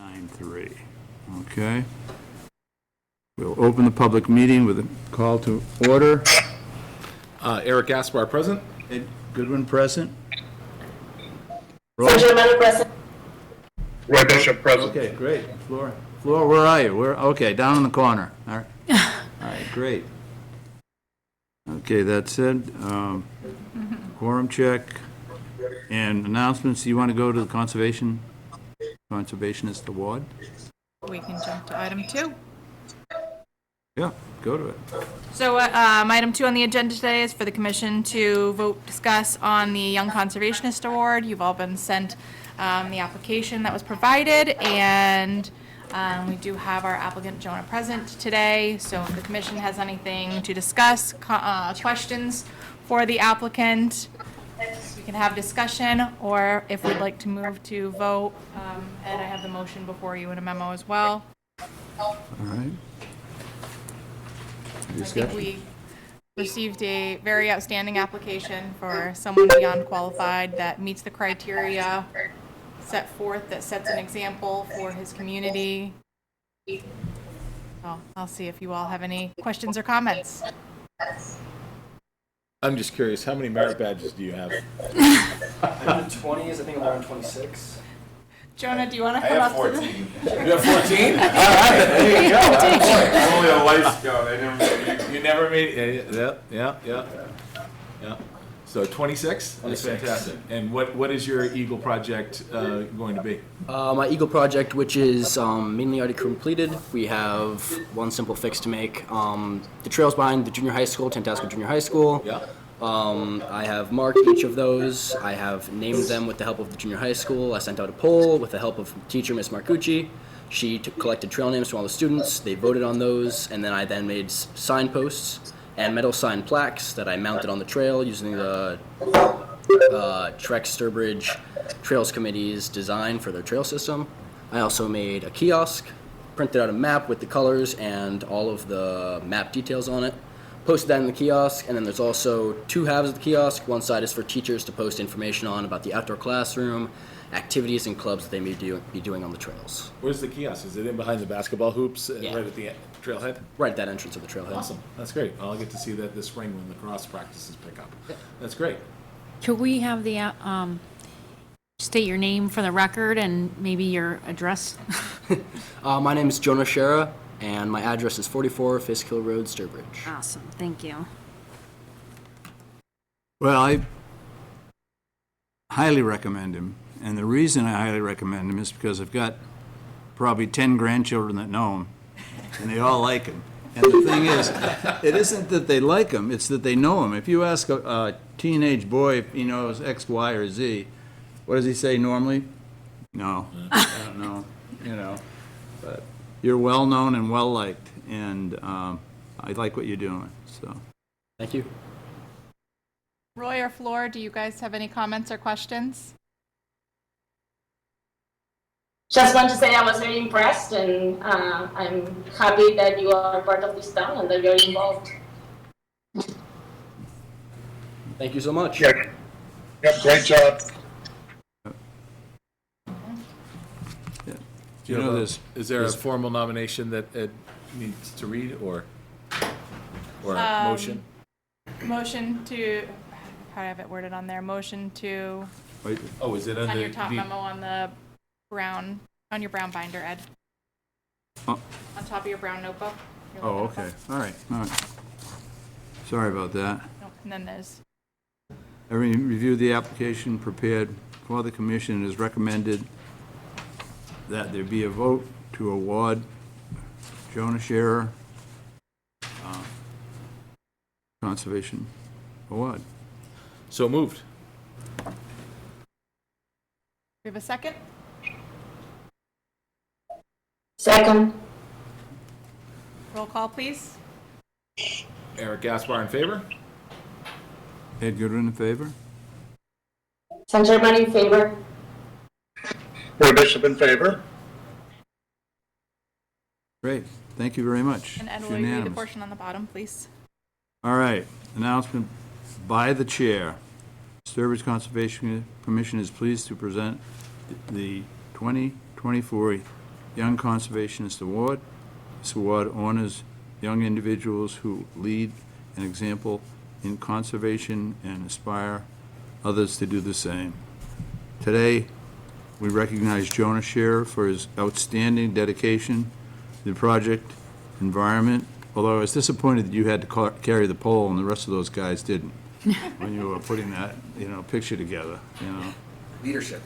9-3. Okay. We'll open the public meeting with a call to order. Eric Gaspar, present. Ed Goodwin, present. San Germain present. Roy Bishop, present. Okay, great. Flora, where are you? Okay, down in the corner. All right. All right, great. Okay, that said, quorum check and announcements. You want to go to the Conservationist Award? We can jump to item 2. Yeah, go to it. So item 2 on the agenda today is for the commission to vote, discuss on the Young Conservationist Award. You've all been sent the application that was provided, and we do have our applicant Jonah present today. So if the commission has anything to discuss, questions for the applicant, we can have discussion, or if we'd like to move to vote, Ed, I have the motion before you in a memo as well. All right. I think we received a very outstanding application for someone beyond qualified that meets the criteria set forth, that sets an example for his community. So I'll see if you all have any questions or comments. I'm just curious, how many merit badges do you have? I'm in the 20s, I think I'm around 26. Jonah, do you want to come up to the... You have 14? All right, there you go. I'm only a Life Scout, I never made You never made, yeah. So 26? That's 26. fantastic. And what is your Eagle project going to be? My Eagle project, which is mainly already completed, we have one simple fix to make. The trails behind the junior high school, Tantasco Junior High School. Yeah. I have marked each of those. I have named them with the help of the junior high school. I sent out a poll with the help of teacher Miss Marcucci. She collected trail names from all the students. They voted on those, and then I made signposts and metal sign plaques that I mounted on the trail using the Trek Sturbridge Trails Committee's design for their trail system. I also made a kiosk, printed out a map with the colors and all of the map details on it, posted that in the kiosk, and then there's also 2 halves of the kiosk. One side is for teachers to post information on about the outdoor classroom, activities and clubs that they may be doing on the trails. Where's the kiosk? Is it in behind the basketball hoops, Yeah. right at the trailhead? Right at that entrance of the trailhead. Awesome. That's great. I'll get to see that this spring when lacrosse practices pick up. That's great. Could we have the, state your name for the record and maybe your address? My name is Jonah Shera, and my address is 44 Fisk Hill Road, Sturbridge. Awesome, thank you. Well, I highly recommend him. And the reason I highly recommend him is because I've got probably 10 grandchildren that know him, and they all like him. And the thing is, it isn't that they like him, it's that they know him. If you ask a teenage boy if he knows X, Y, or Z, what does he say normally? No, I don't know, But you're well-known and well-liked, and I like what you're doing, so. Thank you. Roy or Flora, do you guys have any comments or questions? Just want to say I was very impressed, and I'm happy that you are part of this town and that you're involved. Thank you so much. Yep, great job. You know this. Is there a formal nomination that Ed needs to read, or a motion? Motion to, how do I have it worded on there? Motion to, Wait, Oh, is it on under your top the? memo on the brown, on your brown binder, Ed. Oh. On top of your brown notebook. Your Oh, little okay, notebook. all right. Sorry about that. Nope, and then there's, Having reviewed the application prepared for the commission, it is recommended that there be a vote to award Jonah Scherer Conservation Award. So moved. we have a second? Second. Roll call, please. Eric Gaspar in favor? Ed Goodwin in favor? San Germain in favor. Roy Bishop in favor. Great, thank you very much. And Ed, It's will you read the unanimous. portion on the bottom, please? All right, announcement by the chair. Sturbridge Conservation Commission is pleased to present the 2024 Young Conservationist Award. This award honors young individuals who lead an example in conservation and inspire others to do the same. Today, we recognize Jonah Scherer for his outstanding dedication to the project environment, although I was disappointed that you had to carry the pole and the rest of those guys didn't, when you were putting that, picture together, Leadership.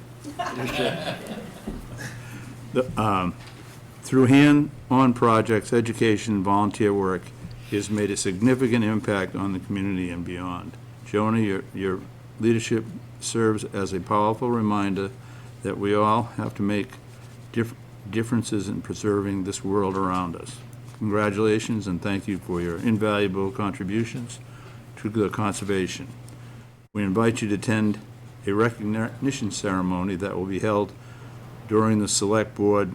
Through hand-on projects, education, and volunteer work, he has made a significant impact on the community and beyond. Jonah, your leadership serves as a powerful reminder that we all have to make differences in preserving this world around us. Congratulations and thank you for your invaluable contributions to the conservation. We invite you to attend a recognition ceremony that will be held during the Select Board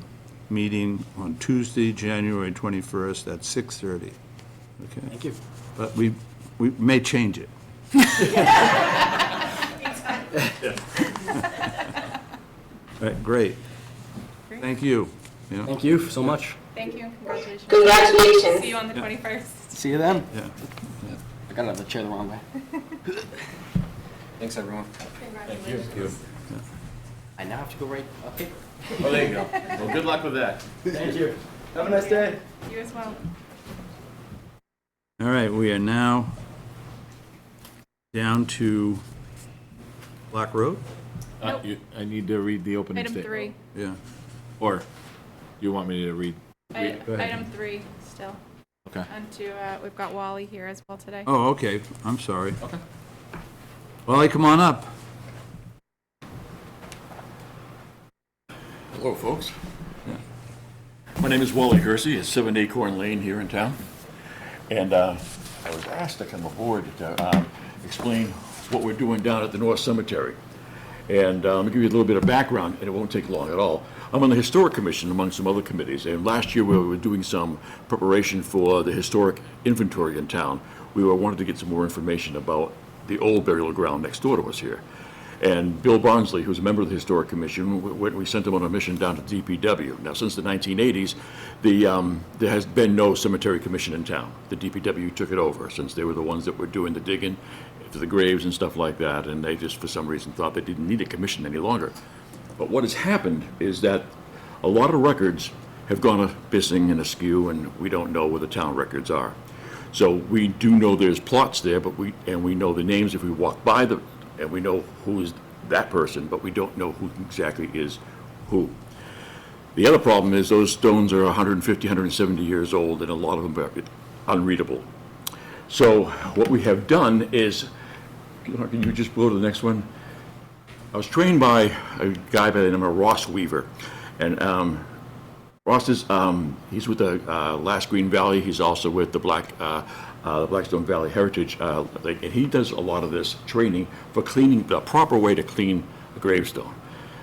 meeting on Tuesday, January 21st at 6:30. Okay? Thank you. But we may change it. All right, great. Thank you. Yeah. Thank you so much. Thank you, congratulations. Congratulations. See you on the 21st. See you then. Yeah. I got another chair the wrong way. Thanks, everyone. Congratulations. I now have to go right up here. Oh, there you go. Well, good luck with that. Thank you. Have a nice day. You as well. All right, we are now down to Black Road? I need to read the opening Item statement. 3. Yeah. Or you want me to read? ahead. Item 3 still. Okay. We've got Wally here as well today. Oh, okay, I'm sorry. Okay. Wally, come on up. Hello, folks. My name is Wally Hersey at 7 Acorn Lane here in town. And I was asked to come aboard to explain what we're doing down at the North Cemetery. And let me give you a little bit of background, and it won't take long at all. I'm on the Historic Commission among some other committees, and last year we were doing some preparation for the historic inventory in town. We wanted to get some more information about the old burial ground next door to us here. And Bill Barnsley, who's a member of the Historic Commission, we sent him on a mission down to DPW. Now, since the 1980s, there has been no cemetery commission in town. The DPW took it over, since they were the ones that were doing the digging to the graves and stuff like that, and they just, for some reason, thought they didn't need a commission any longer. But what has happened is that a lot of records have gone missing and askew, and we don't know where the town records are. So we do know there's plots there, but we know the names if we walk by them, and we know who is that person, but we don't know who exactly is who. The other problem is those stones are 150, 170 years old, and a lot of them are unreadable. So what we have done is, can you just go to the next one? I was trained by a guy by the name of Ross Weaver, and Ross is he's with the Last Green Valley. He's also with the Blackstone Valley Heritage, and he does a lot of this training for cleaning, the proper way to clean a gravestone,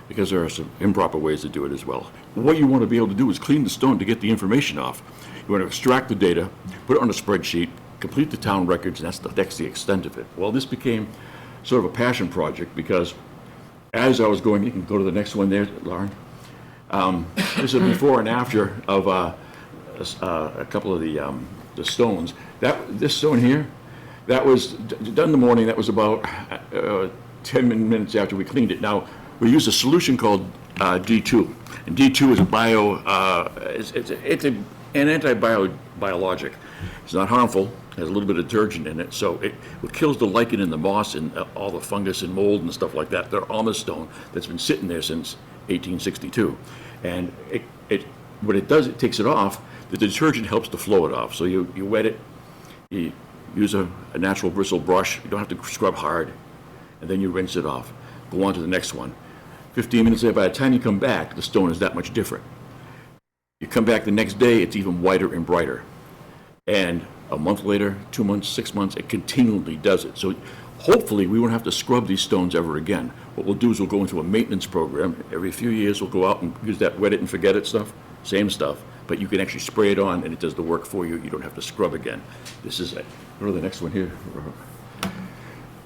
because there are some improper ways to do it as well. What you want to be able to do is clean the stone to get the information off. You want to extract the data, put it on a spreadsheet, complete the town records, and that's the extent of it. Well, this became sort of a passion project, because as I was going, you can go to the next one there, Lauren. This is a before and after of a couple of the stones. This stone here, that was done in the morning. That was about 10 minutes after we cleaned it. Now, we use a solution called D2. And D2 is it's an anti-biologic. It's not harmful. It has a little bit of detergent in it, so it kills the lichen and the moss and all the fungus and mold and stuff like that. They're on the stone that's been sitting there since 1862. And what it does, it takes it off. The detergent helps to flow it off. So you wet it, you use a natural bristle brush. You don't have to scrub hard, and then you rinse it off. Go on to the next one. 15 minutes later, by the time you come back, the stone is that much different. You come back the next day, it's even whiter and brighter. And a month later, 2 months, 6 months, it continually does it. So hopefully we won't have to scrub these stones ever again. What we'll do is we'll go into a maintenance program. Every few years we'll go out and use that wet it and forget it stuff, same stuff, but you can actually spray it on and it does the work for you. You don't have to scrub again. This is it. Go to the next one here.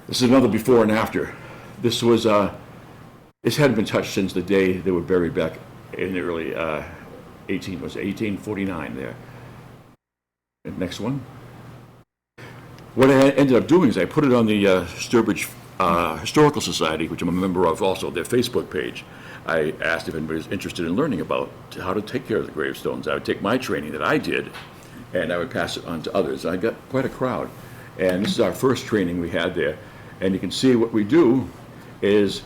This is another before and after. This hadn't been touched since the day they were buried back in the early 1849 there. And next one. What I ended up doing is I put it on the Sturbridge Historical Society, which I'm a member of also, their Facebook page. I asked if anybody was interested in learning about how to take care of the gravestones. I would take my training that I did, and I would pass it on to others. I got quite a crowd. And this is our first training we had there. And you can see what we do is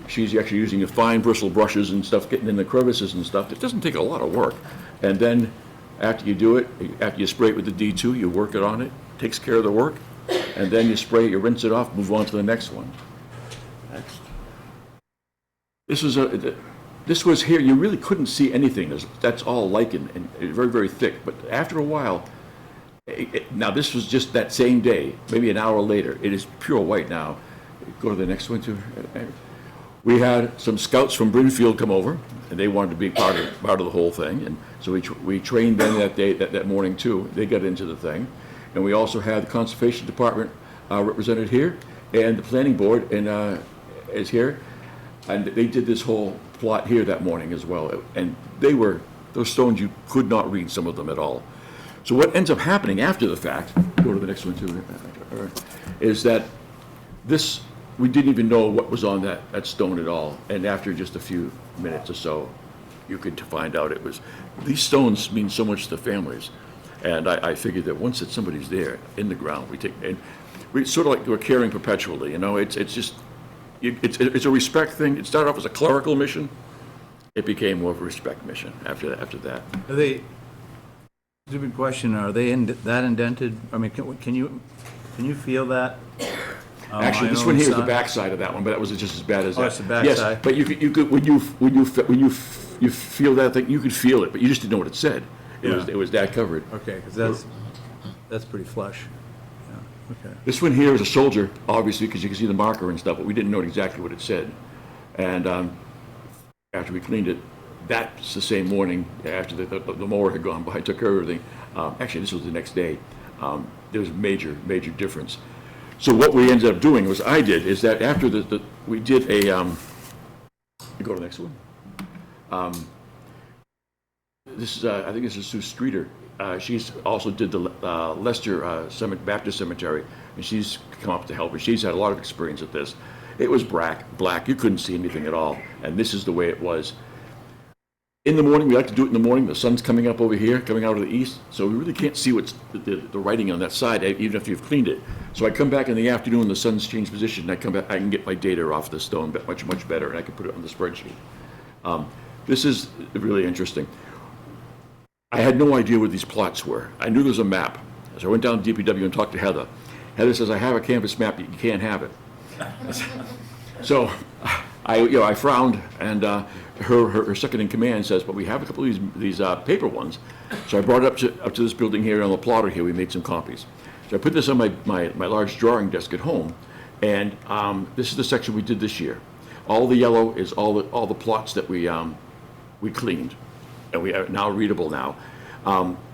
she's actually using the fine bristle brushes and stuff, getting in the crevices and stuff. It doesn't take a lot of work. And then after you do it, after you spray it with the D2, you work it on it, takes care of the work, and then you spray it, you rinse it off, move on to the next one. Next. This was here, you really couldn't see anything. That's all lichen and very, very thick. But after a while, now this was just that same day, maybe an hour later, it is pure white now. Go to the next one too. We had some scouts from Brimfield come over, and they wanted to be part of the whole thing. And so we trained them that day, that morning too. They got into the thing. And we also had the Conservation Department represented here, and the Planning Board is here. And they did this whole plot here that morning as well. And those stones, you could not read some of them at all. So what ends up happening after the fact, go to the next one too, is that we didn't even know what was on that stone at all. And after just a few minutes or so, you could find out these stones mean so much to the families. And I figured that once somebody's there in the ground, we sort of like we're caring perpetually, you know, it's a respect thing. It started off as a clerical mission. It became more of a respect mission after that. Are they, stupid question, are they that indented? I mean, can you feel that? Actually, this one here is the backside of that one, but that was just as bad as that. Oh, it's the backside? Yes, but you could when you feel that thing, you could feel it, but you just didn't know what it said. It was that covered. Okay, because that's pretty flush. Yeah, okay. This one here is a soldier, obviously, because you can see the marker and stuff, but we didn't know exactly what it said. And after we cleaned it, that's the same morning after the mower had gone by, took care of everything. Actually, this was the next day. There was a major difference. So what we ended up doing is that after we did a, go to the next one. This is, I think this is Sue Streeter. She's also did the Leicester Baptist Cemetery, and she's come up to help her. She's had a lot of experience with this. It was black. You couldn't see anything at all, and this is the way it was. In the morning, we like to do it in the morning. The sun's coming up over here, coming out of the east, so we really can't see what's the writing on that side, even if you've cleaned it. So I come back in the afternoon, the sun's changed position, and I come back, I can get my data off the stone much better, and I can put it on the spreadsheet. This is really interesting. I had no idea what these plots were. I knew there was a map. So I went down to DPW and talked to Heather. Heather says, I have a canvas map, you can't have it. So I frowned, and her second in command says, but we have a couple of these paper ones. So I brought it up to this building here on the plotter here. We made some copies. So I put this on my large drawing desk at home, and this is the section we did this year. All the yellow is all the plots that we cleaned, and we are now readable now.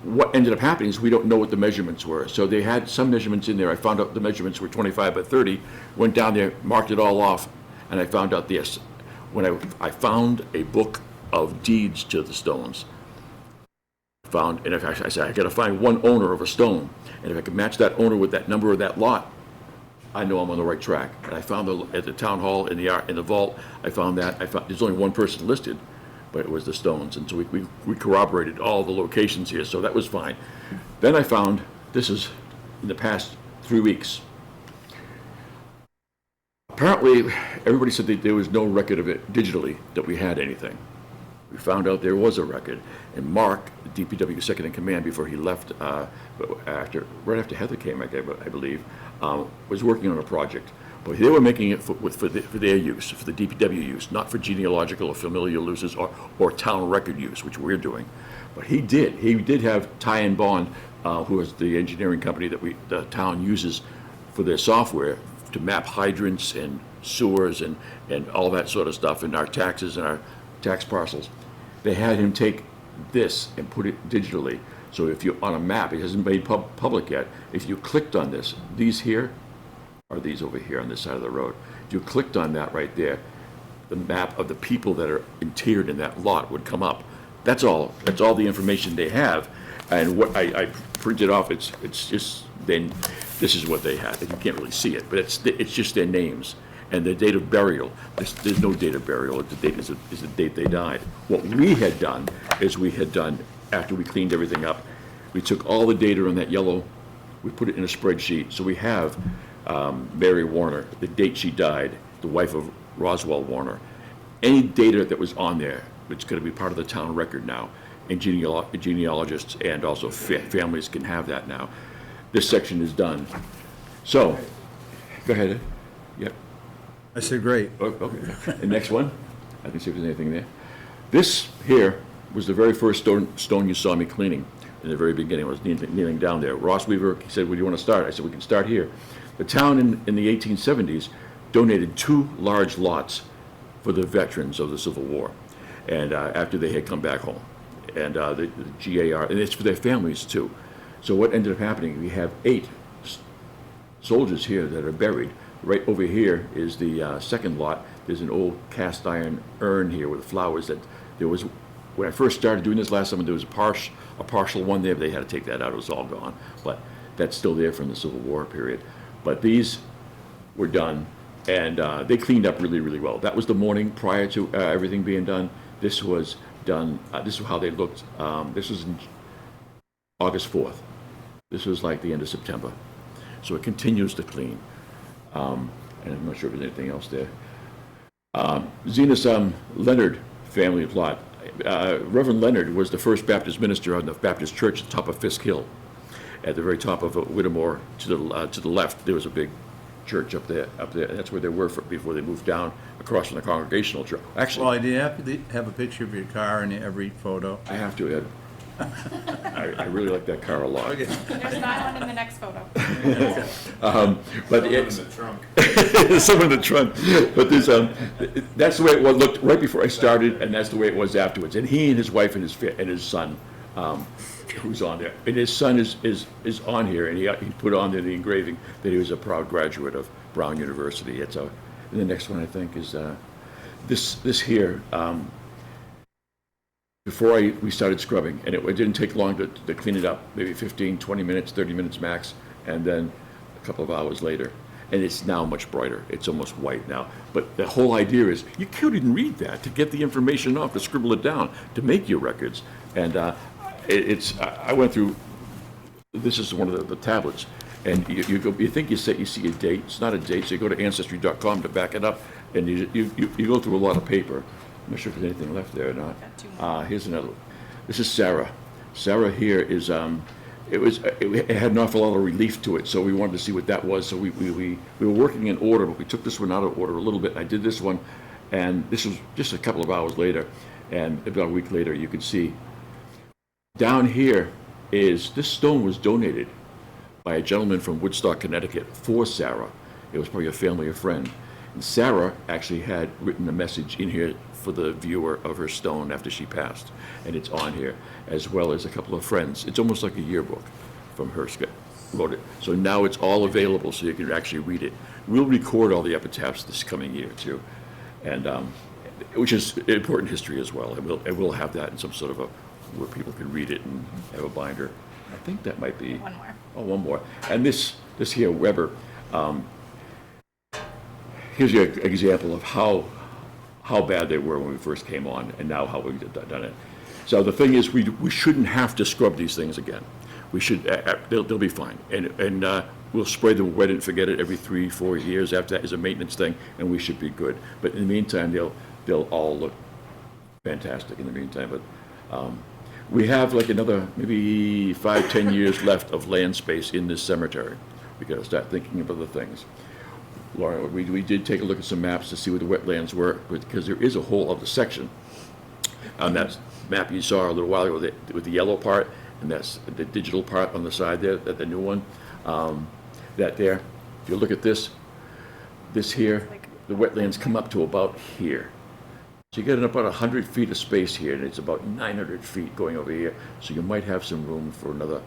What ended up happening is we don't know what the measurements were. So they had some measurements in there. I found out the measurements were 25 by 30, went down there, marked it all off, and I found out this. When I found a book of deeds to the stones. And if I said, I got to find one owner of a stone, and if I could match that owner with that number of that lot, I know I'm on the right track. And I found at the town hall in the vault, I found there's only one person listed, but it was the stones, and so we corroborated all the locations here, so that was fine. Then I found, this is in the past 3 weeks. Apparently, everybody said that there was no record of it digitally, that we had anything. We found out there was a record, and Mark, the DPW second in command before he left, right after Heather came, I believe, was working on a project. But they were making it for their use, for the DPW use, not for genealogical or familial uses or town record use, which we're doing. But he did have Ty and Bond, who is the engineering company that the town uses for their software to map hydrants and sewers and all that sort of stuff, and our taxes and our tax parcels. They had him take this and put it digitally. So if you're on a map, it hasn't been made public yet. If you clicked on this, these here are these over here on this side of the road. If you clicked on that right there, the map of the people that are interred in that lot would come up. That's all. That's all the information they have. And what I printed off, it's just, then, this is what they have. You can't really see it, but it's just their names and their date of burial. There's no date of burial. The date is the date they died. What we had done is after we cleaned everything up, we took all the data on that yellow, we put it in a spreadsheet. So we have Mary Warner, the date she died, the wife of Roswell Warner. Any data that was on there, it's going to be part of the town record now, and genealogists and also families can have that now. This section is done. So, go ahead, Ed. Yep. I said, great. Oh, okay. The next one, I can see if there's anything there. This here was the very first stone you saw me cleaning in the very beginning. I was kneeling down there. Ross Weaver, he said, where do you want to start? I said, we can start here. The town in the 1870s donated 2 large lots for the veterans of the Civil War, and after they had come back home. And the GAR, and it's for their families too. So what ended up happening, we have 8 soldiers here that are buried. Right over here is the second lot. There's an old cast iron urn here with flowers that there was, when I first started doing this last summer, there was a partial one there, but they had to take that out, it was all gone. But that's still there from the Civil War period. But these were done, and they cleaned up really, really well. That was the morning prior to everything being done. This was done, this is how they looked. This was in August 4th. This was like the end of September. So it continues to clean. And I'm not sure if there's anything else there. Zenas Leonard family plot. Reverend Leonard was the first Baptist minister on the Baptist church at the top of Fisk Hill. At the very top of Whittemore, to the left, there was a big church up there. That's where they were before they moved down across from the Congregational church. Actually, Well, do you have to have a picture of your car in every photo? I have to, Ed. I really like that car a lot. Okay. There's not one in the next photo. But it's someone in the trunk. But there's that's the way it looked right before I started, and that's the way it was afterwards. And he and his wife and his son, who's on there, and his son is on here, and he put on there the engraving that he was a proud graduate of Brown University. And the next one I think is this here. Before we started scrubbing, and it didn't take long to clean it up, maybe 15, 20 minutes, 30 minutes max, and then a couple of hours later. And it's now much brighter. It's almost white now. But the whole idea is you couldn't read that to get the information off, to scribble it down, to make your records. And I went through, this is one of the tablets, and you think you see a date. It's not a date, so you go to Ancestry.com to back it up, and you go through a lot of paper. I'm not sure if there's anything left there or not. Here's another one. This is Sarah. Sarah here is, it had an awful lot of relief to it, so we wanted to see what that was. So we were working in order, but we took this one out of order a little bit. I did this one, and this was just a couple of hours later, and about a week later, you can see down here is, this stone was donated by a gentleman from Woodstock, Connecticut for Sarah. It was probably a family or friend. And Sarah actually had written a message in here for the viewer of her stone after she passed, and it's on here, as well as a couple of friends. It's almost like a yearbook from her, wrote it. So now it's all available, so you can actually read it. We'll record all the epitaphs this coming year too, and which is important history as well. And we'll have that in some sort of where people can read it and have a binder. I think that might be One more. Oh, one more. And this here, Weber. Here's your example of how bad they were when we first came on, and now how we've done it. So the thing is, we shouldn't have to scrub these things again. We should, they'll be fine. And we'll spray them wet and forget it every 3-4 years. After that is a maintenance thing, and we should be good. But in the meantime, they'll all look fantastic in the meantime. But we have like another maybe 5-10 years left of land space in this cemetery. We got to start thinking of other things. Laura, we did take a look at some maps to see where the wetlands were, because there is a whole other section on that map you saw a little while ago with the yellow part, and that's the digital part on the side there, the new one. That there, if you look at this here, the wetlands come up to about here. So you get about 100 feet of space here, and it's about 900 feet going over here. So you might have some room for another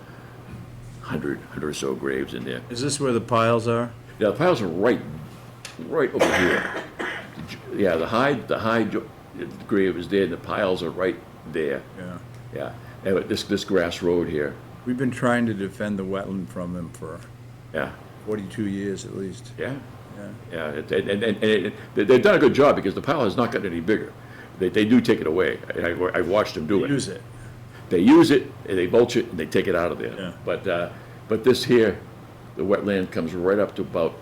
100 or so graves in there. Is this where the piles are? Yeah, the piles are right over here. Yeah, the high the grave is there, and the piles are right there. Yeah. Yeah, and this grass road here, We've been trying to defend the wetland from them for yeah, 42 years at least. yeah. Yeah. Yeah, they've done a good job because the pile has not gotten any bigger. They do take it away. I watched them do it. Use it. They use it, and they mulch it, and they take it out of there. Yeah. But this here, the wetland comes right up to about,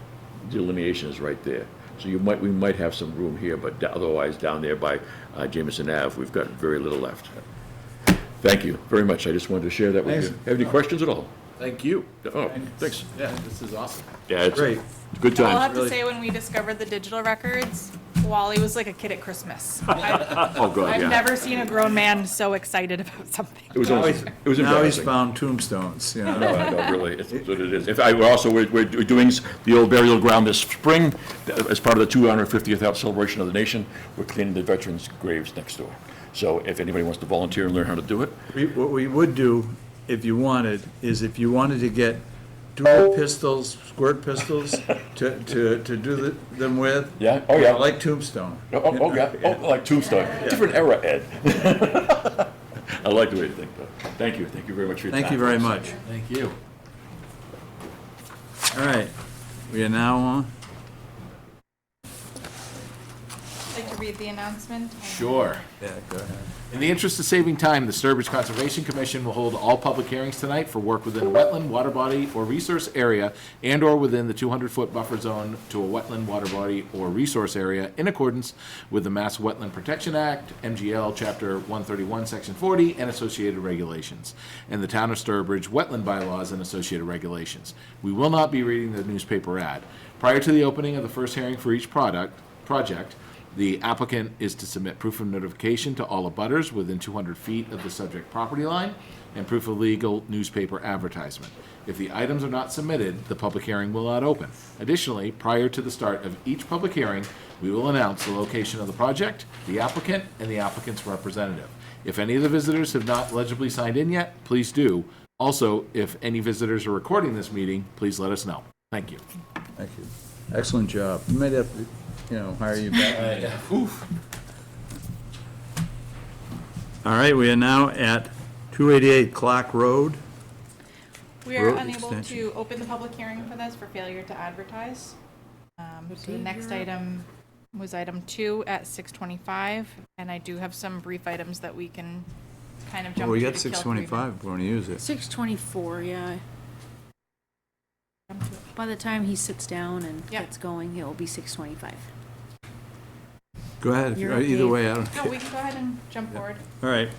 delineation is right there. So we might have some room here, but otherwise down there by Jameson Ave, we've got very little left. Thank you very much. I just wanted to share that with you. Thanks. Have any questions at all? Thank you. Oh, thanks. Yeah, this is awesome. Yeah, it's Great. good I'll times. have to say, when we discovered the digital records, Wally was like a kid at Christmas. Oh, God, I've yeah. never seen a grown man so excited about something. It was Now he's embarrassing. found tombstones, you know. No, really, it's what it is. We're doing the old burial ground this spring, as part of the 250th celebration of the nation. We're cleaning the veterans' graves next door. So if anybody wants to volunteer and learn how to do it, What we would do, if you wanted, is if you wanted to get dual pistols, squirt pistols, to do them with. Yeah? Oh, yeah. Like Tombstone. yeah, like Tombstone, different era, Ed. I like the way you think, though. Thank you very much for your time. Thank you very much. Thank you. All right, we are now on. Like to read the announcement? Sure. Yeah, go ahead. In the interest of saving time, the Sturbridge Conservation Commission will hold all public hearings tonight for work within a wetland, water body, or resource area and/or within the 200-foot buffer zone to a wetland, water body, or resource area in accordance with the Mass Wetland Protection Act, MGL Chapter 131, Section 40, and associated regulations, and the Town of Sturbridge Wetland Bylaws and associated regulations. We will not be reading the newspaper ad. Prior to the opening of the first hearing for each project, the applicant is to submit proof of notification to all abutters within 200 feet of the subject property line and proof of legal newspaper advertisement. If the items are not submitted, the public hearing will not open. Additionally, prior to the start of each public hearing, we will announce the location of the project, the applicant, and the applicant's representative. If any of the visitors have not legibly signed in yet, please do. Also, if any visitors are recording this meeting, please let us know. Thank you. Thank you. Excellent job. We might have to, hire you back. All right, we are now at 288 Clark Road. We are Road unable extension. to open the public hearing for this for failure to advertise. So the next item was item 2 at 6:25, and I do have some brief items that we can kind of jump Well, we to got to kill 625 if we want to use it. 6:24, yeah. By the time he sits down and Yep. gets going, it will be 6:25. Go ahead. You're Either okay. way, I don't No, we can go ahead and jump forward. All right. if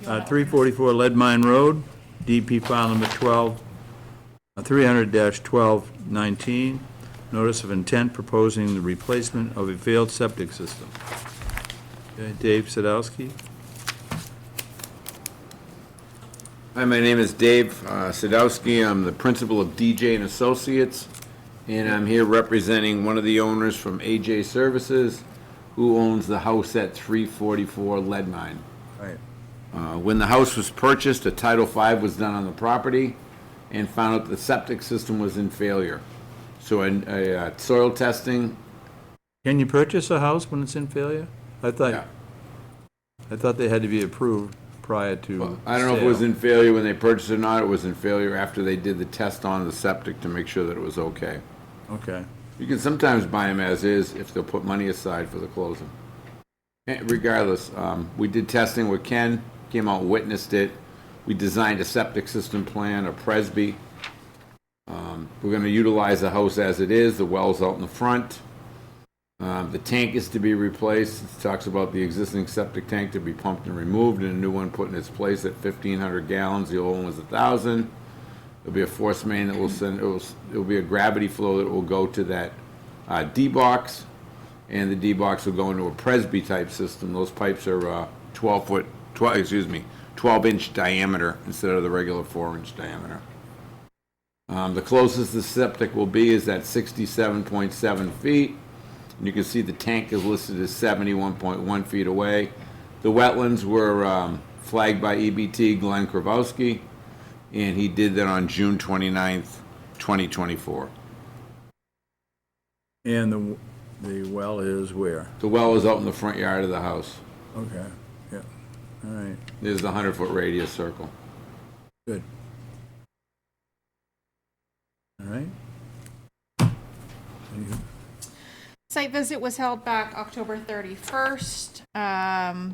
you wanna open 344 Lead Mine Road, DP file number 300-1219. Notice of intent proposing the replacement of a failed septic system. Okay, Dave Sadowski. Hi, my name is Dave Sadowski. I'm the principal of DJ and Associates, and I'm here representing one of the owners from AJ Services, who owns the house at 344 Lead Mine. Right. When the house was purchased, a Title V was done on the property and found out the septic system was in failure. So a soil testing, Can you purchase a house when it's in failure? I thought they had to be approved prior to I don't know if it was sale. in failure when they purchased it or not. It was in failure after they did the test on the septic to make sure that it was okay. Okay. You can sometimes buy them as is if they'll put money aside for the closing. Regardless, we did testing with Ken, came out and witnessed it. We designed a septic system plan, a Presby. We're gonna utilize the house as it is, the well's out in the front. The tank is to be replaced. It talks about the existing septic tank to be pumped and removed and a new one put in its place at 1,500 gallons. The old one was 1,000. There'll be a force main that will send, it'll be a gravity flow that will go to that D-box, and the D-box will go into a Presby type system. Those pipes are 12-inch diameter instead of the regular 4-inch diameter. The closest the septic will be is at 67.7 feet. And you can see the tank is listed as 71.1 feet away. The wetlands were flagged by EBT Glenn Kravowski, and he did that on June 29th, 2024. And the well is where? The well is out in the front yard of the house. Okay, yeah, all right, There's the 100-foot radius circle. good. All right. Any- Site visit was held back October 31st.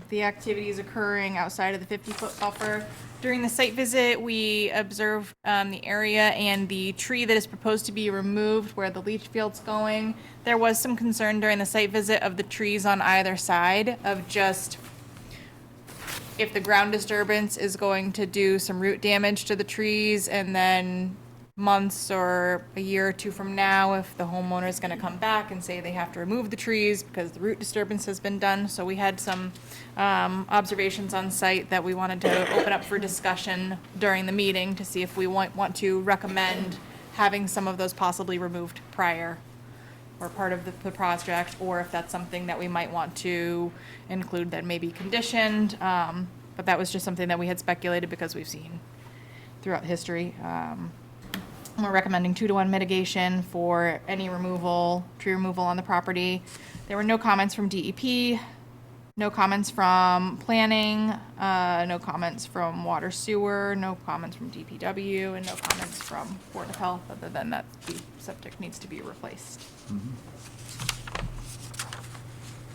The activity is occurring outside of the 50-foot buffer. During the site visit, we observed the area and the tree that is proposed to be removed where the leach field's going. There was some concern during the site visit of the trees on either side of just if the ground disturbance is going to do some root damage to the trees, and then months or a year or two from now, if the homeowner is going to come back and say they have to remove the trees because the root disturbance has been done. So we had some observations on site that we wanted to open up for discussion during the meeting to see if we want to recommend having some of those possibly removed prior or part of the project, or if that's something that we might want to include that may be conditioned. But that was just something that we had speculated because we've seen throughout history. We're recommending 2-to-1 mitigation for any removal, tree removal on the property. There were no comments from DEP, no comments from planning, no comments from water sewer, no comments from DPW, and no comments from Board of Health, other than that the septic needs to be replaced.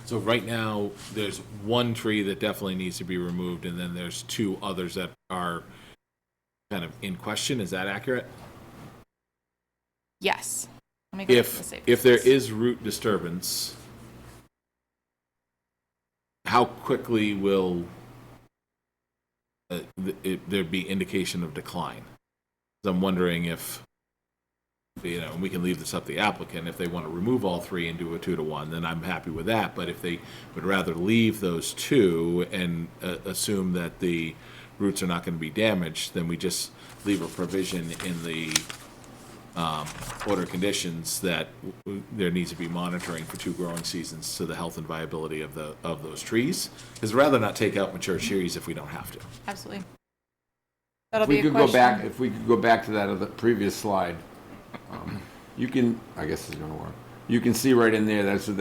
So right now, there's one tree that definitely needs to be removed, and then there's 2 others that are kind of in question. Is that accurate? Yes. Let me go to the safe If there visits. is root disturbance, how quickly will there be indication of decline? 'Cause I'm wondering if, and we can leave this up to the applicant, if they want to remove all 3 and do a 2-to-1, then I'm happy with that. But if they would rather leave those 2 and assume that the roots are not going to be damaged, then we just leave a provision in the order of conditions that there needs to be monitoring for 2 growing seasons to the health and viability of those trees. Because rather not take out mature trees if we don't have to. Absolutely. That'll If be we a could question. go back, if we could go back to that other previous slide, you can, I guess it's gonna work. You can see right in there, there's it's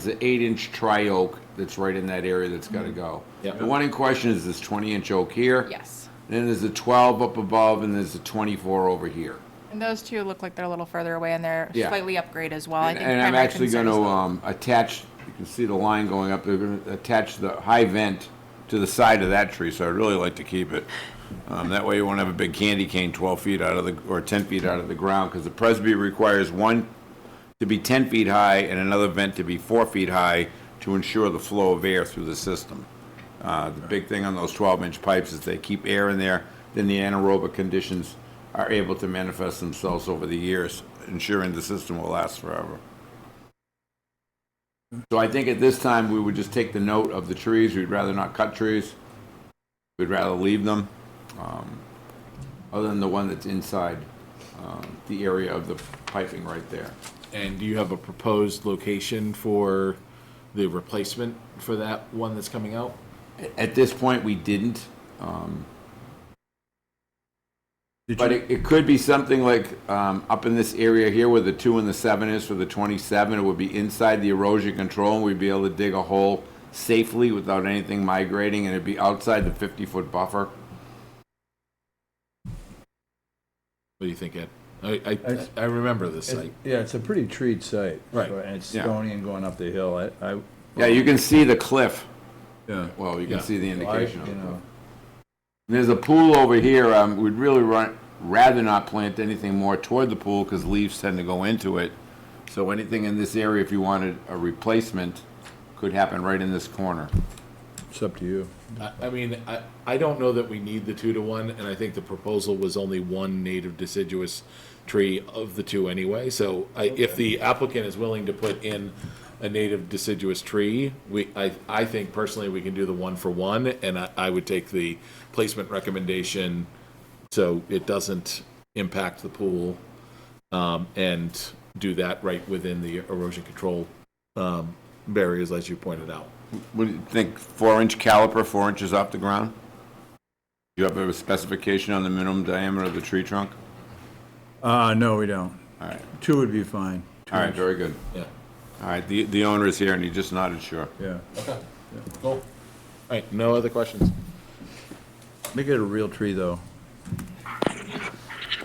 an 8-inch tri-oak that's right in that area that's gotta go. Yep. The one in question is this 20-inch oak here. Yes. Then there's a 12 up above, and there's a 24 over here. And those 2 look like they're a little further away, and they're Yeah. slightly upgrade as well. I think And I'm primary actually concern is gonna attach, you can see the line going up, they're gonna attach the high vent to the side of that tree, so I'd really like to keep it. That way you won't have a big candy cane 12 feet out of the, or 10 feet out of the ground, because the Presby requires one to be 10 feet high and another vent to be 4 feet high to ensure the flow of air through the system. The big thing on those 12-inch pipes is they keep air in there, then the anaerobic conditions are able to manifest themselves over the years, ensuring the system will last forever. So I think at this time, we would just take the note of the trees. We'd rather not cut trees. We'd rather leave them, other than the one that's inside the area of the piping right there. And do you have a proposed location for the replacement for that one that's coming out? At this point, we didn't. But it could be something like up in this area here where the 2 and the 7 is for the 27. It would be inside the erosion control, and we'd be able to dig a hole safely without anything migrating, and it'd be outside the 50-foot buffer. What do you think, Ed? I remember this site. Yeah, it's a pretty treed site. Right. So- And it's Yeah. stony and going up the hill. Yeah, you can see the cliff. Yeah. Well, you can Yeah. see the indication of you it. know, There's a pool over here. We'd really rather not plant anything more toward the pool because leaves tend to go into it. So anything in this area, if you wanted a replacement, could happen right in this corner. it's up to you. I mean, I don't know that we need the 2-to-1, and I think the proposal was only 1 native deciduous tree of the 2 anyway. So if the applicant is willing to put in a native deciduous tree, I think personally we can do the 1-for-1, and I would take the placement recommendation so it doesn't impact the pool, and do that right within the erosion control barriers, as you pointed out. What do you think, 4-inch caliper, 4 inches off the ground? Do you have a specification on the minimum diameter of the tree trunk? No, we don't. All right, 2 would be fine. all right, very good. Yeah. All right, the owner is here and he just nodded sure. Yeah. Cool. All right, no other questions? Make it a real tree, though.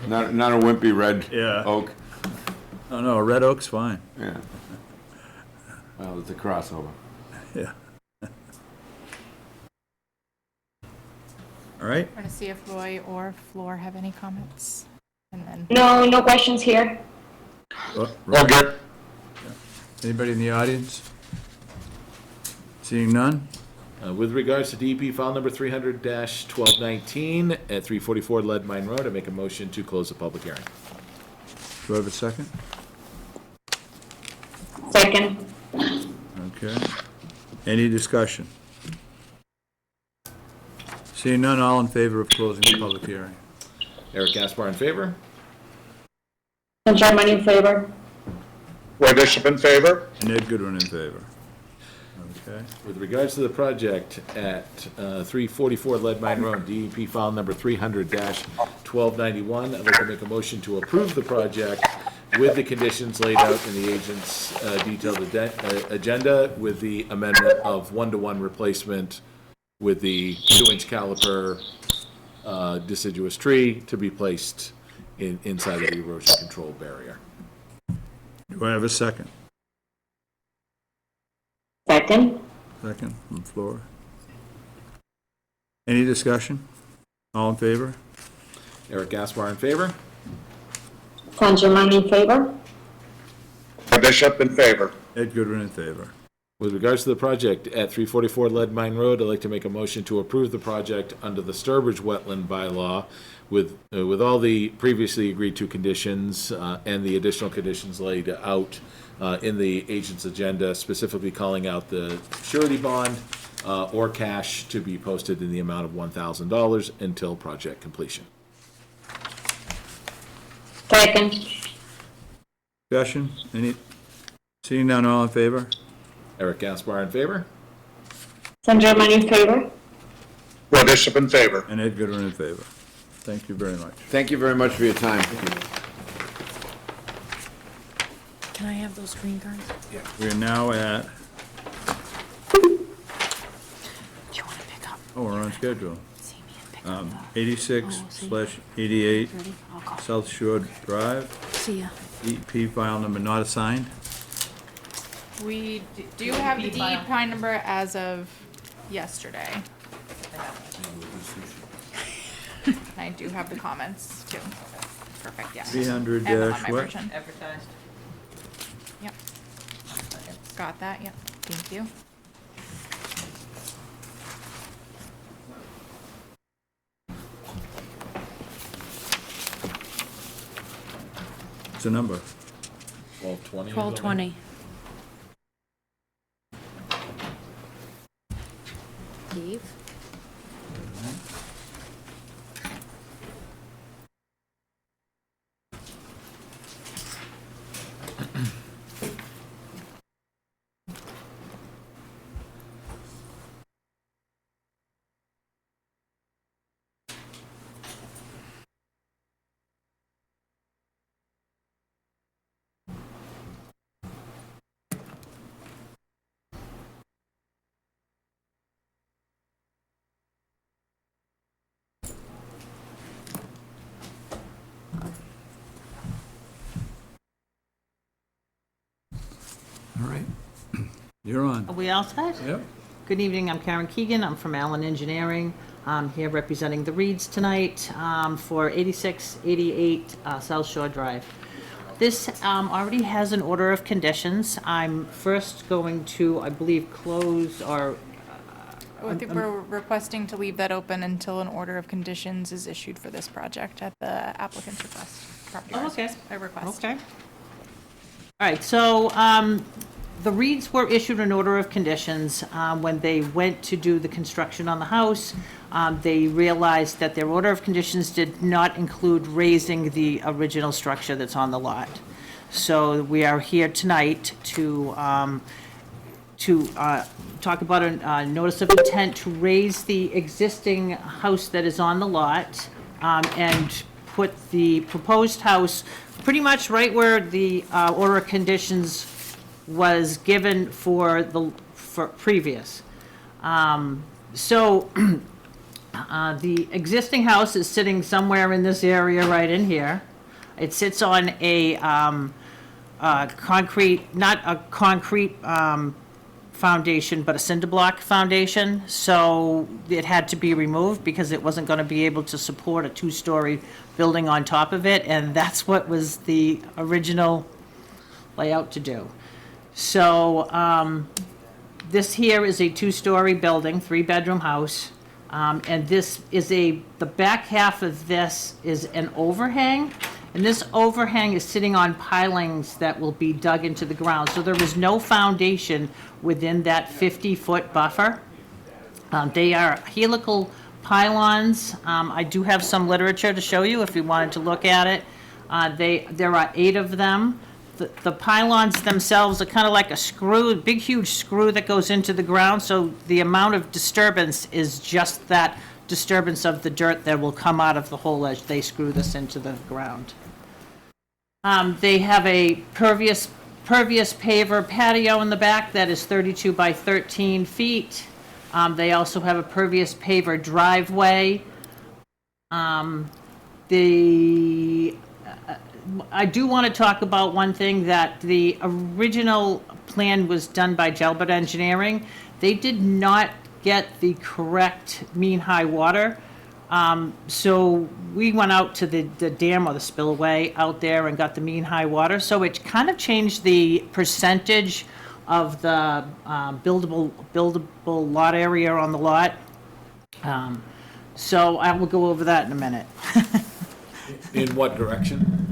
Not a wimpy red Yeah. oak. Oh, no, a red oak's fine. Yeah. Well, it's a crossover. Yeah. All right. We're going to see if Roy or Floor have any comments. And then, No questions here. Oh, All good. Anybody in the audience? Seeing none? With regards to DEP file number 300-1219 at 344 Lead Mine Road, I make a motion to close the public hearing. Do I have a second? Second. Okay. Any discussion? Seeing none, all in favor of closing the public hearing? Eric Gaspar in favor? Ken Sherman in favor. Roy Bishop in favor. And Ed Goodwin in favor. Okay. With regards to the project at 344 Lead Mine Road, DEP file number 300-1291, I'd like to make a motion to approve the project with the conditions laid out in the agent's detailed agenda, with the amendment of 1-to-1 replacement with the 2-inch caliper deciduous tree to be placed inside of the erosion control barrier. Do I have a second? Second. Second from the floor. Any discussion? All in favor? Eric Gaspar in favor? Ken Sherman in favor. Roy Bishop in favor. Ed Goodwin in favor. With regards to the project at 344 Lead Mine Road, I'd like to make a motion to approve the project under the Sturbridge Wetland Bylaw with all the previously agreed to conditions and the additional conditions laid out in the agent's agenda, specifically calling out the surety bond or cash to be posted in the amount of $1,000 until project completion. Second. Discussion? Any? Seeing none, all in favor? Eric Gaspar in favor? Ken Sherman in favor. Roy Bishop in favor. And Ed Goodwin in favor. Thank you very much. Thank you very much for your time. Can I have those green cards? We are now at, Do you want to pick up? oh, we're on schedule. See me and pick up the... 86/88 Ready? I'll call. South Shore Drive, See ya. EP file number not assigned. we do have the DEP number as of yesterday. I do have the comments too. Perfect, yes. 300 And the dash on my what? version. Advertised. Yep. Got that, yep. Thank you. What's the number? 1220? 1220. Dave? All right. You're on. Are we all set? Yep. Good evening, I'm Karen Keegan, I'm from Allen Engineering. I'm here representing the Reeds tonight for 8688 South Shore Drive. This already has an order of conditions. I'm first going to, I believe, close or, I think we're requesting to leave that open until an order of conditions is issued for this project at the applicant's request. Property Oh, owners' okay. request. okay. All right, so the Reeds were issued an order of conditions when they went to do the construction on the house. They realized that their order of conditions did not include raising the original structure that's on the lot. So we are here tonight to talk about a notice of intent to raise the existing house that is on the lot and put the proposed house pretty much right where the order of conditions was given for previous. So the existing house is sitting somewhere in this area right in here. It sits on a concrete, not a concrete foundation, but a cinder block foundation. So it had to be removed because it wasn't going to be able to support a two-story building on top of it, and that's what was the original layout to do. So this here is a two-story building, three-bedroom house, and this is the back half of this is an overhang, and this overhang is sitting on pilings that will be dug into the ground. So there is no foundation within that 50-foot buffer. They are helical pylons. I do have some literature to show you if you wanted to look at it. There are 8 of them. The pylons themselves are kind of like a screw, big, huge screw that goes into the ground. So the amount of disturbance is just that disturbance of the dirt that will come out of the hole as they screw this into the ground. They have a pervious paver patio in the back that is 32 by 13 feet. They also have a pervious paver driveway. I do want to talk about one thing, that the original plan was done by Gelbert Engineering. They did not get the correct mean high water. So we went out to the dam or the spillway out there and got the mean high water. So it kind of changed the percentage of the buildable lot area on the lot. So I will go over that in a minute. In what direction?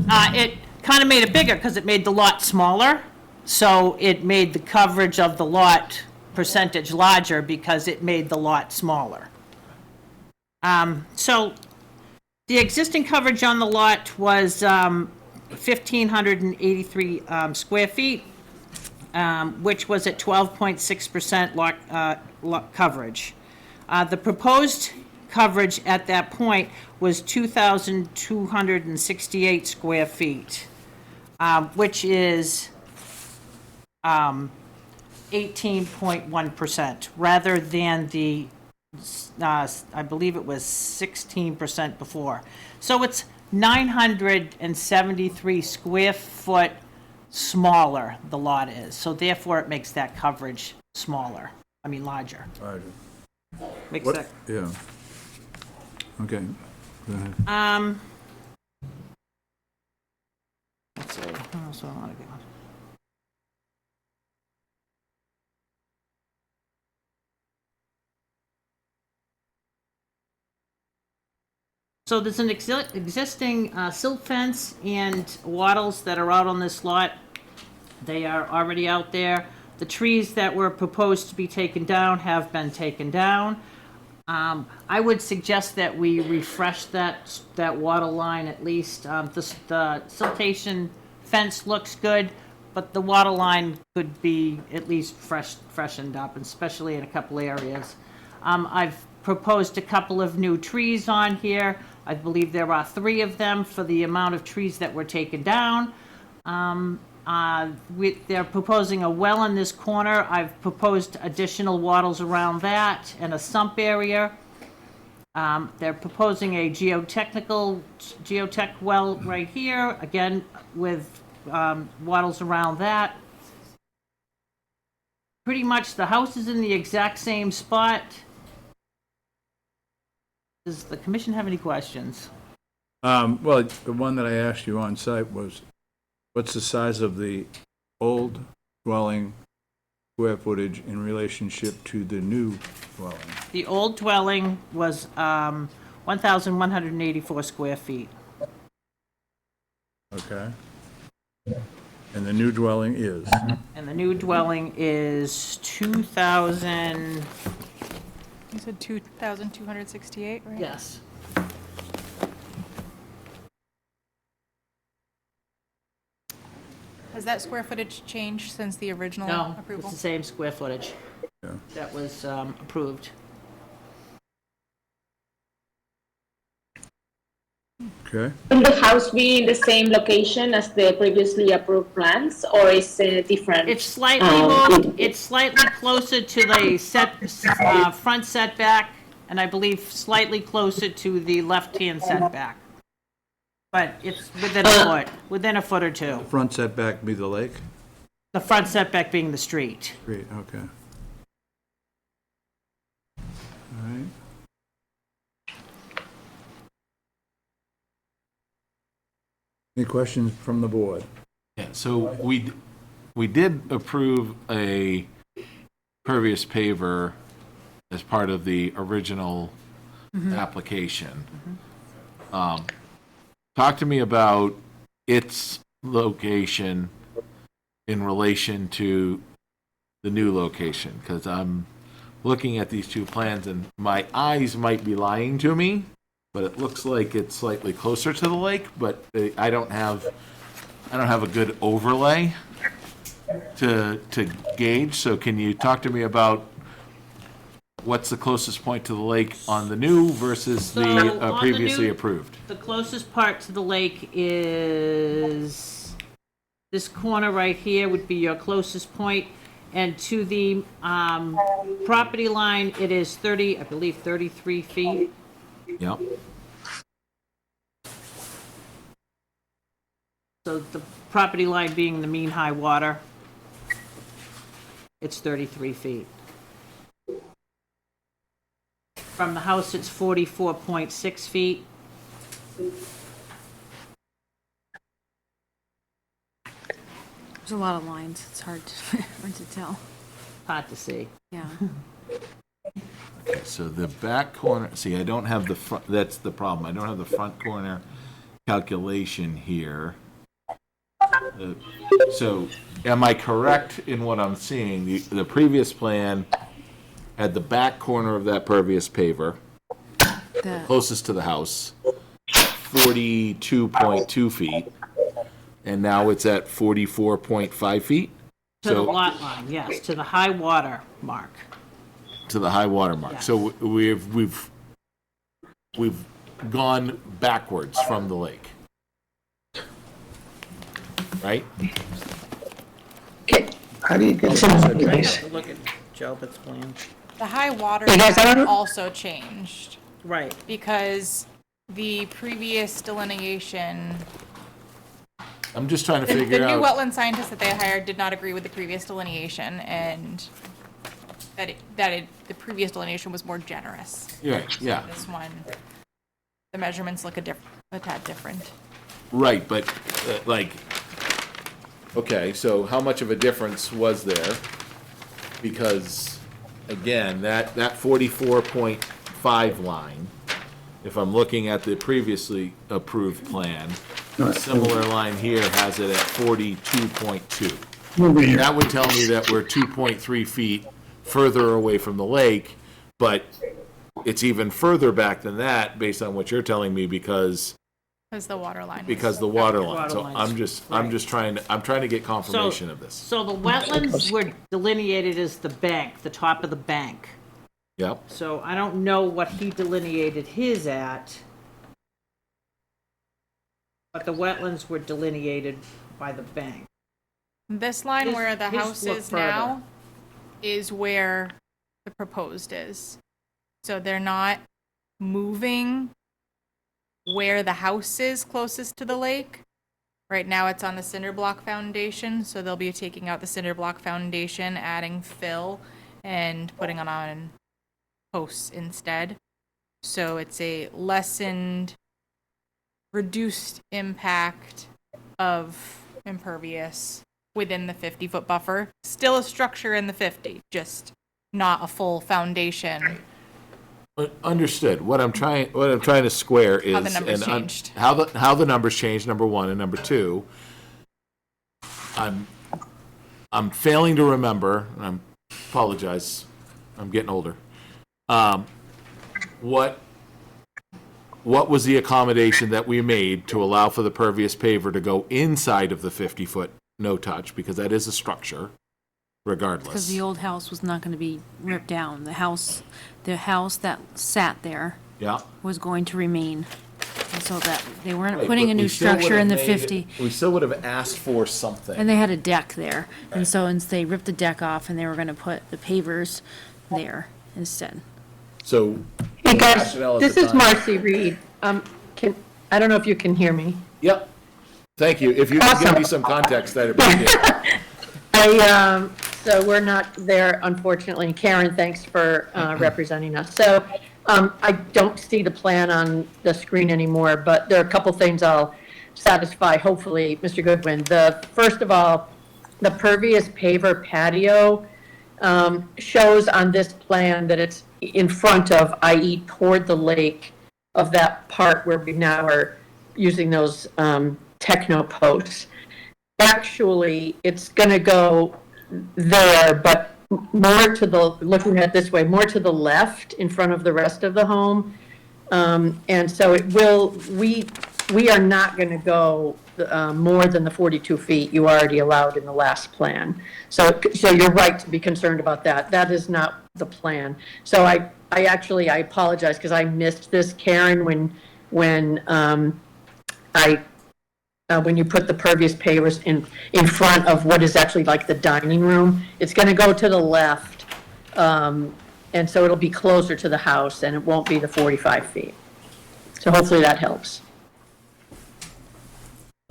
It kind of made it bigger because it made the lot smaller. So it made the coverage of the lot percentage larger because it made the lot smaller. So the existing coverage on the lot was 1,583 square feet, which was at 12.6% lot coverage. The proposed coverage at that point was 2,268 square feet, which is 18.1%, rather than the, I believe it was 16% before. So it's 973 square foot smaller, the lot is. So therefore, it makes that coverage smaller, larger. Makes What- that. Yeah. Okay, go ahead. Let's see, what else do I want to go? So there's an existing silt fence and wattles that are out on this lot. They are already out there. The trees that were proposed to be taken down have been taken down. I would suggest that we refresh that wattle line at least. The siltation fence looks good, but the wattle line could be at least freshened up, especially in a couple areas. I've proposed a couple of new trees on here. I believe there are 3 of them for the amount of trees that were taken down. They're proposing a well in this corner. I've proposed additional wattles around that and a sump area. They're proposing a geotech well right here, again with wattles around that. Pretty much the house is in the exact same spot. Does the commission have any questions? Well, the one that I asked you on site was, what's the size of the old dwelling square footage in relationship to the new dwelling? The old dwelling was 1,184 square feet. Okay. And the new dwelling is? And the new dwelling is 2,000, You said 2,268, right? yes. Has that square footage changed since the original No, it's approval? the same square footage Yeah. that was approved. Okay. Will the house be in the same location as the previously approved plans, or is it different? It's slightly more, it's slightly closer to the front setback, and I believe slightly closer to the left-hand setback. But it's within a foot or two. Front setback be the lake? The front setback being the street. Great, okay. All right. Any questions from the board? Yeah, so we did approve a pervious paver as part of the original application. Talk to me about its location in relation to the new location, because I'm looking at these two plans and my eyes might be lying to me, but it looks like it's slightly closer to the lake, but I don't have a good overlay to gauge. So can you talk to me about what's the closest point to the lake on the new versus So, on the the previously new- approved? The closest part to the lake is this corner right here would be your closest point, and to the property line, it is 30, I believe 33 feet. Yep. So the property line being the mean high water, it's 33 feet. From the house, it's 44.6 feet. There's a lot of lines. It's hard to tell. Hard to see. Yeah. Okay, so the back corner, see, I don't have the front, that's the problem. I don't have the front corner calculation here. So am I correct in what I'm seeing? The previous plan had the back corner of that pervious paver, The, closest to the house, 42.2 feet, and now it's at 44.5 feet? To the So, lot line, yes, to the high water mark. to the high water mark. Yes. So we've gone backwards from the lake. Right? How do you get some of this? Look at Jalbut's plan. The high water Hey, guys, I line don't- also changed Right. because the previous delineation, I'm just trying to the figure new out. wetland scientist that they hired did not agree with the previous delineation, and the previous delineation was more generous. Right, yeah, This one, the measurements look a tad different. right, but okay, so how much of a difference was there? Because, again, that 44.5 line, if I'm looking at the previously approved plan, a similar line here has it at 42.2. Over here. That would tell me that we're 2.3 feet further away from the lake, but it's even further back than that, based on what you're telling me, because Because the water line. the water line. So Water lines, I'm just trying to get confirmation of this. So the wetlands were delineated as the bank, the top of the bank. Yep. So I don't know what he delineated his at, but the wetlands were delineated by the bank. This line His- where the his house look is now is where the proposed is. So they're not moving where the house is closest to the lake. Right now it's on the cinder block foundation, so they'll be taking out the cinder block foundation, adding fill, and putting on posts instead. So it's a lessened, reduced impact of impervious within the 50-foot buffer. Still a structure in the 50, just not a full foundation. Understood. What I'm trying to square is How the numbers and changed. how the numbers changed. Number one, and number two, I'm failing to remember, and I apologize. I'm getting older. What was the accommodation that we made to allow for the pervious paver to go inside of the 50-foot no touch, because that is a structure, regardless. Because the old house was not going to be ripped down. The house that sat there Yeah. was going to remain as so that they weren't Right, putting but a new we still structure in the would've made 50. We still would have asked for something. And they had a deck there. And so they ripped the deck off and they were gonna put the pavers there instead. So, Hey guys, rationale at this the is time. Marcy Reed. I don't know if you can hear me. yep. Thank you. If you could give me some context, I'd appreciate it. So we're not there, unfortunately. Karen, thanks for representing us. So I don't see the plan on the screen anymore, but there are a couple things I'll satisfy, hopefully, Mr. Goodwin. First of all, the pervious paver patio shows on this plan that it's in front of, i.e. toward the lake of that part where we now are using those techno posts. Actually, it's going to go there, but more to the, looking at it this way, more to the left in front of the rest of the home. And so it will, we are not going to go more than the 42 feet you already allowed in the last plan. So you're right to be concerned about that. That is not the plan. So I apologize because I missed this, Karen, when you put the pervious pavers in front of what is actually like the dining room. It's going to go to the left, and so it'll be closer to the house, and it won't be the 45 feet. So hopefully that helps.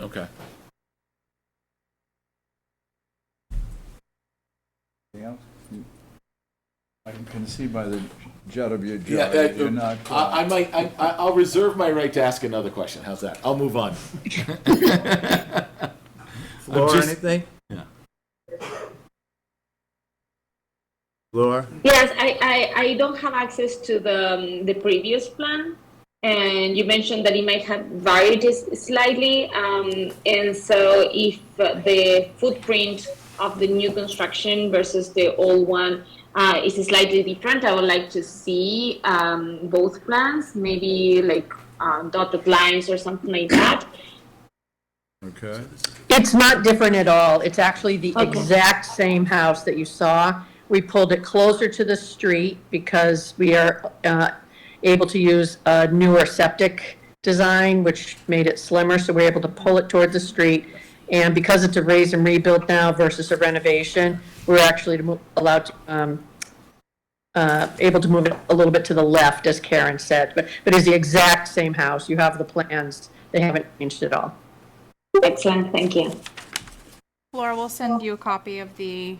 Okay. Anything else? I can see by the jet of your Yeah, jaw, you're not. I'll reserve my right to ask another question. How's that? I'll move on. Laura, just- anything? Yeah. Laura? Yes, I don't have access to the previous plan, and you mentioned that it might have varied slightly, and so if the footprint of the new construction versus the old one is slightly different, I would like to see both plans, maybe like dotted lines or something like that. Okay. It's not different at all. It's actually the exact same house that you saw. We pulled it closer to the street because we are able to use a newer septic design, which made it slimmer, so we're able to pull it toward the street. And because it's a raise and rebuild now versus a renovation, we're actually allowed to, able to move it a little bit to the left, as Karen said. But it's the exact same house. You have the plans. They haven't changed at all. Excellent, thank you. Laura, we'll send you a copy of the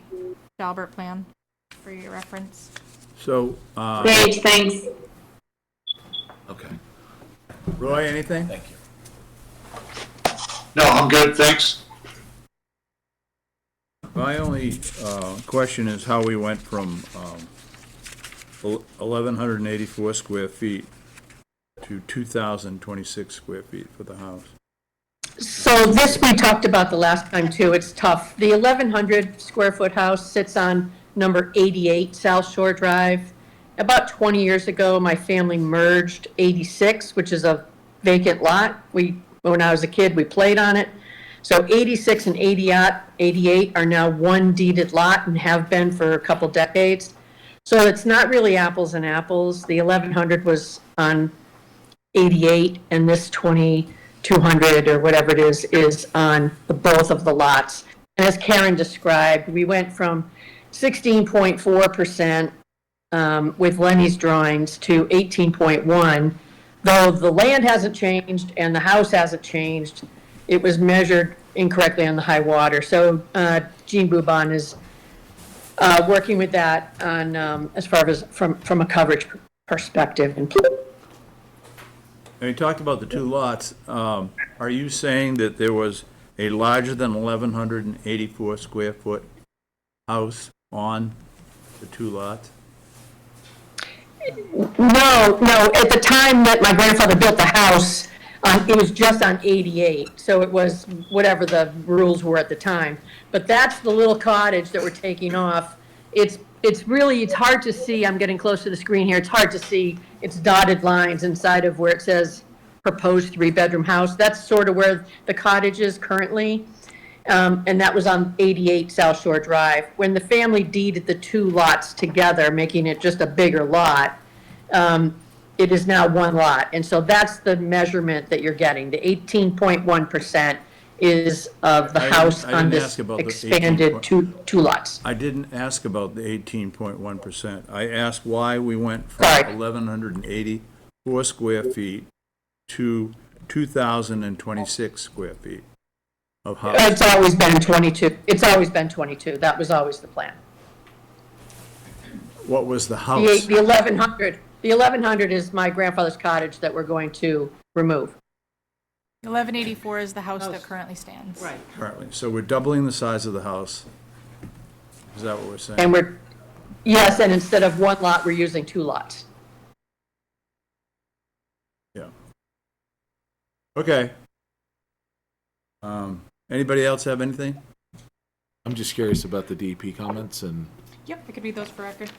Dalbert plan for your reference. So, Great, thanks. Okay. Roy, anything? Thank you. No, I'm good, thanks. My only question is how we went from 1,184 square feet to 2,026 square feet for the house. So this we talked about the last time too. It's tough. The 1,100 square foot house sits on number 88 South Shore Drive. About 20 years ago, my family merged 86, which is a vacant lot. When I was a kid, we played on it. So 86 and 88 are now one deeded lot and have been for a couple decades. So it's not really apples and apples. The 1,100 was on 88, and this 2,200 or whatever it is on both of the lots. And as Karen described, we went from 16.4% with Lenny's drawings to 18.1. Though the land hasn't changed and the house hasn't changed, it was measured incorrectly on the high water. So Jean Boubon is working with that on as far as from a coverage perspective. And you talked about the two lots. Are you saying that there was a larger than 1,184 square foot house on the two lots? No. At the time that my grandfather built the house, it was just on 88. So it was whatever the rules were at the time. But that's the little cottage that we're taking off. It's hard to see. I'm getting close to the screen here. It's hard to see. It's dotted lines inside of where it says proposed 3-bedroom house. That's sort of where the cottage is currently. And that was on 88 South Shore Drive. When the family deeded the two lots together, making it just a bigger lot, it is now one lot. And so that's the measurement that you're getting. The 18.1% is of the I didn't- house I on didn't this ask about the expanded 18. two lots. I didn't ask about the 18.1%. I asked why we went from Sorry. 1,184 square feet to 2,026 square feet of house. It's always been 22. It's always been 22. That was always the plan. What was the The house? the 1,100 is my grandfather's cottage that we're going to remove. 1184 is the house that currently stands. Right. Currently, so we're doubling the size of the house. Is that what we're saying? And yes, and instead of one lot, we're using two lots. Yeah. Okay. Anybody else have anything? I'm just curious about the DEP comments and. Yep, I could read those for record.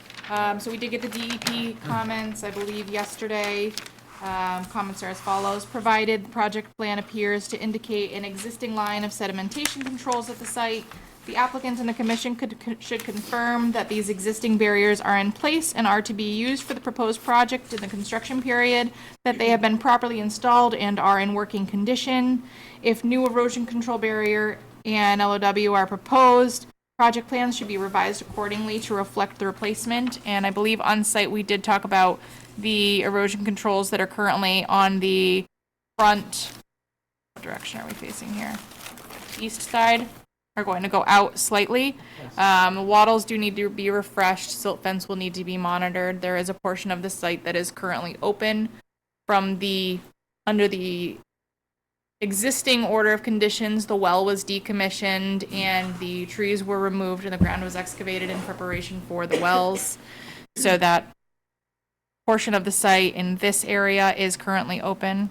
So we did get the DEP comments, I believe, yesterday. Comments are as follows. Provided the project plan appears to indicate an existing line of sedimentation controls at the site, the applicant and the commission should confirm that these existing barriers are in place and are to be used for the proposed project in the construction period, that they have been properly installed and are in working condition. If new erosion control barrier and LOW are proposed, project plans should be revised accordingly to reflect the replacement. And I believe on site we did talk about the erosion controls that are currently on the front. What direction are we facing here? East side are going to go out slightly. The wattles do need to be refreshed. Silt fence will need to be monitored. There is a portion of the site that is currently open from under the existing order of conditions. The well was decommissioned and the trees were removed and the ground was excavated in preparation for the wells. So that portion of the site in this area is currently open.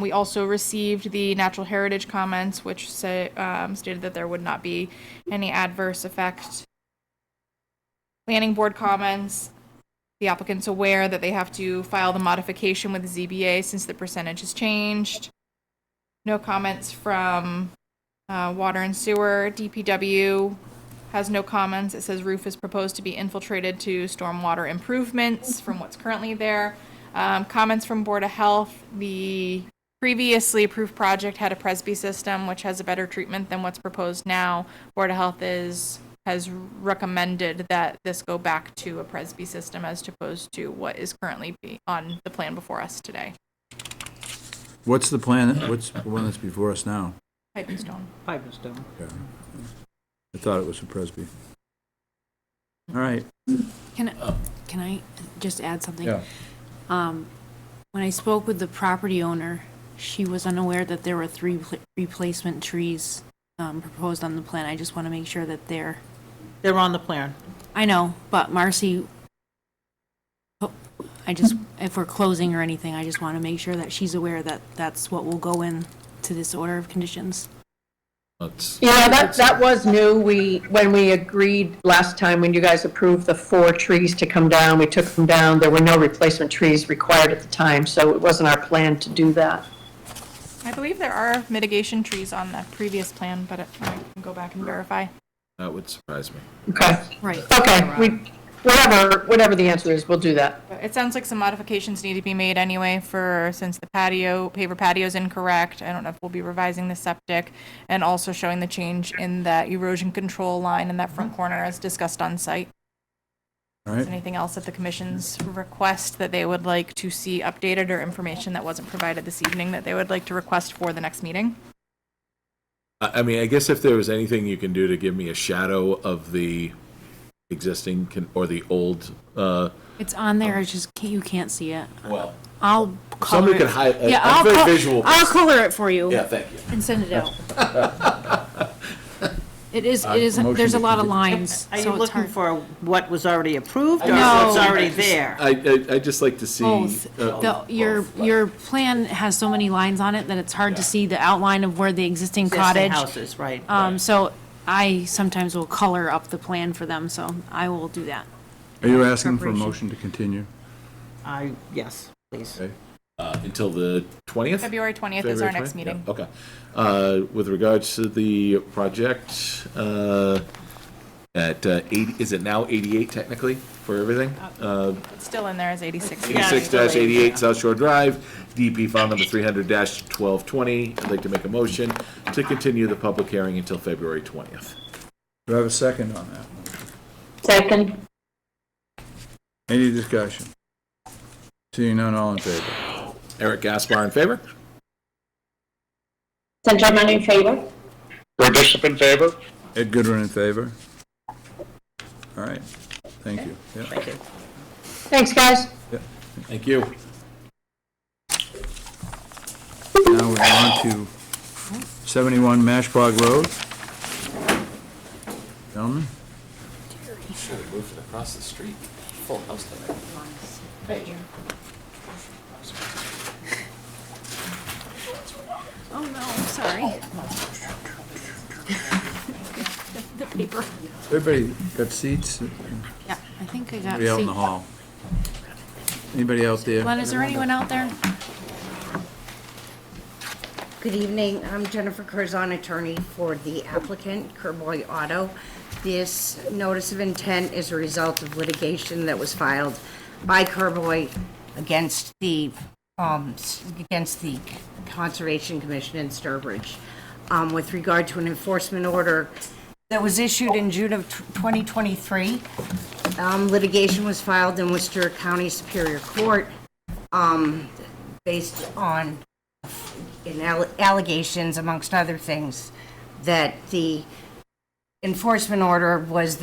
We also received the natural heritage comments, which stated that there would not be any adverse effect. Planning board comments. The applicant's aware that they have to file the modification with the ZBA since the percentage has changed. No comments from water and sewer. DPW has no comments. It says roof is proposed to be infiltrated to stormwater improvements from what's currently there. Comments from Board of Health. The previously approved project had a Presby system, which has a better treatment than what's proposed now. Board of Health has recommended that this go back to a Presby system as opposed to what is currently on the plan before us today. What's the plan, what's the one that's before us now? Pipe and stone. Pipe and stone. Yeah. I thought it was a Presby. All right. Can I just add something? Yeah. When I spoke with the property owner, she was unaware that there were 3 replacement trees proposed on the plan. I just want to make sure that they're on the plan. I know, but Marcy, if we're closing or anything, I just want to make sure that she's aware that that's what will go in to this order of conditions. Yeah, that was new. When we agreed last time, when you guys approved the 4 trees to come down, we took them down. There were no replacement trees required at the time, so it wasn't our plan to do that. I believe there are mitigation trees on the previous plan, but I can go back and verify. That would surprise me. Okay. Right. Okay, whatever the answer is, we'll do that. But it sounds like some modifications need to be made anyway since the paver patio is incorrect. I don't know if we'll be revising the septic and also showing the change in that erosion control line in that front corner as discussed on site. All Is right. there anything else at the commission's request that they would like to see updated or information that wasn't provided this evening that they would like to request for the next meeting? I mean, I guess if there was anything you can do to give me a shadow of the existing or the old. It's on there, it's just you can't see it. Well, I'll color somebody it. could hide. Yeah, I'm very visual. I'll color it for you. Yeah, thank you. And send it out. It is, motion there's a to lot of continue. lines, Are you so it's looking hard. for what was already approved or No. what's already there? I just like to see. Both. Your plan has so many lines on it that it's hard to see the outline of where the existing Existing cottage. houses, right. So I sometimes will color up the plan for them, so I will do that. Are you asking for a Preparation. motion to continue? Yes, please. Okay. Until the 20th? February 20th is our February next 20th? meeting. Yeah, okay. With regards to the project, at 80, is it now 88 technically? for everything. It's still in there as 86. 86-88 South Shore Drive, DP file number 300-1220. I'd like to make a motion to continue the public hearing until February 20th. Do I have a second on that? Second. Any discussion? Seeing none, all in favor? Eric Gaspar in favor? St. Germain in favor? Roy Bishop in favor? Ed Goodwin in favor? All right, thank you. Yeah. Thank you. Thanks, guys. Thank you. Now we're on to 71 Mashpog Road. Gentlemen? Should have moved it across the street. Full house tonight. Oh, no, sorry. The paper. Everybody got seats? Yeah, I think I got Everybody out in the seat. hall? Anybody out there? Glenn, is there anyone out there? Good evening. I'm Jennifer Curzon, attorney for the applicant, Kerboy Auto. This notice of intent is a result of litigation that was filed by Kerboy against the Conservation Commission in Sturbridge with regard to an enforcement order that was issued in June of 2023. Litigation was filed in Worcester County Superior Court based on allegations, amongst other things, that the enforcement order was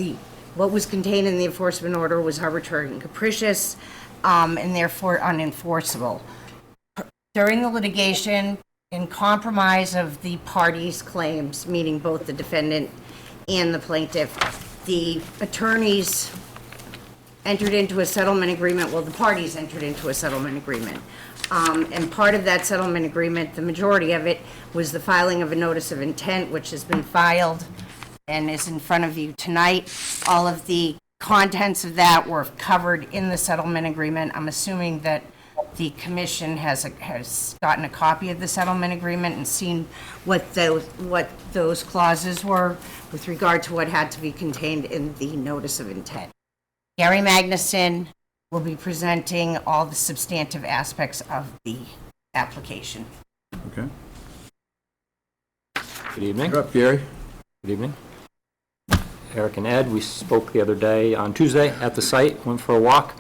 what was contained in the enforcement order was arbitrary and capricious, and therefore unenforceable. During the litigation, in compromise of the parties' claims, meaning both the defendant and the plaintiff, the attorneys entered into a settlement agreement, well, the parties entered into a settlement agreement. And part of that settlement agreement, the majority of it, was the filing of a notice of intent, which has been filed and is in front of you tonight. All of the contents of that were covered in the settlement agreement. I'm assuming that the commission has gotten a copy of the settlement agreement and seen what those clauses were with regard to what had to be contained in the notice of intent. Gary Magnuson will be presenting all the substantive aspects of the application. Okay. Good evening. You're up, Gary. Good evening. Eric and Ed, we spoke the other day on Tuesday at the site, went for a walk.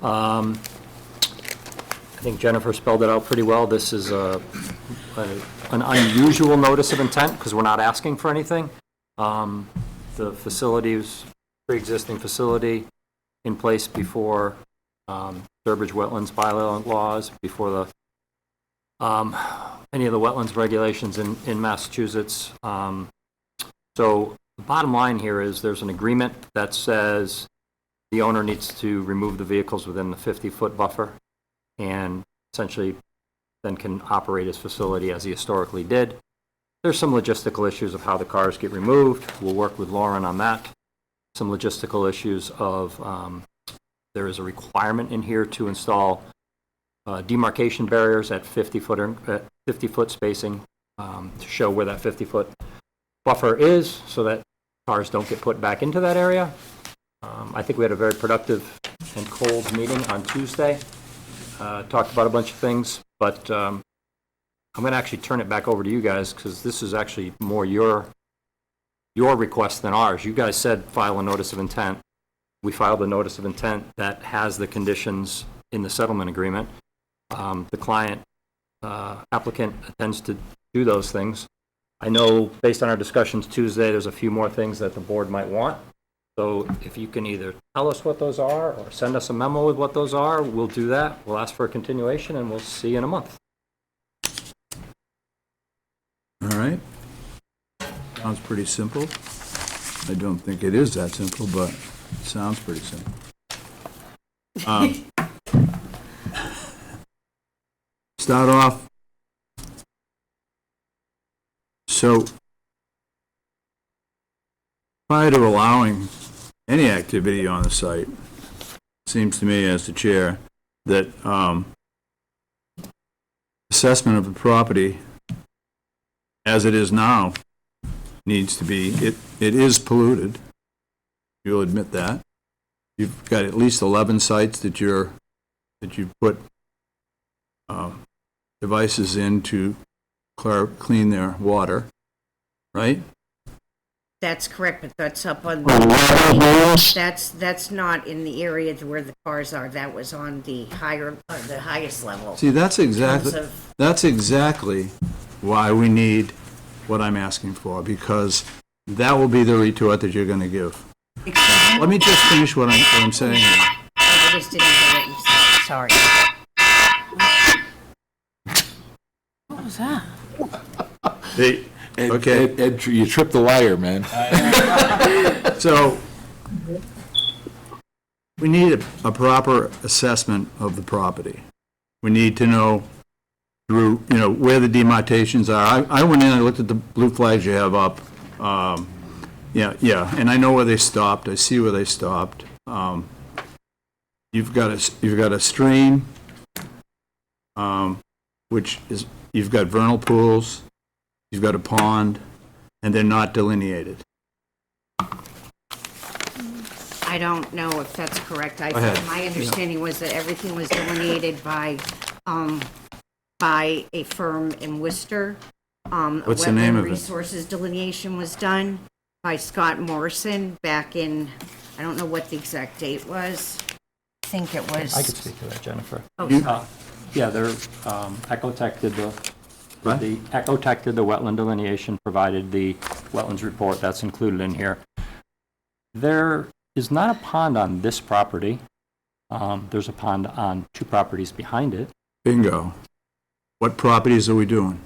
I think Jennifer spelled it out pretty well. This is an unusual notice of intent because we're not asking for anything. The facility was pre-existing facility in place before Sturbridge wetlands bylaws, before the any of the wetlands regulations in Massachusetts. So the bottom line here is there's an agreement that says the owner needs to remove the vehicles within the 50-foot buffer and essentially then can operate his facility as he historically did. There's some logistical issues of how the cars get removed. We'll work with Lauren on that. Some logistical issues of there is a requirement in here to install demarcation barriers at 50-foot spacing to show where that 50-foot buffer is so that cars don't get put back into that area. I think we had a very productive and cold meeting on Tuesday. Talked about a bunch of things, but I'm going to actually turn it back over to you guys because this is actually more your request than ours. You guys said file a notice of intent. We filed a notice of intent that has the conditions in the settlement agreement. The client applicant intends to do those things. I know based on our discussions Tuesday, there's a few more things that the board might want. So if you can either tell us what those are or send us a memo with what those are, we'll do that. We'll ask for a continuation and we'll see you in a month. All right. Sounds pretty simple. I don't think it is that simple, but it sounds pretty simple. Start off. So, prior to allowing any activity on the site, it seems to me as the chair that assessment of the property as it is now needs to be, it is polluted. You'll admit that. you've got at least 11 sites that you've put devices in to clean their water, right? That's correct, but that's up on, that's not in the areas where the cars are. That was on the highest level. See, that's exactly, terms that's exactly why we need what I'm asking for, because that will be the retort that you're going to give. Let me just finish what I'm saying here. I just didn't get what you said, sorry. What was that? Okay. Ed, you tripped the wire, man. So, we need a proper assessment of the property. We need to know through, where the demarcations are. I went in and looked at the blue flags you have up. Yeah, and I know where they stopped. I see where they stopped. You've got a stream, which is, you've got vernal pools, you've got a pond, and they're not delineated. I don't know if that's correct. Go ahead. My understanding was that everything was delineated by a firm in Worcester. What's the name of it? Resources delineation was done by Scott Morrison back in, I don't know what the exact date was. I think it was. I could speak to that, Jennifer. Oh, Yeah, they're, Ecotech did the wetland delineation, provided the wetlands report, that's included in here. There is not a pond on this property. There's a pond on 2 properties behind it, Bingo. What properties are we doing?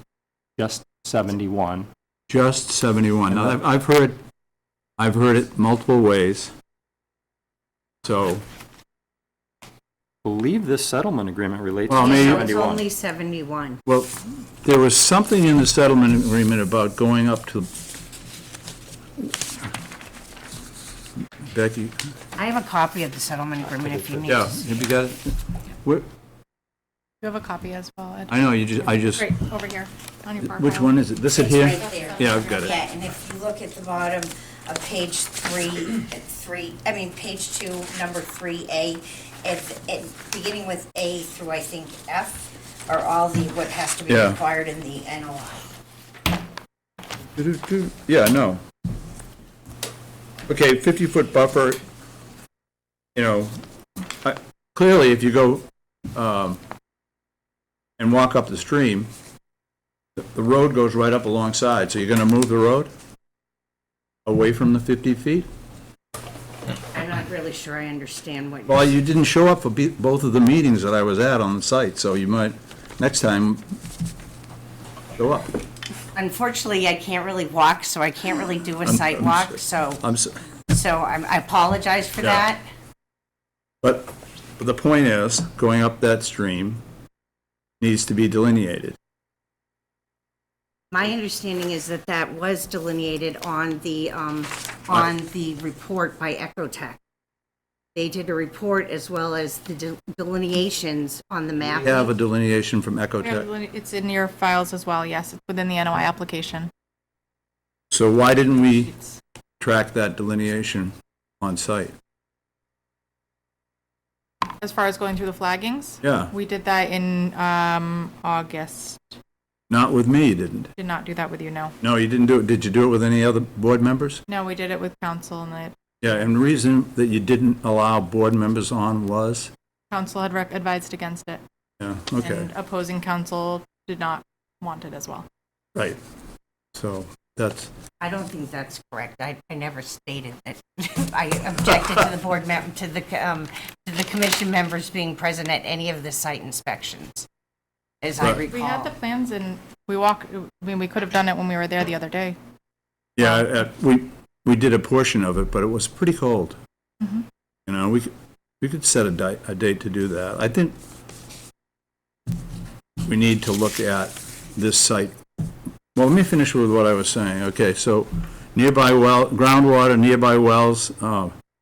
just 71. Just 71. Now, I've heard it multiple ways. So, Believe this settlement agreement relates Well, to maybe- It was 71. only 71. well, there was something in the settlement agreement about going up to, Becky, I have a copy of the settlement agreement if you need yeah, to see. have you got it? Where- You have a copy as well, Ed. I know, I just, Right, over here, on your far which file. one is it? This it It's here? right there. Yeah, I've got it. Yeah, and if you look at the bottom of page page 2, number 3A, beginning with A through, I think, F, are all what has to be Yeah. required in the NOI. Yeah, no. Okay, 50-foot buffer, clearly if you go and walk up the stream, the road goes right up alongside, so you're going to move the road away from the 50 feet? I'm not really sure I understand what Well, you didn't show up for both of the meetings that I was at on the site, so you might, next time, show up. Unfortunately, I can't really walk, so I can't really do a site walk, so I apologize for Yeah. that. But the point is, going up that stream needs to be delineated. My understanding is that that was delineated on the report by Ecotech. They did a report as well as the delineations on the map. We have a delineation from We have Ecotech. It's in your files as well, yes, it's within the NOI application. So why didn't we track that delineation on site? As far as going through the flaggings? Yeah. We did that in August. Not with me, you didn't. Did not do that with you, no. No, you didn't do it. Did you do it with any other board members? No, we did it with council, and the Yeah, and the reason that you didn't allow board members on was? council had advised against it. Yeah, okay, And opposing council did not want it as well. right. So that's, I don't think that's correct. I never stated that. I objected to the board to the commission members being present at any of the site inspections, as I Right. recall. We had the plans and we could have done it when we were there the other day. yeah, we did a portion of it, but it was pretty cold. We could set a date to do that. I think we need to look at this site. Well, let me finish with what I was saying. Okay, so nearby groundwater, nearby wells,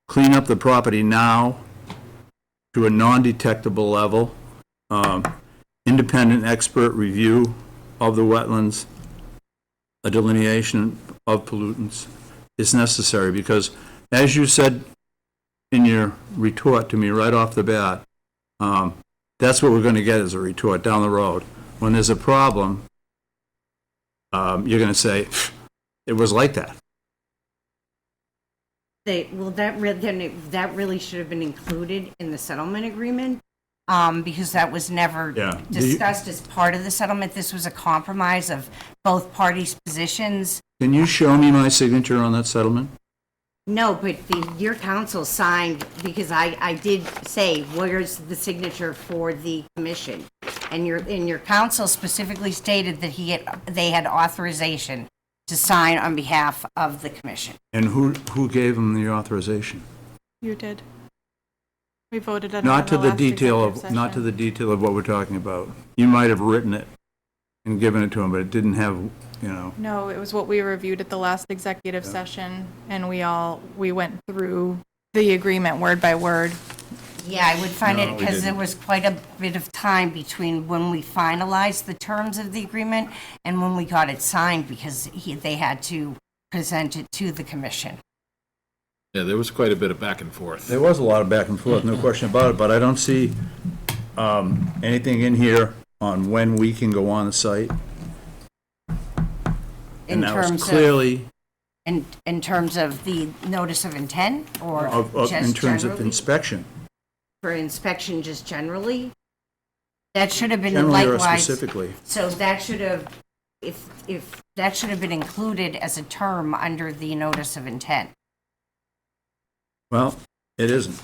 clean up the property now to a non-detectable level. Independent expert review of the wetlands, a delineation of pollutants is necessary because, as you said in your retort to me right off the bat, that's what we're going to get as a retort down the road. When there's a problem, you're going to say, it was like that. That really should have been included in the settlement agreement, because that was never Yeah. discussed as part of the settlement. This was a compromise of both parties' positions. Can you show me my signature on that settlement? No, but your council signed, because I did say, where's the signature for the commission? And your council specifically stated that they had authorization to sign on behalf of the commission. And who gave them the authorization? You did. We voted on it Not in to the last detail executive of, not to session. the detail of what we're talking about. You might have written it and given it to them, but it didn't have, you know. No, it was what we reviewed at the last executive session, and we went through the agreement word by word. Yeah, I would find No, it, we because there didn't. was quite a bit of time between when we finalized the terms of the agreement and when we got it signed, because they had to present it to the commission. Yeah, there was quite a bit of back and forth. There was a lot of back and forth, no question about it, but I don't see anything in here on when we can go on the site. In And that was terms clearly, in terms of the notice of intent, or in just terms of generally? inspection, For inspection just generally? That should have been generally or likewise. specifically. So that should have, if that should have been included as a term under the notice of intent. Well, it isn't.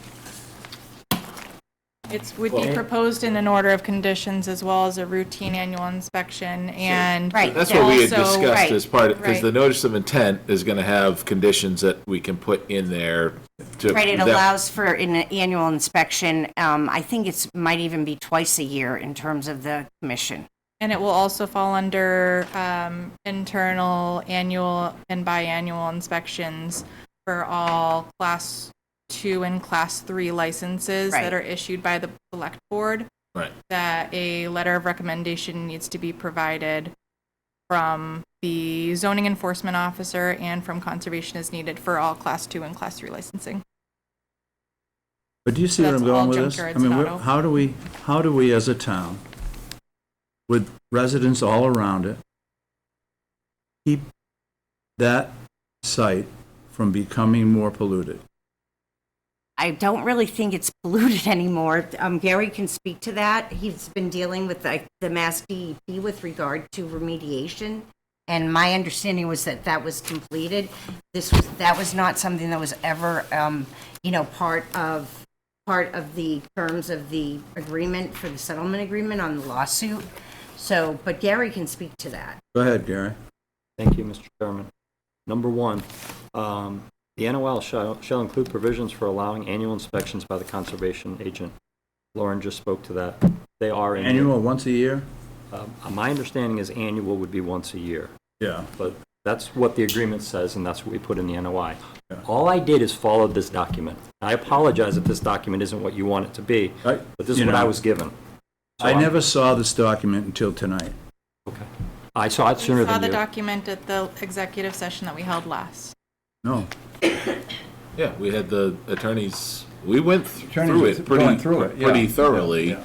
It would be proposed in an order of conditions as well as a routine annual inspection, and Right. That's what we had also- discussed Right. as part of, because Right. the notice of intent is going to have conditions that we can put in there to. Right, it that- allows for an annual inspection. I think might even be twice a year in terms of the commission. And it will also fall under internal, annual, and biannual inspections for all Class 2 and Class 3 licenses Right. that are issued by the Select Board. Right. That a letter of recommendation needs to be provided from the zoning enforcement officer and from conservation as needed for all Class 2 and Class 3 licensing. But do you see what That's I'm going all with this? junkyards I mean, and we're- auto. how do we as a town, with residents all around it, keep that site from becoming more polluted? I don't really think it's polluted anymore. Gary can speak to that. He's been dealing with the Mass DEP with regard to remediation. And my understanding was that was completed. That was not something that was ever, part of the terms of the agreement for the settlement agreement on the lawsuit. So, but Gary can speak to that. Go ahead, Gary. Thank you, Mr. Chairman. Number one, the NOL shall include provisions for allowing annual inspections by the conservation agent. Lauren just spoke to that. They are in. Annual, once a year? My understanding is annual would be once a year, Yeah. but that's what the agreement says, and that's what we put in the NOI. Yeah. All I did is follow this document. I apologize if this document isn't what you want it to be, but this is you what I know, was given. So I I'm- never saw this document until tonight. Okay. I saw it sooner We saw than the you. document at the executive session that we held last. No. Yeah, we had the attorneys, we went Attorneys through were it going through it, yeah. pretty thoroughly, Yeah.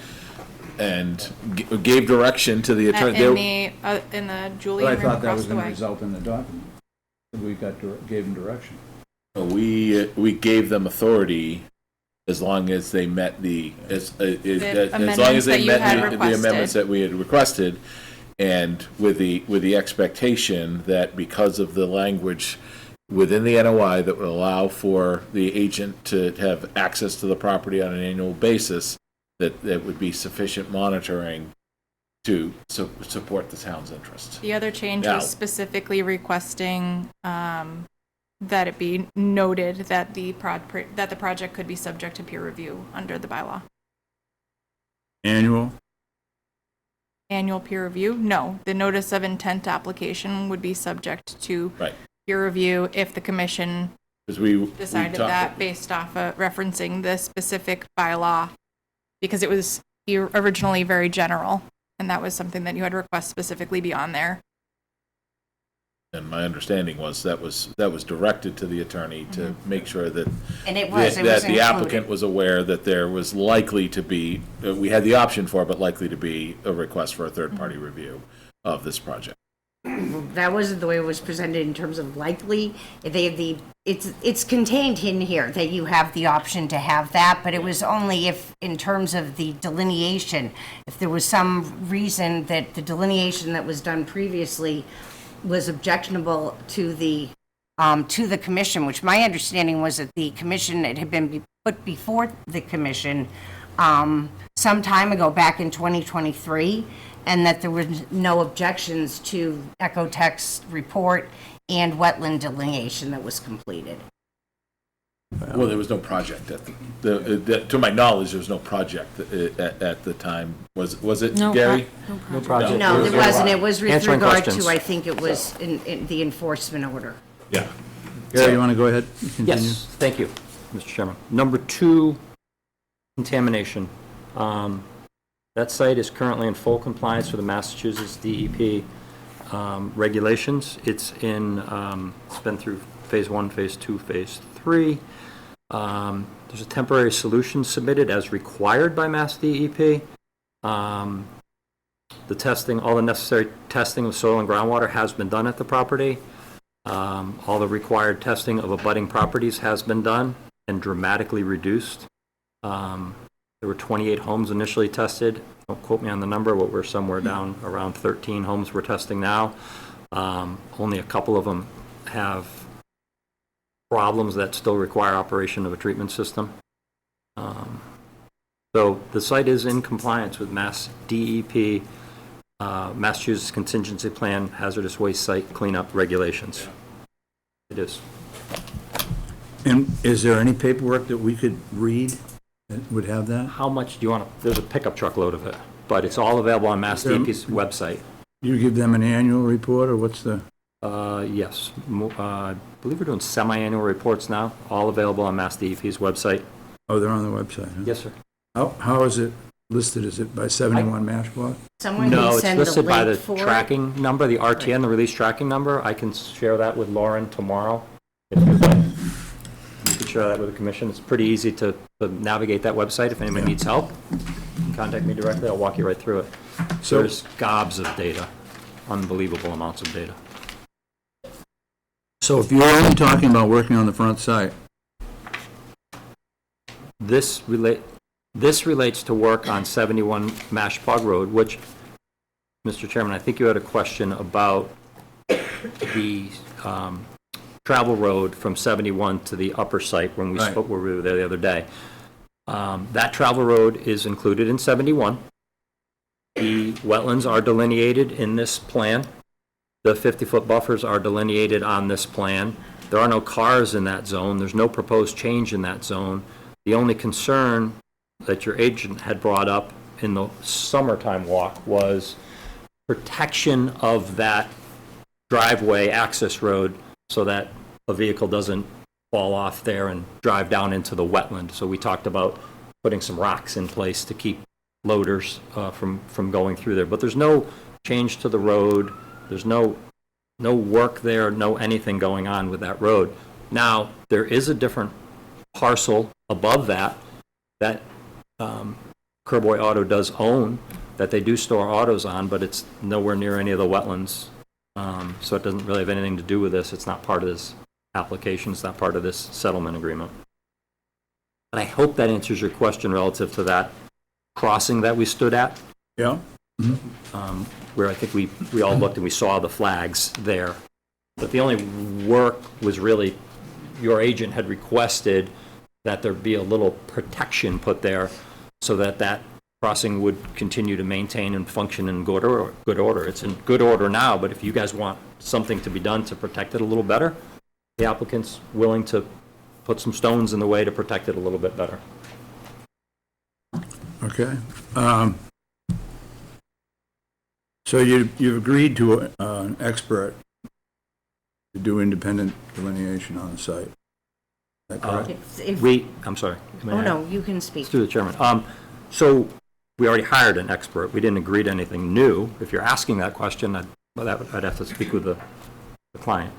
and gave direction to the attorney. In the But Julian I room thought that across was the going to way. result in the document. We gave them direction. We gave them authority as long as they met as long amendments as they that you met had the requested. amendments that we had requested, and with the expectation that because of the language within the NOI that would allow for the agent to have access to the property on an annual basis, that would be sufficient monitoring to support the town's interest. The other change Now- was specifically requesting that it be noted that the project could be subject to peer review under the bylaw. Annual? Annual peer review? No. The notice of intent application would be subject to Right. peer review if the commission Because we decided talked- that based off of referencing the specific bylaw, because it was originally very general, and that was something that you had requested specifically be on there. And my understanding was that was directed to the attorney to make sure that. And it was that the included. applicant was aware that there was likely to be, we had the option for, but likely to be a request for a third-party review of this project. That wasn't the way it was presented in terms of likely. It's contained in here that you have the option to have that, but it was only if, in terms of the delineation, if there was some reason that the delineation that was done previously was objectionable to the commission, which my understanding was that the commission, it had been put before the commission some time ago, back in 2023, and that there were no objections to Ecotech's report and wetland delineation that was completed. Well, there was no project to my knowledge, there was no project at the time. Was it, No, Gary? No project. No, there wasn't. It was with Answering regard questions. to, I think it was in the enforcement order. Yeah. Gary, you want to go ahead and continue? Yes, thank you, Mr. Chairman. Number 2, contamination. That site is currently in full compliance with the Massachusetts DEP regulations. It's been through phase 1, phase 2, phase 3. There's a temporary solution submitted as required by Mass DEP. The testing, all the necessary testing of soil and groundwater has been done at the property. All the required testing of abutting properties has been done and dramatically reduced. There were 28 homes initially tested. Don't quote me on the number, but we're somewhere down around 13 homes we're testing now. Only a couple of them have problems that still require operation of a treatment system. So the site is in compliance with Mass DEP, Massachusetts Contingency Plan Hazardous Waste Site Cleanup Regulations. It is. And is there any paperwork that we could read that would have that? How much do you want to, there's a pickup truckload of it, but it's all available on Mass DEP's website. You give them an annual report, or what's the? Yes. I believe we're doing semi-annual reports now, all available on Mass DEP's website. Oh, they're on the website, huh? Yes, sir. How is it listed? Is it by 71 Mashpot? Someone No, can it's send the listed by the link for it. tracking number, the RTN, the release tracking number. I can share that with Lauren tomorrow, if you'd like. You could share that with the commission. It's pretty easy to navigate that website. If anyone needs help, you can contact me directly. I'll walk you right through it. So- There's gobs of data, unbelievable amounts of data. So if you're only talking about working on the front site, This relates to work on 71 Mashpog Road, which, Mr. Chairman, I think you had a question about the travel road from 71 to the upper site when we Right. spoke, when we were there the other day. That travel road is included in 71. The wetlands are delineated in this plan. The 50-foot buffers are delineated on this plan. There are no cars in that zone. There's no proposed change in that zone. The only concern that your agent had brought up in the summertime walk was protection of that driveway access road so that a vehicle doesn't fall off there and drive down into the wetland. So we talked about putting some rocks in place to keep loaders from going through there. But there's no change to the road. There's no work there, no anything going on with that road. Now, there is a different parcel above that Kerboy Auto does own, that they do store autos on, but it's nowhere near any of the wetlands. So it doesn't really have anything to do with this. It's not part of this application. It's not part of this settlement agreement. But I hope that answers your question relative to that crossing that we stood at, yeah? where I think we all looked and we saw the flags there. But the only work was really, your agent had requested that there be a little protection put there so that that crossing would continue to maintain and function in good order. It's in good order now, but if you guys want something to be done to protect it a little better, the applicant's willing to put some stones in the way to protect it a little bit better. Okay. So you've agreed to an expert to do independent delineation on the site. Is that correct? I'm sorry. May Oh, I? no, you can speak. Through the chairman. So we already hired an expert. We didn't agree to anything new. If you're asking that question, I'd have to speak with the the client.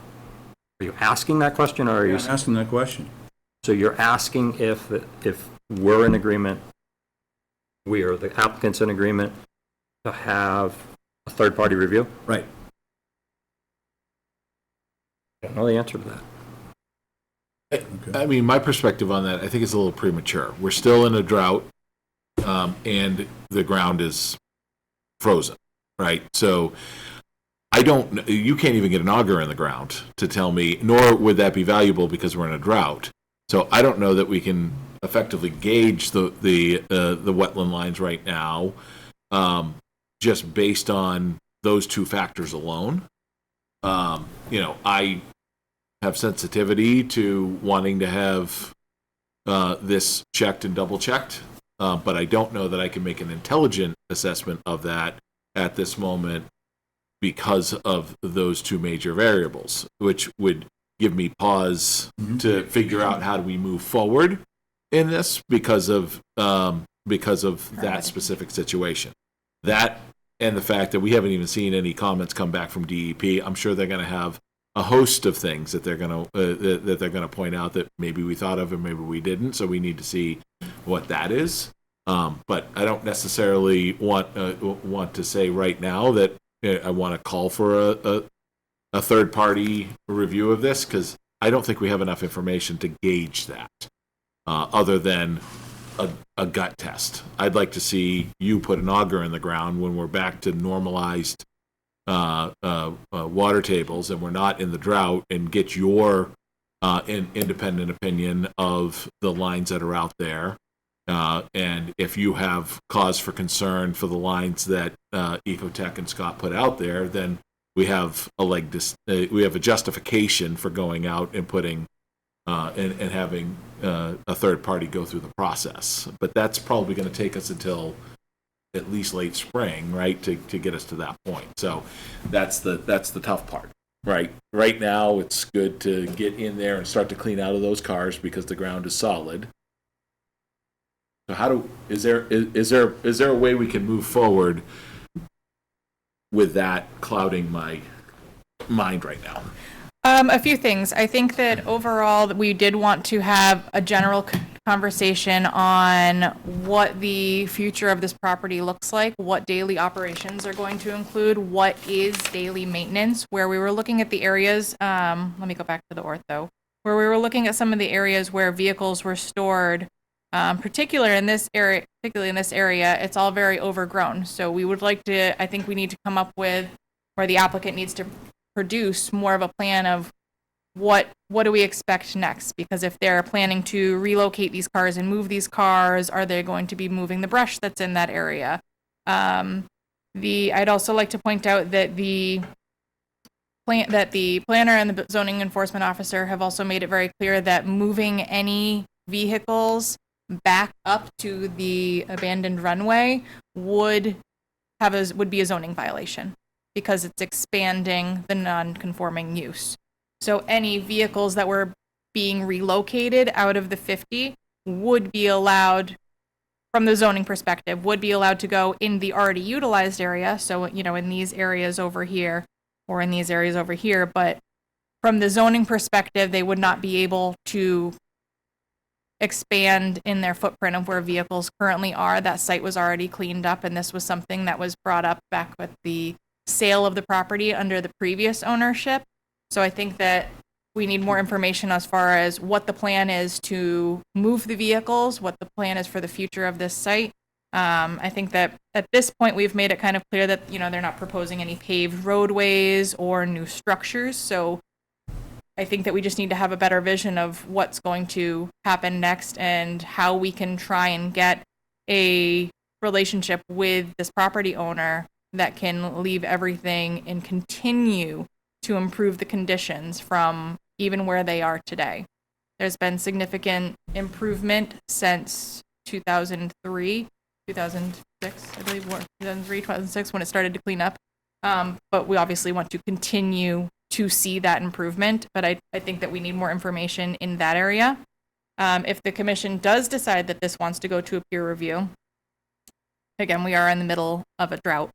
Are you asking that question, or are you? I'm asking that question. So you're asking if we're in agreement, we are the applicants in agreement to have a third-party review? Right. I don't know the answer to that. I mean, my perspective on that, I think it's a little premature. We're still in a drought, and the ground is frozen, right? So you can't even get an auger in the ground to tell me, nor would that be valuable because we're in a drought. So I don't know that we can effectively gauge the wetland lines right now, just based on those two factors alone. I have sensitivity to wanting to have this checked and double checked, but I don't know that I can make an intelligent assessment of that at this moment because of those two major variables, which would give me pause to figure out how do we move forward in this because of that specific situation. That and the fact that we haven't even seen any comments come back from DEP. I'm sure they're going to have a host of things that they're going to point out that maybe we thought of and maybe we didn't. So we need to see what that is. But I don't necessarily want to say right now that I want to call for a third party review of this, because I don't think we have enough information to gauge that other than a gut test. I'd like to see you put an auger in the ground when we're back to normalized water tables and we're not in the drought, and get your independent opinion of the lines that are out there. And if you have cause for concern for the lines that Ecotech and Scott put out there, then we have we have a justification for going out and putting and having a third party go through the process. But that's probably going to take us until at least late spring, right, to get us to that point. So that's the tough part, right? Right now, it's good to get in there and start to clean out of those cars because the ground is solid. So is there a way we can move forward with that clouding my mind right now? A few things. I think that overall we did want to have a general conversation on what the future of this property looks like, what daily operations are going to include, what is daily maintenance, where we were looking at the areas, let me go back to the ortho, where we were looking at some of the areas where vehicles were stored, particularly in this area, it's all very overgrown. So we would like to, I think we need to come up with, or the applicant needs to produce more of a plan of what do we expect next? Because if they're planning to relocate these cars and move these cars, are they going to be moving the brush that's in that area? I'd also like to point out that the planner and the zoning enforcement officer have also made it very clear that moving any vehicles back up to the abandoned runway would be a zoning violation, because it's expanding the non-conforming use. So any vehicles that were being relocated out of the 50 would be allowed, from the zoning perspective, would be allowed to go in the already utilized area. So, in these areas over here or in these areas over here. But from the zoning perspective, they would not be able to expand in their footprint of where vehicles currently are. That site was already cleaned up, and this was something that was brought up back with the sale of the property under the previous ownership. So I think that we need more information as far as what the plan is to move the vehicles, what the plan is for the future of this site. I think that at this point we've made it kind of clear that, they're not proposing any paved roadways or new structures. So I think that we just need to have a better vision of what's going to happen next and how we can try and get a relationship with this property owner that can leave everything and continue to improve the conditions from even where they are today. There's been significant improvement since 2003, 2006, I believe, 2003, 2006, when it started to clean up. But we obviously want to continue to see that improvement, but I think that we need more information in that area. If the commission does decide that this wants to go to a peer review, again, we are in the middle of a drought,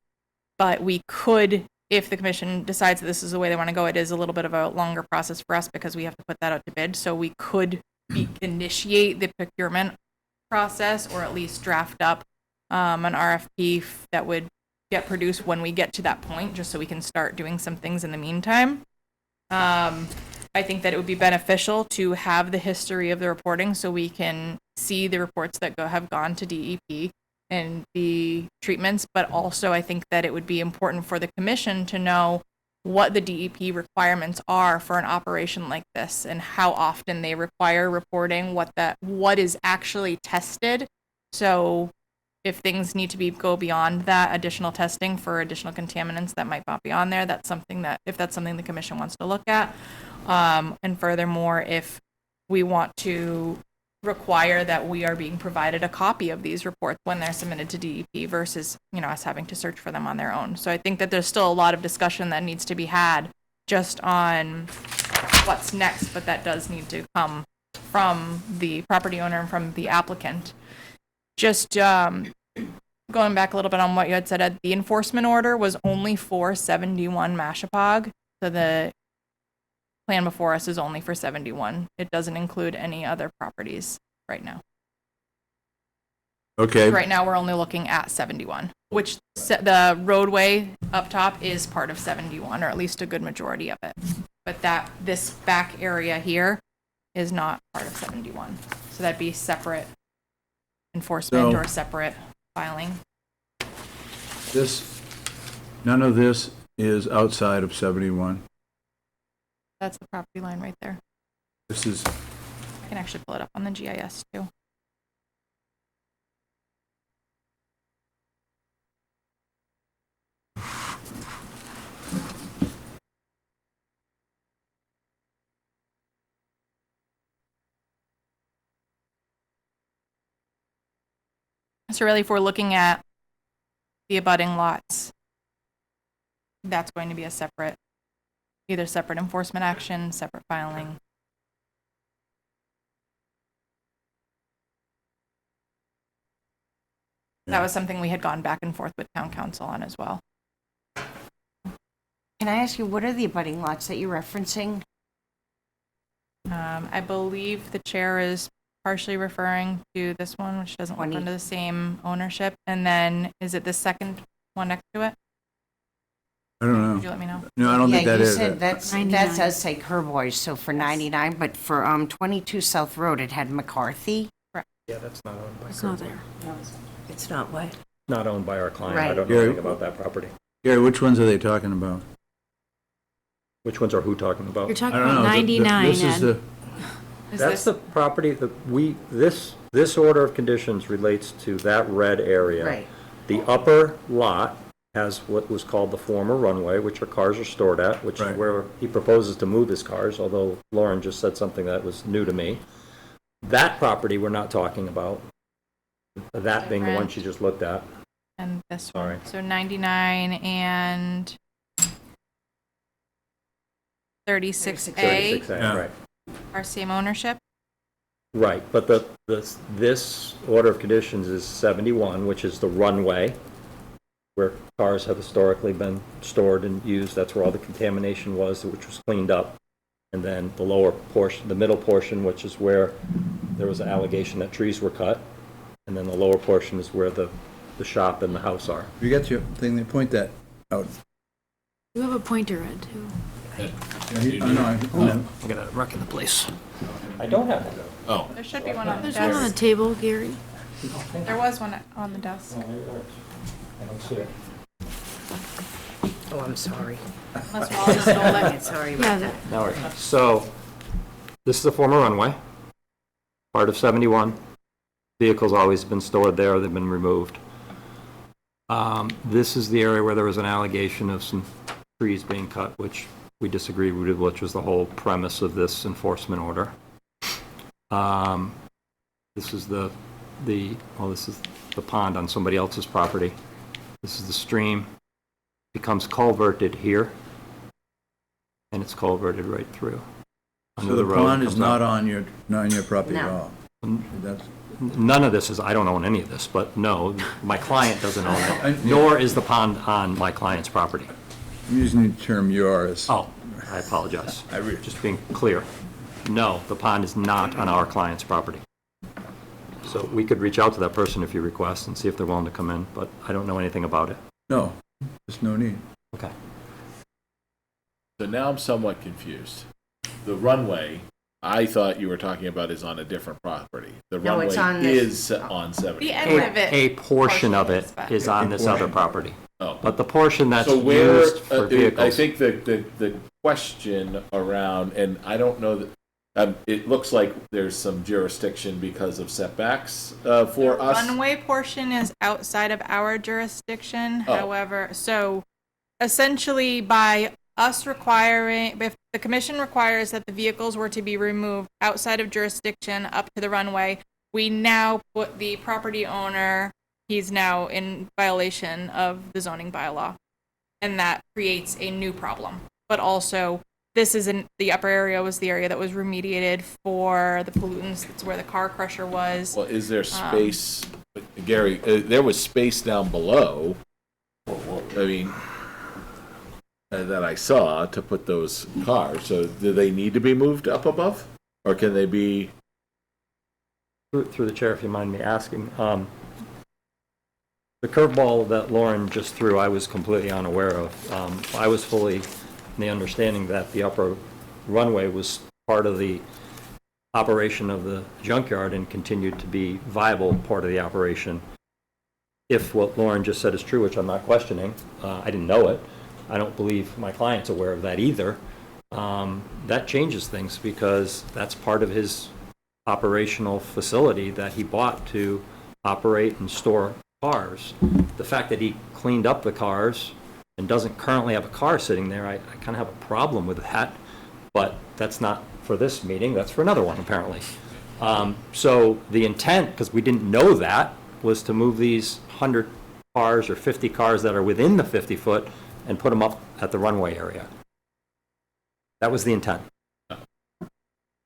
but we could if the commission decides that this is the way they want to go, it is a little bit of a longer process for us because we have to put that out to bid. So we could initiate the procurement process or at least draft up an RFP that would get produced when we get to that point, just so we can start doing some things in the meantime. I think that it would be beneficial to have the history of the reporting so we can see the reports that have gone to DEP and the treatments, but also I think that it would be important for the commission to know what the DEP requirements are for an operation like this and how often they require reporting, what is actually tested. So if things need to go beyond that additional testing for additional contaminants that might not be on there, that's something that, if that's something the commission wants to look at. And furthermore, if we want to require that we are being provided a copy of these reports when they're submitted to DEP versus, us having to search for them on their own. So I think that there's still a lot of discussion that needs to be had just on what's next, but that does need to come from the property owner and from the applicant. Just going back a little bit on what you had said, Ed, the enforcement order was only for 71 Mashapog. So the plan before us is only for 71. It doesn't include any other properties right now. Okay. Right now, we're only looking at 71, which the roadway up top is part of 71, or at least a good majority of it. But this back area here is not part of 71. So that'd be separate enforcement or separate filing. None of this is outside of 71. That's the property line right there. This is, I can actually pull it up on the GIS too. So really, if we're looking at the abutting lots, that's going to be a either separate enforcement action, separate filing. That was something we had gone back and forth with town council on as well. Can I ask you, what are the abutting lots that you're referencing? I believe the chair is partially referring to this one, which doesn't look under the same ownership. And then, is it the second one next to it? I don't know. Could you let me know? No, I don't think that is Yeah, you it. said that does say Kerboys, so for 99, but for 22 South Road, it had McCarthy. Yeah, that's not owned by It's not there. It's not what? Not owned by our client. I Right. don't know anything about that property. Gary, which ones are they talking about? Which ones are who talking about? You're talking I don't about know. 99, This is Ed. the, That's the property that this order of conditions relates to that red area. Right. The upper lot has what was called the former runway, which our cars are stored at, which is Right. where he proposes to move his cars, although Lauren just said something that was new to me. That property we're not talking about, that being the one she just looked at. And this Sorry. one. So 99 and 36A 36A, Yeah. right. are same ownership. Right, but this order of conditions is 71, which is the runway, where cars have historically been stored and used. That's where all the contamination was, which was cleaned up. And then the lower portion, the middle portion, which is where there was an allegation that trees were cut. And then the lower portion is where the shop and the house are. you got your thing, they point that out. You have a pointer, Ed, too. I'm gonna wreck in the place. I don't have it. Oh, There should be one on the There's one on the desk. table, Gary. There was one on the desk. I don't see it. Oh, I'm sorry. Unless Wally stole it. Sorry Yeah, about that, that. No worries. So, this is the former runway, part of 71. Vehicles always been stored there, they've been removed. This is the area where there was an allegation of some trees being cut, which we disagreed with, which was the whole premise of this enforcement order. This is this is the pond on somebody else's property. This is the stream. Becomes culverted here, and it's culverted right through. So under the road, pond is comes not out. on your property at No. all? That's, None of this is, I don't own any of this, but no, my client doesn't own I- it, nor is the pond on my client's property. I'm using the term yours. Oh, I apologize. Just being clear. No, the pond is not on our client's property. So we could reach out to that person if you request and see if they're willing to come in, but I don't know anything about it. No, there's no need. Okay. So now I'm somewhat confused. The runway, I thought you were talking about, is on a different property. The No, runway it's on this- is on 70. The end of it. A portion of it but- is on this other property. Oh. But the portion that's So where, used for I vehicles. think the question around, and I don't know that, it looks like there's some jurisdiction because of setbacks for us. Runway portion is outside of our jurisdiction, Oh. however, so essentially by us requiring, if the commission requires that the vehicles were to be removed outside of jurisdiction up to the runway, we now put the property owner, he's now in violation of the zoning bylaw. And that creates a new problem. But also, this isn't, the upper area was the area that was remediated for the pollutants. That's where the car crusher was. Well, is there space, Gary, there was space down below, I mean, that I saw to put those cars, so do they need to be moved up above? Or can they be, Through the chair, if you mind me asking, the curveball that Lauren just threw, I was completely unaware of. I was fully in the understanding that the upper runway was part of the operation of the junkyard and continued to be viable part of the operation. If what Lauren just said is true, which I'm not questioning, I didn't know it. I don't believe my client's aware of that either. That changes things because that's part of his operational facility that he bought to operate and store cars. The fact that he cleaned up the cars and doesn't currently have a car sitting there, I kind of have a problem with that, but that's not for this meeting, that's for another one apparently. So the intent, because we didn't know that, was to move these 100 cars or 50 cars that are within the 50-foot and put them up at the runway area. That was the intent.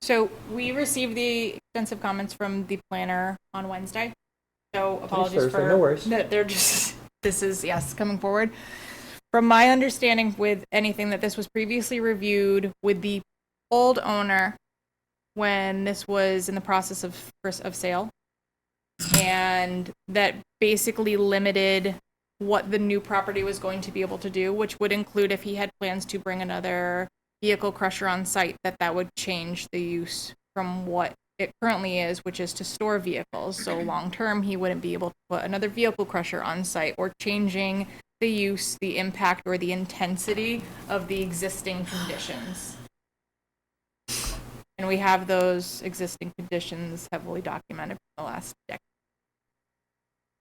So we received the extensive comments from the planner on Wednesday. So apologies Thursday, for. no worries. They're just, this is, yes, coming forward. From my understanding with anything that this was previously reviewed with the old owner when this was in the process of sale. And that basically limited what the new property was going to be able to do, which would include if he had plans to bring another vehicle crusher on site, that would change the use from what it currently is, which is to store vehicles. So long term, he wouldn't be able to put another vehicle crusher on site, or changing the use, the impact, or the intensity of the existing conditions. And we have those existing conditions heavily documented for the last decade.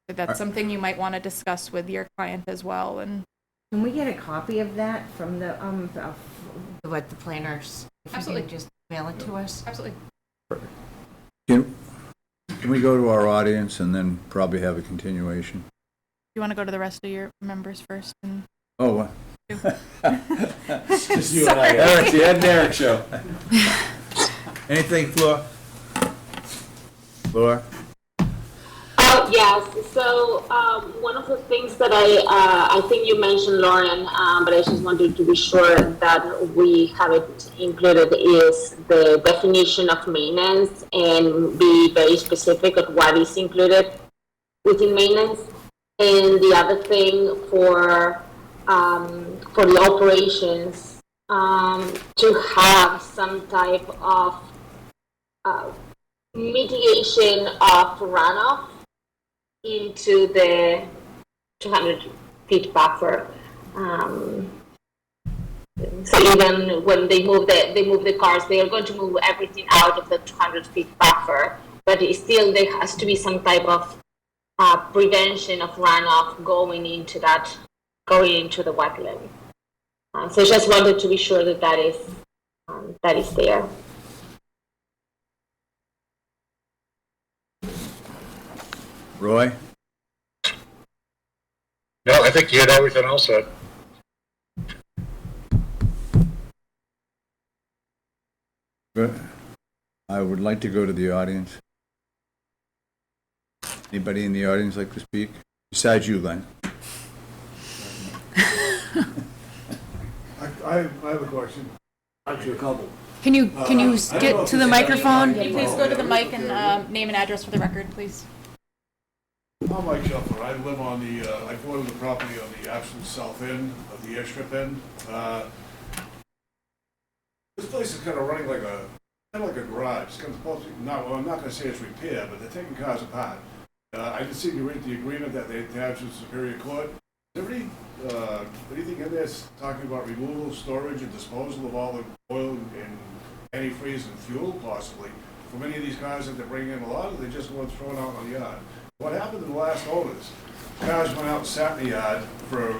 But that's something you might want to discuss with your client as well. And Can we get a copy of that from the, of what the planners, if you Absolutely. can just mail it to us? Absolutely. Can we go to our audience and then probably have a continuation? You want to go to the rest of your members first? And Oh, just you and I, Eric, the Ed and Eric show. anything, Fleur? Fleur? Yes, so one of the things that I think you mentioned, Lauren, but I just wanted to be sure that we have it included, is the definition of maintenance and be very specific of what is included within maintenance. And the other thing for the operations, to have some type of mitigation of runoff into the 200 feet buffer. So even when they move the cars, they are going to move everything out of the 200 feet buffer, but it still there has to be some type of prevention of runoff going into the wetland. So I just wanted to be sure that that is there. Roy? No, I think you had everything else said. Good. I would like to go to the audience. Anybody in the audience like to speak? Besides you, Len. I have a question. Actually, a couple. Can you I don't know get if to the you- microphone? Can you please go to the mic and name and address for the record, please? I'm Mike Shuffler. I live on the, I bought the property on the absolute south end of the airstrip end. This place is kind of running like kind of like a garage. It's kind of supposed to be, well, I'm not going to say it's repair, but they're taking cars apart. I can see the agreement that they attached with Superior Court. Is there anything in there talking about removal, storage, and disposal of all the oil and antifreeze and fuel, possibly, from any of these cars that they're bringing in? A lot of them, they just go and throw it out on the yard. What happened to the last owners? Cars went out and sat in the yard for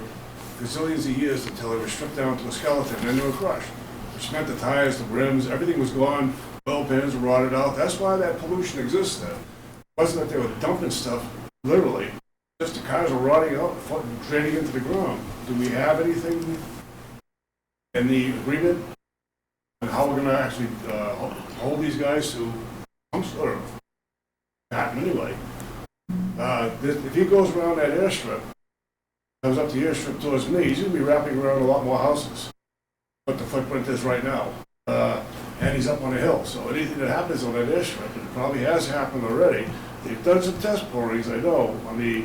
gazillions of years until they were stripped down to a skeleton, and then they were crushed. Which meant the tires, the rims, everything was gone, oil pans were rotted out. That's why that pollution exists there. It wasn't that they were dumping stuff, literally. Just the cars were rotting out, draining into the ground. Do we have anything in the agreement on how we're going to actually hold these guys to some sort of pattern anyway? If he goes around that airstrip, comes up the airstrip towards me, he's going to be wrapping around a lot more houses. What the footprint is right now. And he's up on a hill, so anything that happens on that airstrip, and it probably has happened already, they've done some test borings, I know, on the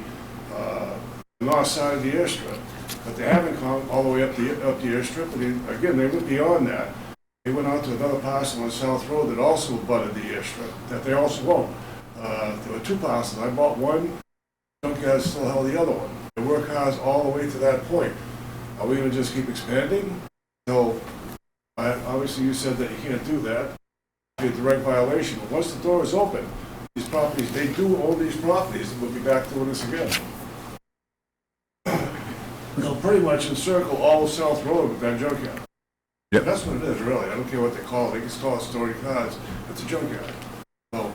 north side of the airstrip, but they haven't come all the way up the airstrip, and again, they went beyond that. They went out to another parcel on South Road that also abutted the airstrip, that they also own. There were two parcels. I bought one, junkyard still held the other one. There were cars all the way to that point. Are we going to just keep expanding? So, obviously you said that you can't do that. It's a direct violation. But once the door is open, these properties, they do own these properties, and we'll be back doing this again. They'll pretty much encircle all of South Road with that junkyard. Yep. That's what it is, really. I don't care what they call it. They can call it stored cars. It's a junkyard. So,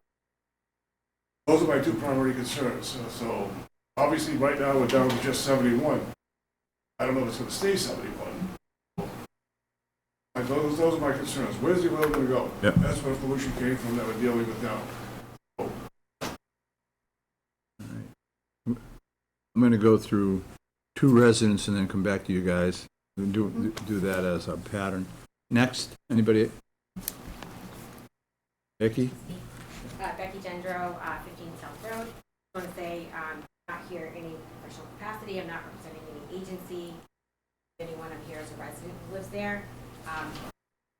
those are my two primary concerns. So obviously right now we're down to just 71. I don't know if it's going to stay 71. Those are my concerns. Where's the oil going to go? Yep. That's where pollution came from that we're dealing with now. I'm going to go through two residents and then come back to you guys. Do that as a pattern. Next, anybody? Becky? Becky Gendro, 15 South Road. I want to say I'm not here in any professional capacity. I'm not representing any agency. Anyone, I'm here as a resident who lives there.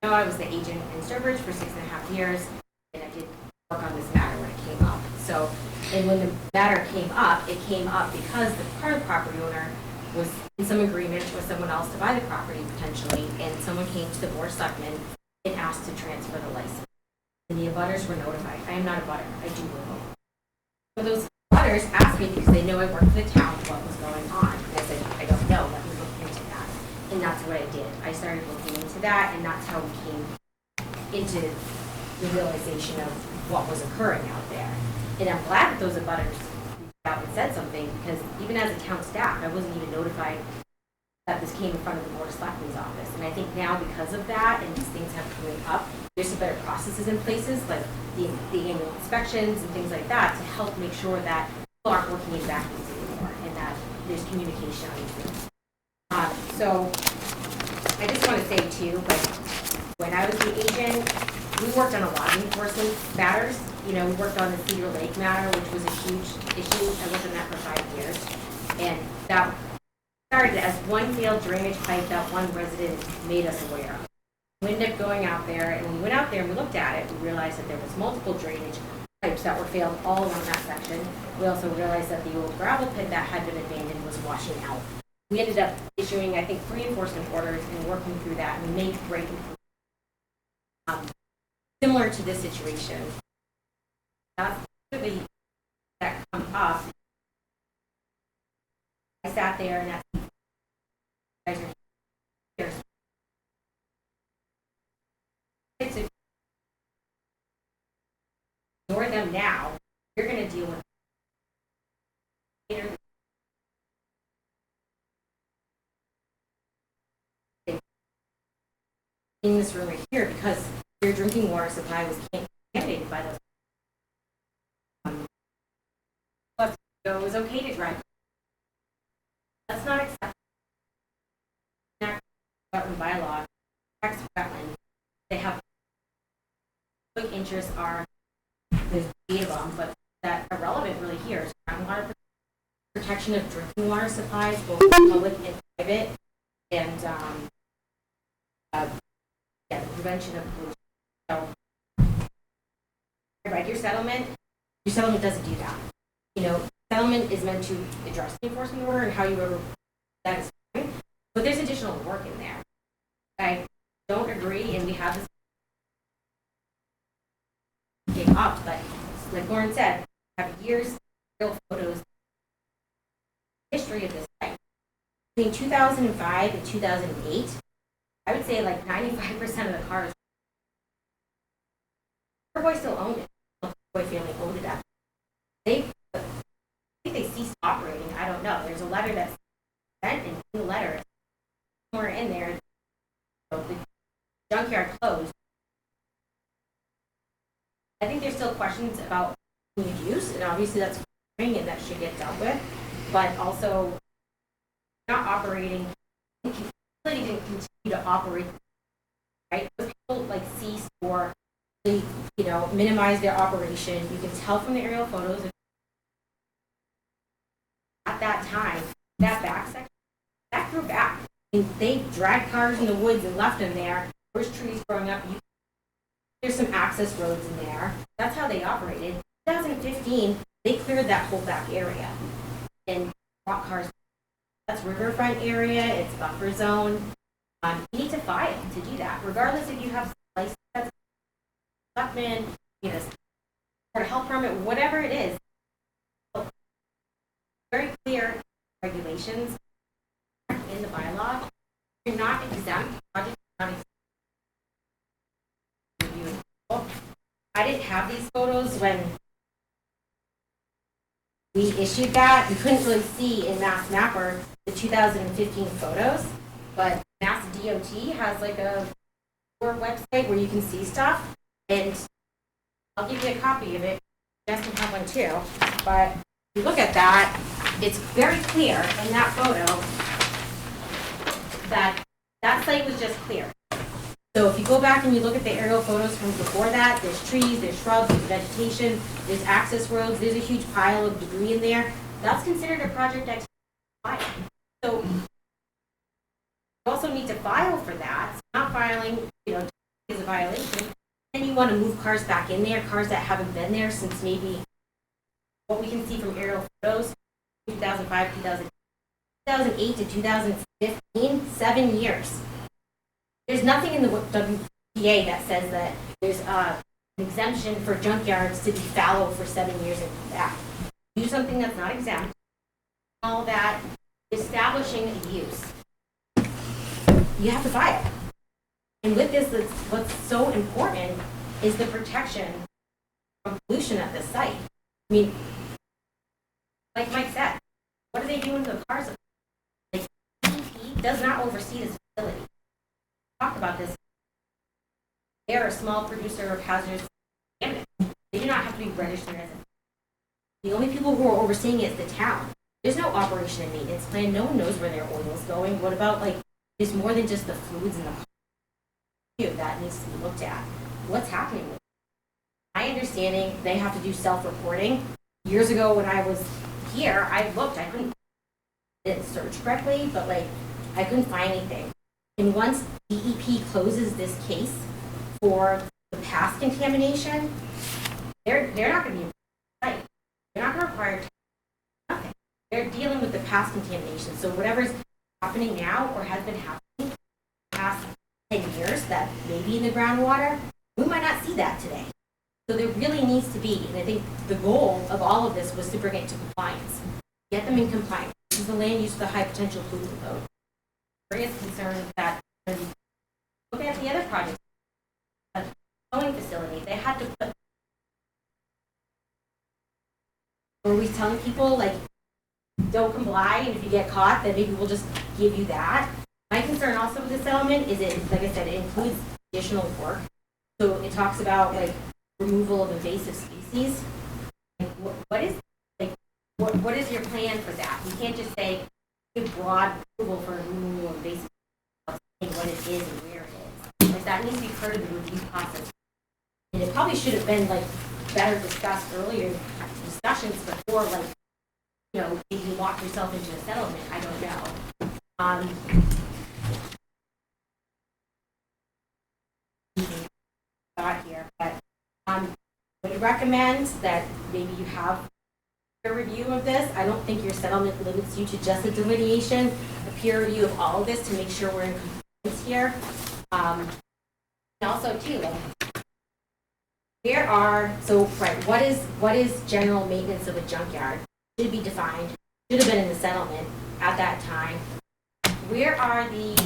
I was the agent in Sturbridge for 6.5 years, and I did work on this matter when it came up. So, and when the matter came up, it came up because the part of the property owner was in some agreement with someone else to buy the property potentially, and someone came to the board of selectmen and asked to transfer the license. And the abutters were notified. I am not a butter. I do live over. So those abutters asked me, because they know I work for the town, what was going on. And I said, I don't know. Let me look into that. And that's what I did. I started looking into that, and that's how we came into the realization of what was occurring out there. And I'm glad that those abutters reached out and said something, because even as a town staff, I wasn't even notified that this came in front of the Board of Selectmen's office. And I think now, because of that, and these things have come up, there's some better processes in places, like the annual inspections and things like that, to help make sure that people aren't working in vacuums anymore, and that there's communication on these things. So I just want to say too, like, when I was the agent, we worked on a lot of enforcement matters. You know, we worked on the Cedar Lake matter, which was a huge issue. I worked on that for 5 years. And that started as one failed drainage pipe that one resident made us aware of. We ended up going out there, and when we went out there and we looked at it, we realized that there was multiple drainage pipes that were failed all along that section. We also realized that the old gravel pit that had been abandoned was washing out. We ended up issuing, I think, 3 enforcement orders and working through that, and we made great improvements. Similar to this situation, that's really that come up. I sat there and that's, you guys are here. Ignore them now. You're going to deal with later. In this room right here, because your drinking water supply was contaminated by those. So it was okay to drive. That's not acceptable. wetland bylaw, protects wetland. They have big interests are, there's 8 of them, but that are relevant really here is groundwater protection of drinking water supplies, both public and private, and the prevention of pollution. So, right, your settlement doesn't do that. You know, settlement is meant to address the enforcement order and how you ever that is fine, but there's additional work in there. I don't agree, and we have this came up, but like Lauren said, I have years real photos history of this site. Between 2005 and 2008, I would say like 95% of the cars. Boy still owned it. The Boy family owned it. I think they ceased operating. I don't know. There's a letter that's sent, and in the letter, somewhere in there, the junkyard closed. I think there's still questions about continued use, and obviously that's and that should get dealt with. But also, not operating. Really didn't continue to operate, right? People like cease or minimize their operation. You can tell from the aerial photos. At that time, that back section, that grew back. And they dragged cars in the woods and left them there. There's trees growing up. There's some access roads in there. That's how they operated. 2015, they cleared that whole back area and brought cars. That's riverfront area. It's buffer zone. You need to file to do that, regardless if you have license, Stuckman, or a health permit, whatever it is. Very clear regulations in the bylaw. You're not exempt. Project not exempt. I didn't have these photos when we issued that. You couldn't really see in Mass Mapper the 2015 photos, but Mass DOT has like a website where you can see stuff, and I'll give you a copy of it. You guys can have one too. But if you look at that, it's very clear in that photo that that site was just clear. So if you go back and you look at the aerial photos from before that, there's trees, there's shrubs, there's vegetation, there's access roads, there's a huge pile of debris in there. That's considered a project activity. So you also need to file for that. So not filing, is a violation. Then you want to move cars back in there, cars that haven't been there since maybe what we can see from aerial photos, 2005, 2008 to 2015, 7 years. There's nothing in the WPA that says that there's an exemption for junkyards to be fallow for 7 years and come back. Do something that's not exempt. All that, establishing a use. You have to file. And with this, what's so important is the protection from pollution at this site. I mean, like Mike said, what are they doing to the cars? Like, DEP does not oversee this facility. We talked about this. They're a small producer of hazardous contaminants. They do not have to be registered as a. The only people who are overseeing it is the town. There's no operation and maintenance plan. No one knows where their oil is going. What about, there's more than just the fluids in the car that needs to be looked at. What's happening with it? My understanding, they have to do self-reporting. Years ago when I was here, I looked, I didn't search correctly, but I couldn't find anything. And once DEP closes this case for the past contamination, they're not going to be right. They're not going to require nothing. They're dealing with the past contamination. So whatever's happening now or has been happening past 10 years that may be in the groundwater, we might not see that today. So there really needs to be, and I think the goal of all of this was to bring it to compliance. Get them in compliance. This is the land use of the high potential pollutant code. Very concerned that when you look at the other projects, the towing facility, they had to put. Were we telling people don't comply, and if you get caught, then maybe we'll just give you that? My concern also with this element is it, like I said, it includes additional work. So it talks about removal of invasive species. What is your plan for that? You can't just say give broad approval for removal of invasive species. What part of the review process. And it probably should have been like better discussed earlier, discussions before, like, you know, maybe you walk yourself into a settlement, I don't know. Got here, but I would recommend that maybe you have a review of this. I don't think your settlement limits you to just a delineation, a peer review of all of this to make sure we're in compliance here. And also too, like, there are, so, right, what is general maintenance of a junkyard? Should be defined, should have been in the settlement at that time. Where are the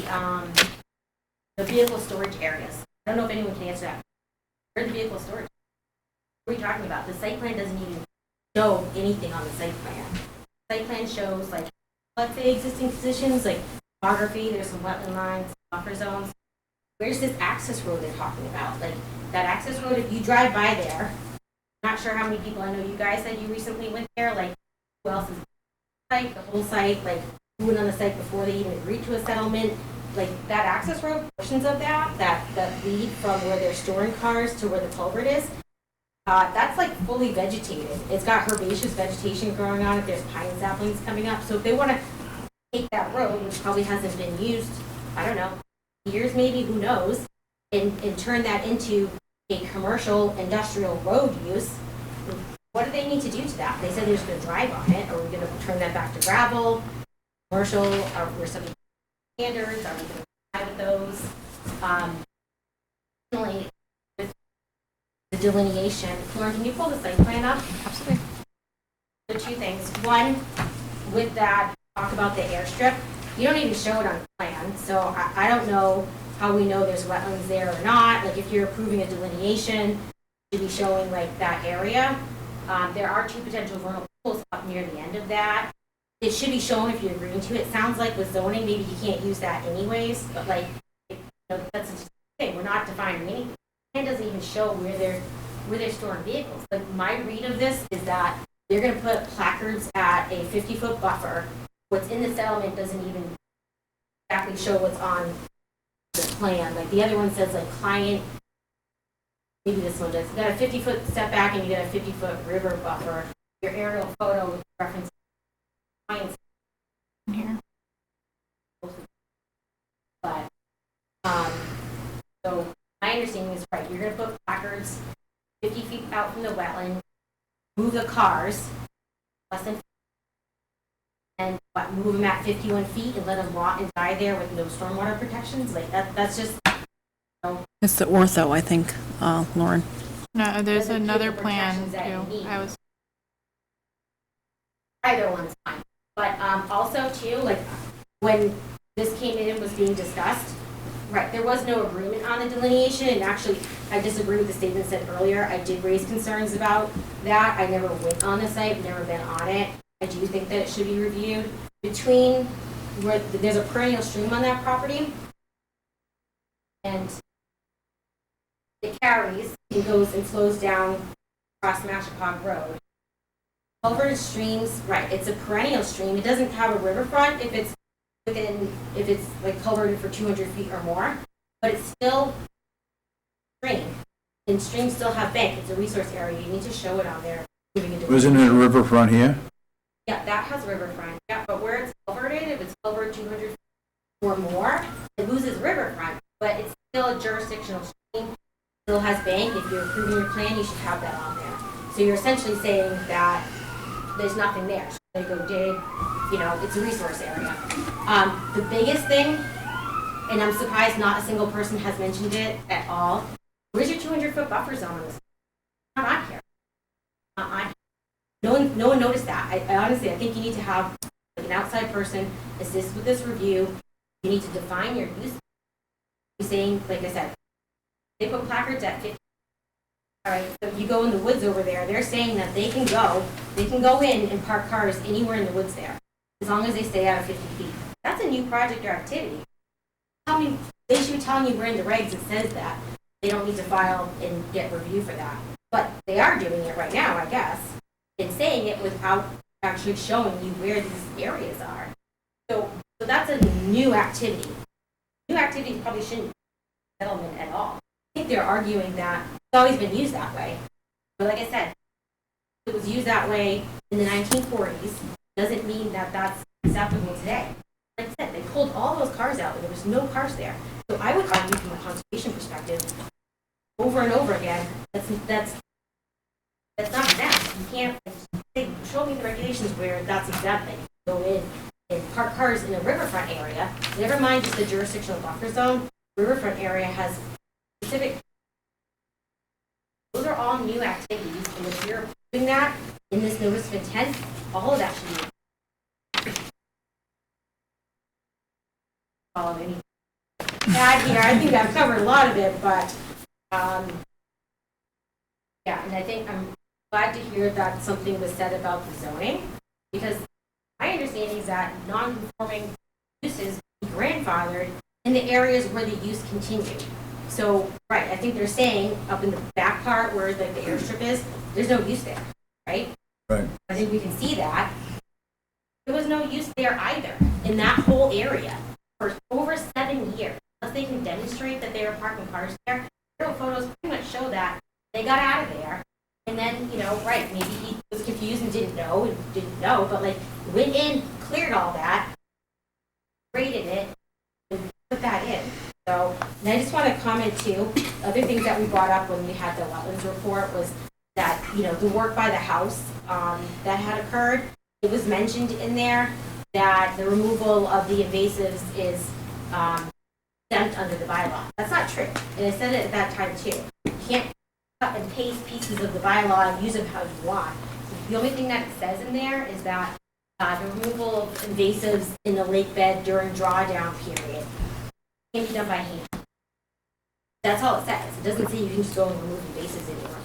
vehicle storage areas? I don't know if anyone can answer that. Where are the vehicle storage? What are we talking about? The site plan doesn't even show anything on the site plan. The site plan shows, like, let's say existing positions, like topography, there's some wetland lines, buffer zones. Where's this access road they're talking about? Like, that access road, if you drive by there, I'm not sure how many people, I know you guys said you recently went there, like, who else is like the whole site, like, who went on the site before they even agreed to a settlement? Like, that access road, portions of that lead from where they're storing cars to where the culvert is, that's like fully vegetated. It's got herbaceous vegetation growing on it. There's pine saplings coming up. So if they want to take that road, which probably hasn't been used, I don't know, years maybe, who knows, and turn that into a commercial industrial road use, what do they need to do to that? They said they're just going to drive on it. Are we going to turn that back to gravel, commercial, or where some standards? Are we going to try with those? Finally, with the delineation, Lauren, can you pull the site plan up? Absolutely. So two things. One, with that, talk about the airstrip. You don't even show it on the plan, so I don't know how we know there's wetlands there or not. Like, if you're approving a delineation, you should be showing like that area. There are two potential vernal pools up near the end of that. It should be shown if you're agreeing to it. It sounds like with zoning, maybe you can't use that anyways, but like, you know, that's the thing. We're not defining anything. It doesn't even show where they're storing vehicles. Like, my read of this is that they're going to put placards at a 50-foot buffer. What's in the settlement doesn't even exactly show what's on the plan. Like, the other one says like client, maybe this one does. You got a 50-foot setback and you got a 50-foot river buffer. Your aerial photo with reference clients here. But so my understanding is right. You're going to put placards 50 feet out from the wetland, move the cars less than, and move them at 51 feet and let them rot and die there with no stormwater protections. Like, that's just. It's the ortho, I think, Lauren. No, there's another plan too. Either one's fine. But also too, like, when this came in and was being discussed, right, there was no agreement on the delineation, and actually, I disagree with the statement said earlier. I did raise concerns about that. I never went on the site, never been on it. I do think that it should be reviewed. Between where there's a perennial stream on that property, and it carries and goes and flows down across Mashapog Road. Culverted streams, right, it's a perennial stream. It doesn't have a riverfront if it's like culverted for 200 feet or more, but it's still stream. And streams still have bank. It's a resource area. You need to show it on there. Wasn't it a riverfront here? Yeah, that has riverfront. Yeah, but where it's culverted, if it's culverted 200 feet or more, it loses riverfront. But it's still a jurisdictional stream. It still has bank. If you're approving your plan, you should have that on there. So you're essentially saying that there's nothing there. So they go dig, you know, it's a resource area. The biggest thing, and I'm surprised not a single person has mentioned it at all, where's your 200-foot buffer zone on this? Not on here. Not on here. No one noticed that. I honestly, I think you need to have like an outside person assist with this review. You need to define your use. You're saying, like I said, they put placards at 50. All right, so if you go in the woods over there, they're saying that they can go in and park cars anywhere in the woods there, as long as they stay out of 50 feet. That's a new project or activity. Tell me, they should be telling you where in the regs it says that. They don't need to file and get review for that. But they are doing it right now, I guess, and saying it without actually showing you where these areas are. So that's a new activity. New activities probably shouldn't be settlement at all. think they're arguing that it's always been used that way. But like I said, it was used that way in the 1940s, doesn't mean that that's acceptable today. Like I said, they pulled all those cars out and there was no cars there. So I would argue from a conservation perspective, over and over again, that's not exempt. You can't show me the regulations where that's exempt. That you go in and park cars in a riverfront area. Never mind just the jurisdictional buffer zone. Riverfront area has specific. Those are all new activities, and if you're doing that in this notice of intent, all of that should be. All of any. Here, I think I've covered a lot of it, but yeah, and I think I'm glad to hear that something was said about the zoning, because my understanding is that non-conforming uses be grandfathered in the areas where the use continued. So, right, I think they're saying up in the back part where like the airstrip is, there's no use there, right? Right. I think we can see that. There was no use there either in that whole area for over 7 years. Unless they can demonstrate that they were parking cars there, aerial photos pretty much show that they got out of there. And then, you know, right, maybe he was confused and didn't know, but like went in, cleared all that, graded it, and put that in. So, and I just want to comment too, other things that we brought up when we had the wetlands report was that, you know, the work by the house that had occurred, it was mentioned in there that the removal of the invasives is exempt under the bylaw. That's not true. And I said it at that time too. You can't cut and paste pieces of the bylaw and use them how you want. The only thing that it says in there is that the removal of invasives in the lake bed during drawdown period can be done by hand. That's all it says. It doesn't say you can just go and remove invasives anymore.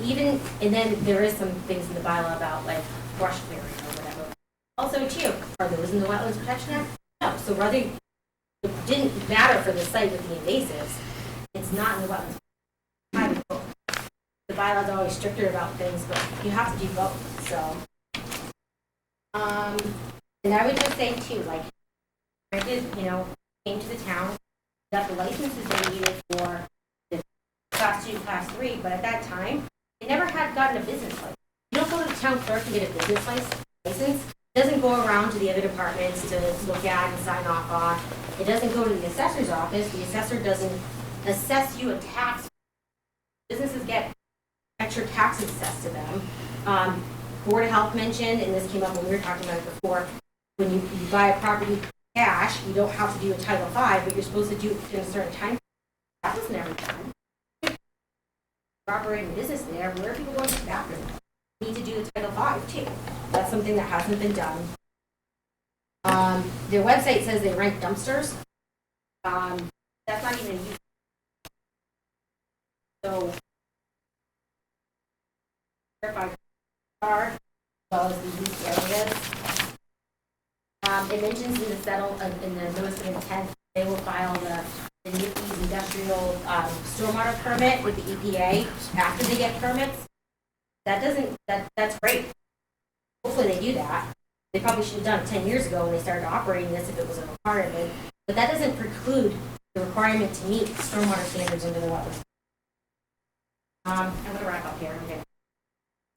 Even, and then there is some things in the bylaw about like brush clearing or whatever. Also too, are those in the Wetlands Protection Act? No. So whether it didn't matter for the site with the invasives, it's not in the Wetlands. The bylaw's always stricter about things, but you have to do both. So, and I would just say too, like, granted, you know, came to the town, got the licenses they needed for the class 2, class 3, but at that time, they never had gotten a business license. You don't go to the town clerk and get a business license. It doesn't go around to the other departments to look at and sign off on. It doesn't go to the assessor's office. The assessor doesn't assess you a tax. Businesses get extra taxes assessed to them. Board of Health mentioned, and this came up when we were talking about it before, when you buy a property cash, you don't have to do a Title V, but you're supposed to do it in a certain time. That was never done. You're operating a business there, where are people going to the bathroom? You need to do the Title V too. That's something that hasn't been done. Their website says they rent dumpsters. That's not even used. So, verified car, as well as the use areas. It mentions in the notice of intent, they will file the NIPSEA's industrial stormwater permit with the EPA after they get permits. That's great. Hopefully they do that. They probably should have done it 10 years ago when they started operating this if it was a requirement. But that doesn't preclude the requirement to meet stormwater standards under the wetlands. I'm going to wrap up here. Okay.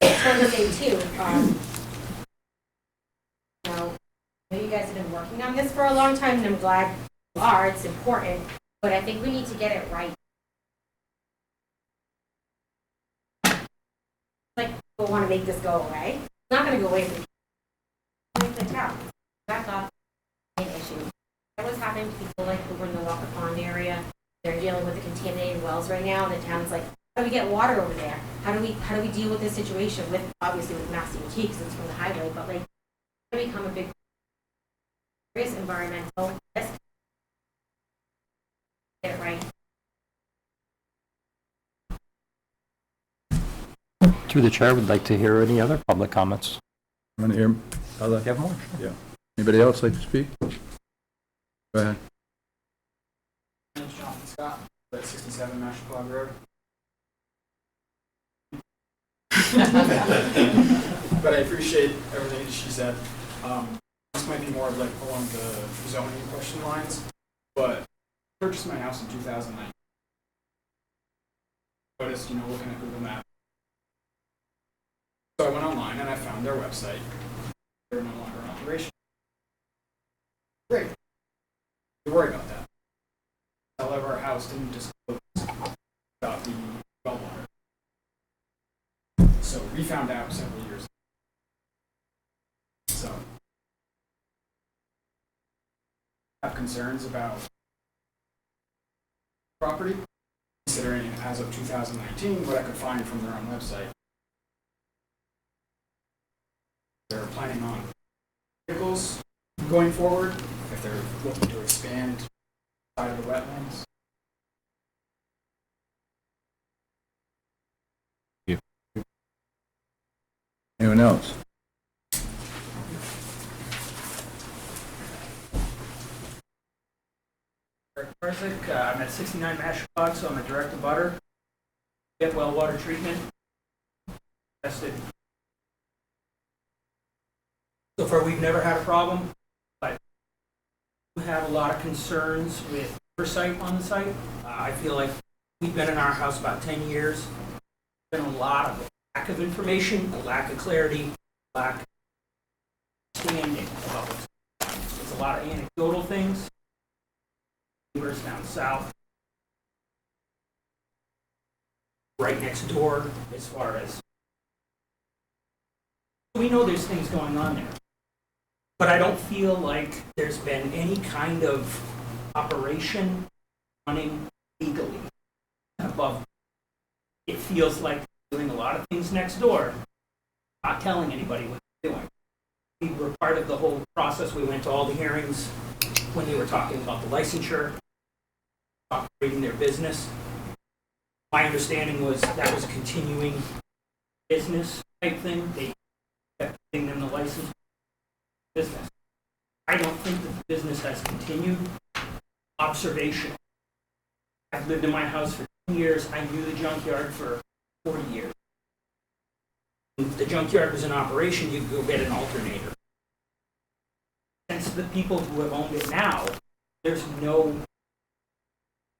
I just wanted to say too, you know, I know you guys have been working on this for a long time, and I'm glad you are. It's important, but I think we need to get it right. Like, people want to make this go away. It's not going to go away from the town. Back up, an issue. What's happening to people like over in the Walker Pond area? They're dealing with the contaminated wells right now, and the town's like, how do we get water over there? How do we deal with this situation with, obviously with Mass DOT because it's from the highway, but like, how do we become a big serious environmental risk? Get it right. Through the chair, would like to hear any other public comments. Want to hear other? You have more? Yeah. Anybody else like to speak? Go ahead. My name's Jonathan Scott, at 67 Mashpog Road. But I appreciate everything she said. This might be more of like along the zoning question lines, but I purchased my house in 2009. noticed, looking at Google Maps. So I went online and I found their website. They're no longer in operation. Great. Don't worry about that. However, our house didn't disclose about the well water. So we found out several years ago. So I have concerns about property, considering as of 2019 what I could find from their own website. They're planning on vehicles going forward, if they're looking to expand side of the wetlands. Anyone else? Eric Persick, I'm at 69 Mashpog, so I'm a direct abutter. Get well water treatment. Tested. So far, we've never had a problem, but we have a lot of concerns with oversight on the site. I feel like we've been in our house about 10 years. There's been a lot of lack of information, a lack of clarity, lack of understanding about what's going on. There's a lot of anecdotal things. Neighbors down south, right next door, as far as we know there's things going on there. But I don't feel like there's been any kind of operation running legally above. It feels like doing a lot of things next door, not telling anybody what they're doing. We were part of the whole process. We went to all the hearings when they were talking about the licensure, operating their business. My understanding was that was a continuing business type thing. They kept giving them the license business. I don't think that the business has continued. Observation. I've lived in my house for 10 years. I knew the junkyard for 40 years. If the junkyard was in operation, you could go get an alternator. Since the people who have owned it now, there's no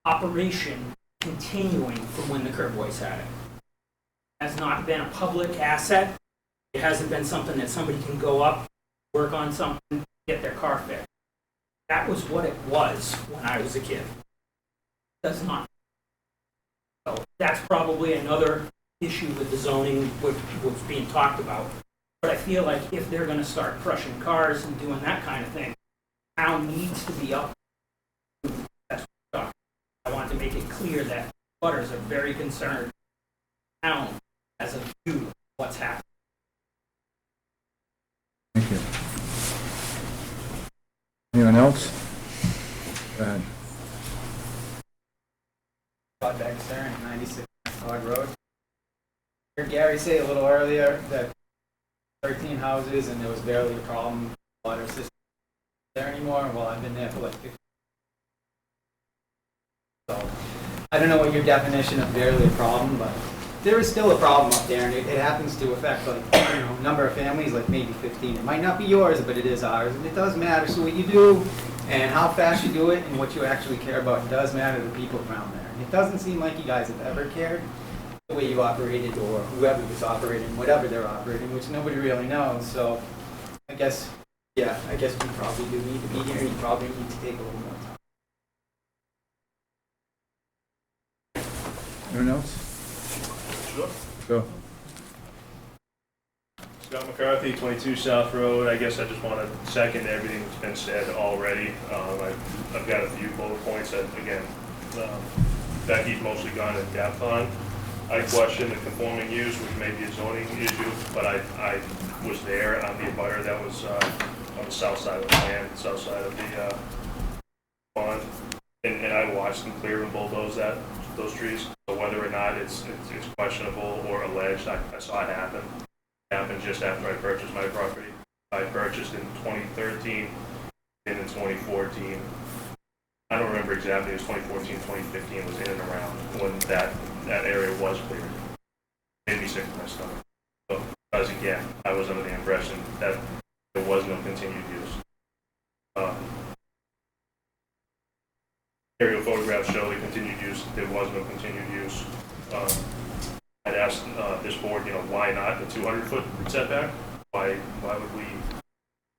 operation continuing from when the Curb Boys had it. It has not been a public asset. It hasn't been something that somebody can go up, work on something, get their car fixed. That was what it was when I was a kid. That's not. So that's probably another issue with the zoning, what's being talked about. But I feel like if they're going to start crushing cars and doing that kind of thing, town needs to be up. That's what I want to make it clear that butters are very concerned. Town as a view of what's happening. Thank you. Anyone else? Go ahead. Todd Baxter, 96 Hog Road. I heard Gary say a little earlier that 13 houses and there was barely a problem with the water system there anymore. Well, I've been there for like 50. So I don't know what your definition of barely a problem, but there is still a problem up there, and it happens to affect like a number of families, like maybe 15. It might not be yours, but it is ours, and it does matter. So what you do and how fast you do it and what you actually care about does matter to the people around there. And it doesn't seem like you guys have ever cared the way you operated or whoever was operating, whatever they're operating, which nobody really knows. So I guess we probably do need to be here, and you probably need to take a little more time. Anyone else? Sure. Go. Scott McCarthy, 22 South Road. I guess I just want to second everything that's been said already. I've got a few bullet points that, again, Becky's mostly gone in depth on. I question the conforming use, which may be a zoning issue, but I was there on the abutter that was on the south side of the land, south side of the pond, and I watched them clear and bulldoze those trees. So whether or not it's questionable or alleged, I saw it happen. It happened just after I purchased my property. I purchased in 2013 and in 2014. I don't remember exactly, it was 2014, 2015 was in and around when that area was cleared. It made me sick to my stomach. So, because again, I was under the impression that there was no continued use. Aerial photographs show the continued use. There was no continued use. I'd asked this board, why not the 200-foot setback? Why would we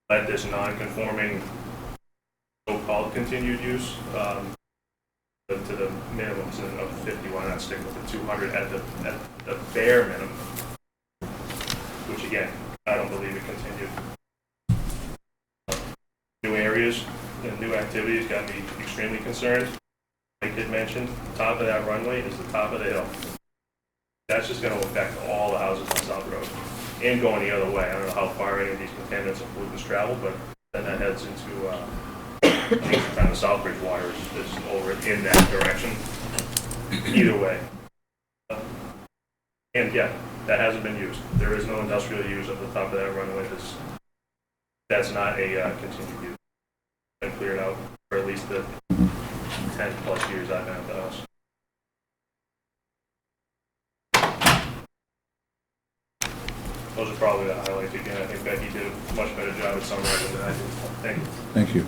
let this non-conforming so-called continued use to the minimums of 50? Why not stick with the 200 at the bare minimum? Which again, I don't believe it continued. New areas and new activities got me extremely concerned. Like I did mention, the top of that runway is the top of the hill. That's just going to affect all the houses on South Road. And going the other way. I don't know how far any of these contaminants and pollutants travel, but then that heads into, I think the Southbridge water is over in that direction. Either way. And yeah, that hasn't been used. There is no industrial use at the top of that runway. That's not a continued use. It's been cleared out for at least the 10 plus years I've been at the house. Those are probably the highlights. Again, I think Becky did a much better job at summarizing than I did. Thank you. Thank you.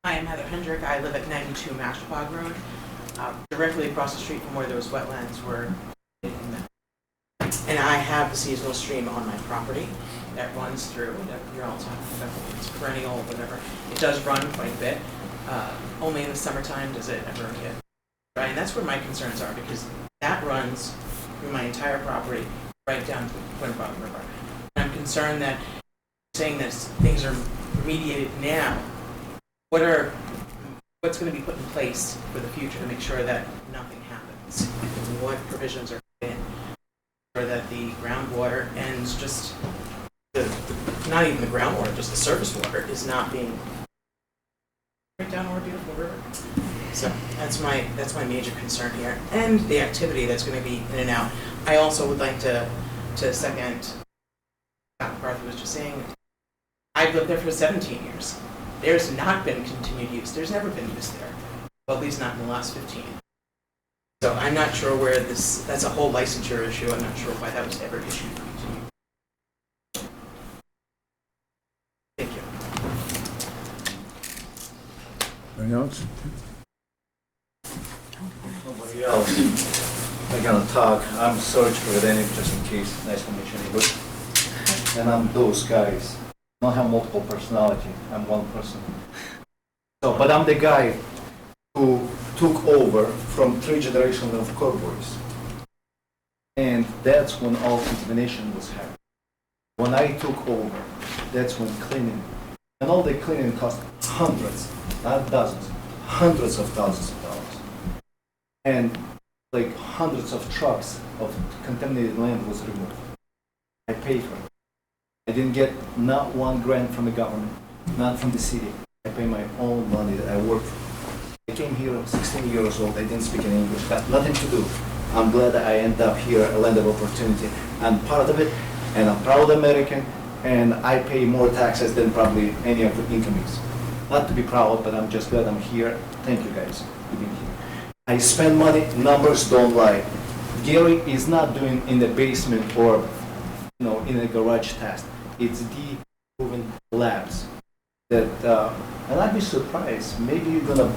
Hi, I'm Heather Hendrick. I live at 92 Mashpog Road, directly across the street from where those wetlands were. And I have a seasonal stream on my property that runs through, that you're all talking about, it's perennial, whatever. It does run quite a bit. Only in the summertime does it ever get dry. And that's where my concerns are, because that runs through my entire property right down to the Quinnebog River. And I'm concerned that saying that things are remediated now, what's going to be put in place for the future to make sure that nothing happens? What provisions are put in so that the groundwater and just not even the groundwater, just the surface water is not being right down our beautiful river. So that's my major concern here, and the activity that's going to be in and out. I also would like to second Scott McCarthy was just saying. I've lived there for 17 years. There's not been continued use. There's never been use there. Well, at least not in the last 15. So I'm not sure where that's a whole licensure issue. I'm not sure why that was ever issued. Thank you. Anything else? Nobody else. I'm gonna talk. I'm Serge Provedenik, just in case. Nice to meet you, neighbor. And I'm those guys. I don't have multiple personality. I'm one person. So, but I'm the guy who took over from 3 generations of cowboys. And that's when all contamination was happening. When I took over, that's when cleaning, and all the cleaning cost hundreds, not dozens, hundreds of thousands of dollars. And like hundreds of trucks of contaminated land was removed. I paid for it. I didn't get not one grant from the government, not from the city. I pay my own money that I work for. I came here 16 years old. I didn't speak any English. Got nothing to do. I'm glad that I end up here, a land of opportunity. I'm part of it, and I'm proud American, and I pay more taxes than probably any of the incomings. Not to be proud, but I'm just glad I'm here. Thank you guys for being here. I spend money, numbers don't lie. Gary is not doing in the basement or in a garage test. It's the proven labs that, and I'd be surprised. Maybe you're gonna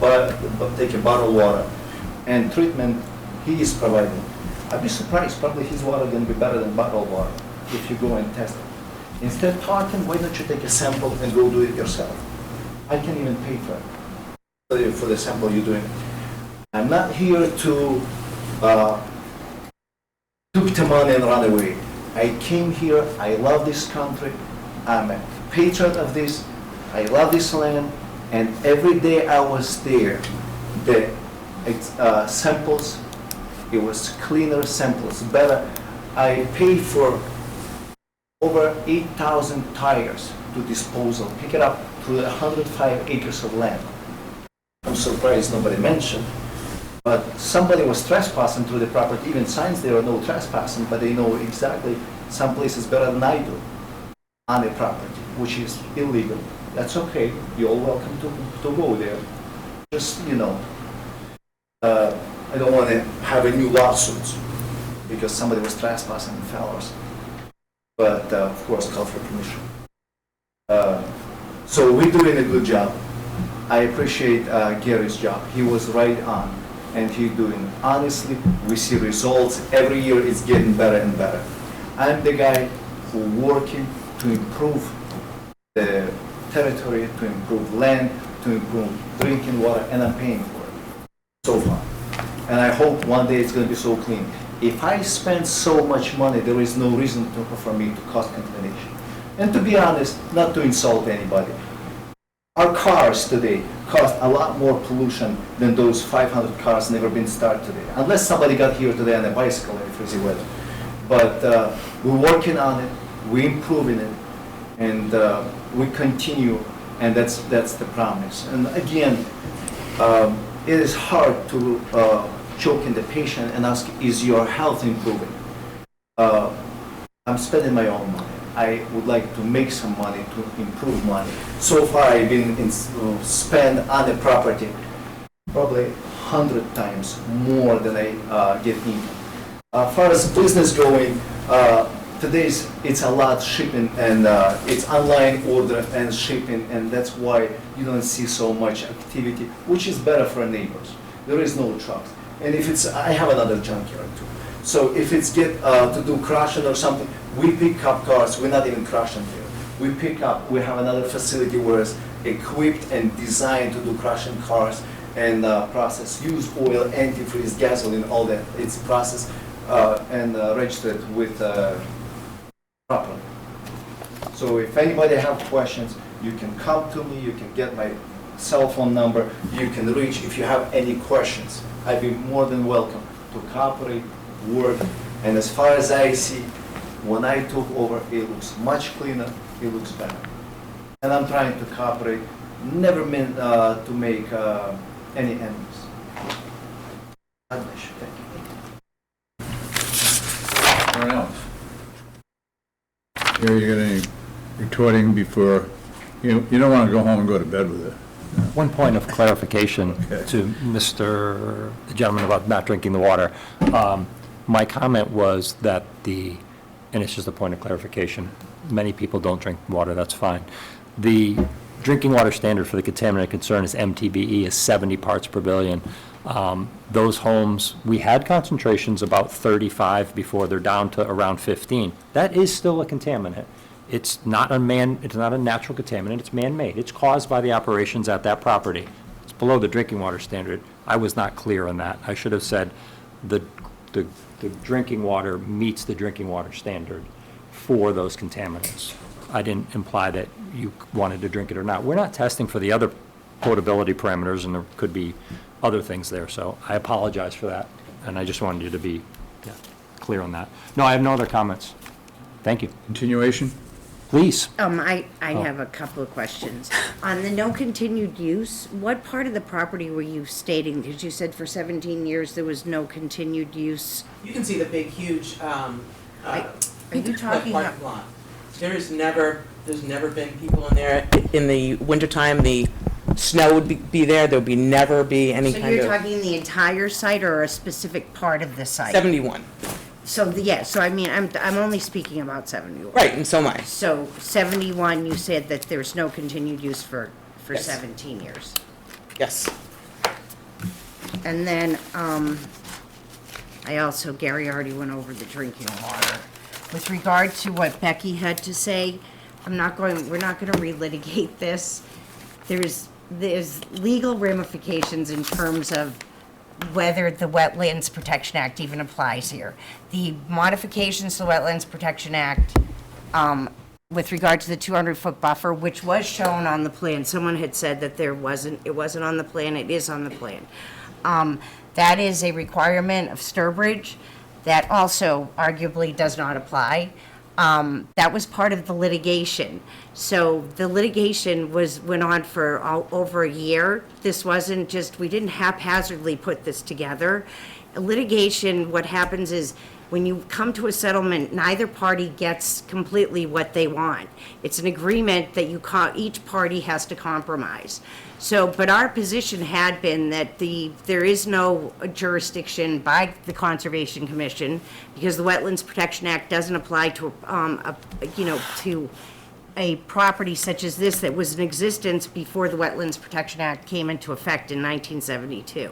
take a bottled water and treatment he is providing. I'd be surprised. Probably his water gonna be better than bottled water if you go and test it. Instead of talking, why don't you take a sample and go do it yourself? I can even pay for it for the sample you're doing. I'm not here to took the money and run away. I came here, I love this country, I'm a patriot of this, I love this land, and every day I was there, the samples, it was cleaner samples, better. I paid for over 8,000 tires to disposal, pick it up to 105 acres of land. I'm surprised nobody mentioned, but somebody was trespassing through the property. Even signs there are no trespassing, but they know exactly some places better than I do on the property, which is illegal. That's okay. You're all welcome to go there. Just, I don't want to have a new lawsuit because somebody was trespassing in Fowlers. But, of course, call for permission. So we're doing a good job. I appreciate Gary's job. He was right on, and he's doing, honestly, we see results. Every year it's getting better and better. I'm the guy who working to improve the territory, to improve land, to improve drinking water, and I'm paying for it so far. And I hope one day it's going to be so clean. If I spend so much money, there is no reason for me to cause contamination. And to be honest, not to insult anybody, our cars today cost a lot more pollution than those 500 cars never been started today, unless somebody got here today on a bicycle in freezing weather. But we're working on it, we're improving it, and we continue, and that's the promise. And again, it is hard to choke in the patient and ask, is your health improving? I'm spending my own money. I would like to make some money to improve money. So far, I've been spend on the property probably 100 times more than I get in. As far as business going, today's it's a lot shipping and it's online order and shipping, and that's why you don't see so much activity, which is better for neighbors. There is no trucks, and if it's, I have another junkyard too. So if it's get to do crushing or something, we pick up cars. We're not even crushing here. We pick up. We have another facility where it's equipped and designed to do crushing cars and process used oil, antifreeze, gasoline, all that. It's processed and registered with properly. So if anybody have questions, you can come to me. You can get my cell phone number. You can reach if you have any questions. I'd be more than welcome to cooperate, work, and as far as I see, when I took over, it looks much cleaner, it looks better. And I'm trying to cooperate, never meant to make any enemies. God bless you. Thank you. Anyone else? Gary, you got any retorting before, you don't want to go home and go to bed with it? One point of clarification to the gentleman about not drinking the water. My comment was that and it's just a point of clarification, many people don't drink water, that's fine. The drinking water standard for the contaminant concern is MTBE, is 70 parts per billion. Those homes, we had concentrations about 35 before they're down to around 15. That is still a contaminant. It's not a natural contaminant, it's man-made. It's caused by the operations at that property. It's below the drinking water standard. I was not clear on that. I should have said the drinking water meets the drinking water standard for those contaminants. I didn't imply that you wanted to drink it or not. We're not testing for the other potability parameters, and there could be other things there, so I apologize for that, and I just wanted you to be clear on that. No, I have no other comments. Thank you. Continuation? Please. I have a couple of questions. On the no continued use, what part of the property were you stating? Because you said for 17 years there was no continued use. You can see the big, huge, Are you talking about? parking lot. There's never been people in there. In the wintertime, the snow would be there. There would never be any So kind you're of. talking the entire site or a specific part of the site? 71. So, so I mean, I'm only speaking about 71. Right, and so am I. So 71, you said that there's no continued use for Yes. 17 years. Yes. And then, Gary already went over the drinking water. With regard to what Becky had to say, we're not gonna relitigate this. There's legal ramifications in terms of whether the Wetlands Protection Act even applies here. The modifications to the Wetlands Protection Act, with regard to the 200-foot buffer, which was shown on the plan, someone had said that it wasn't on the plan, it is on the plan. That is a requirement of Sturbridge that also arguably does not apply. That was part of the litigation. So the litigation went on for over a year. This wasn't just, we didn't haphazardly put this together. Litigation, what happens is when you come to a settlement, neither party gets completely what they want. It's an agreement that each party has to compromise. So, but our position had been that there is no jurisdiction by the Conservation Commission because the Wetlands Protection Act doesn't apply to, a property such as this that was in existence before the Wetlands Protection Act came into effect in 1972.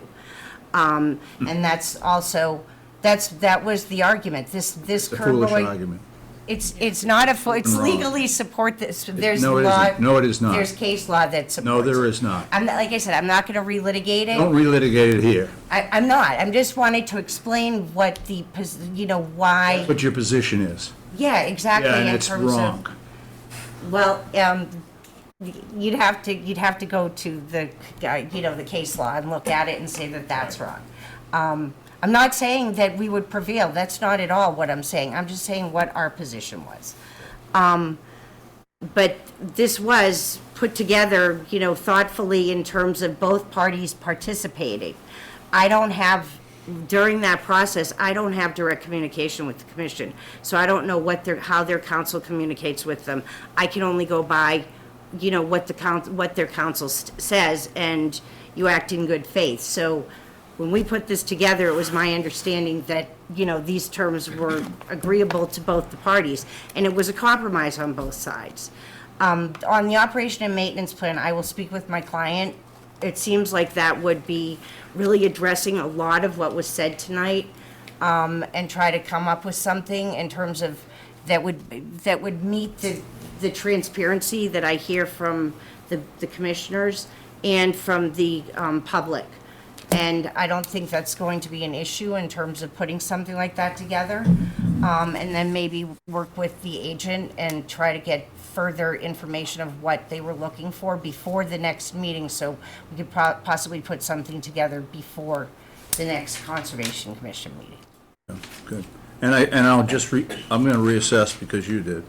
And that's also, that was the argument. This It's a current foolish law- argument. It's not it's Wrong. legally support this, there's No, it law. isn't. No, it is not. There's case law that supports No, there it. is not. I'm not, like I said, I'm not gonna relitigate it. Don't relitigate it here. I'm not, I'm just wanting to explain what the, why, What your position is. yeah, exactly. Yeah, and in it's terms of- wrong. Well, you'd have to go to the, the case law and look at it and say that that's wrong. I'm not saying that we would prevail, that's not at all what I'm saying, I'm just saying what our position was. But this was put together, thoughtfully in terms of both parties participating. I don't have, during that process, I don't have direct communication with the commission, so I don't know how their counsel communicates with them. I can only go by, what their counsel says, and you act in good faith. So when we put this together, it was my understanding that, these terms were agreeable to both the parties, and it was a compromise on both sides. On the operation and maintenance plan, I will speak with my client. It seems like that would be really addressing a lot of what was said tonight, and try to come up with something in terms of, that would meet the transparency that I hear from the commissioners and from the public. And I don't think that's going to be an issue in terms of putting something like that together. And then maybe work with the agent and try to get further information of what they were looking for before the next meeting, so we could possibly put something together before the next Conservation Commission meeting. Good. And I'll just I'm gonna reassess because you did.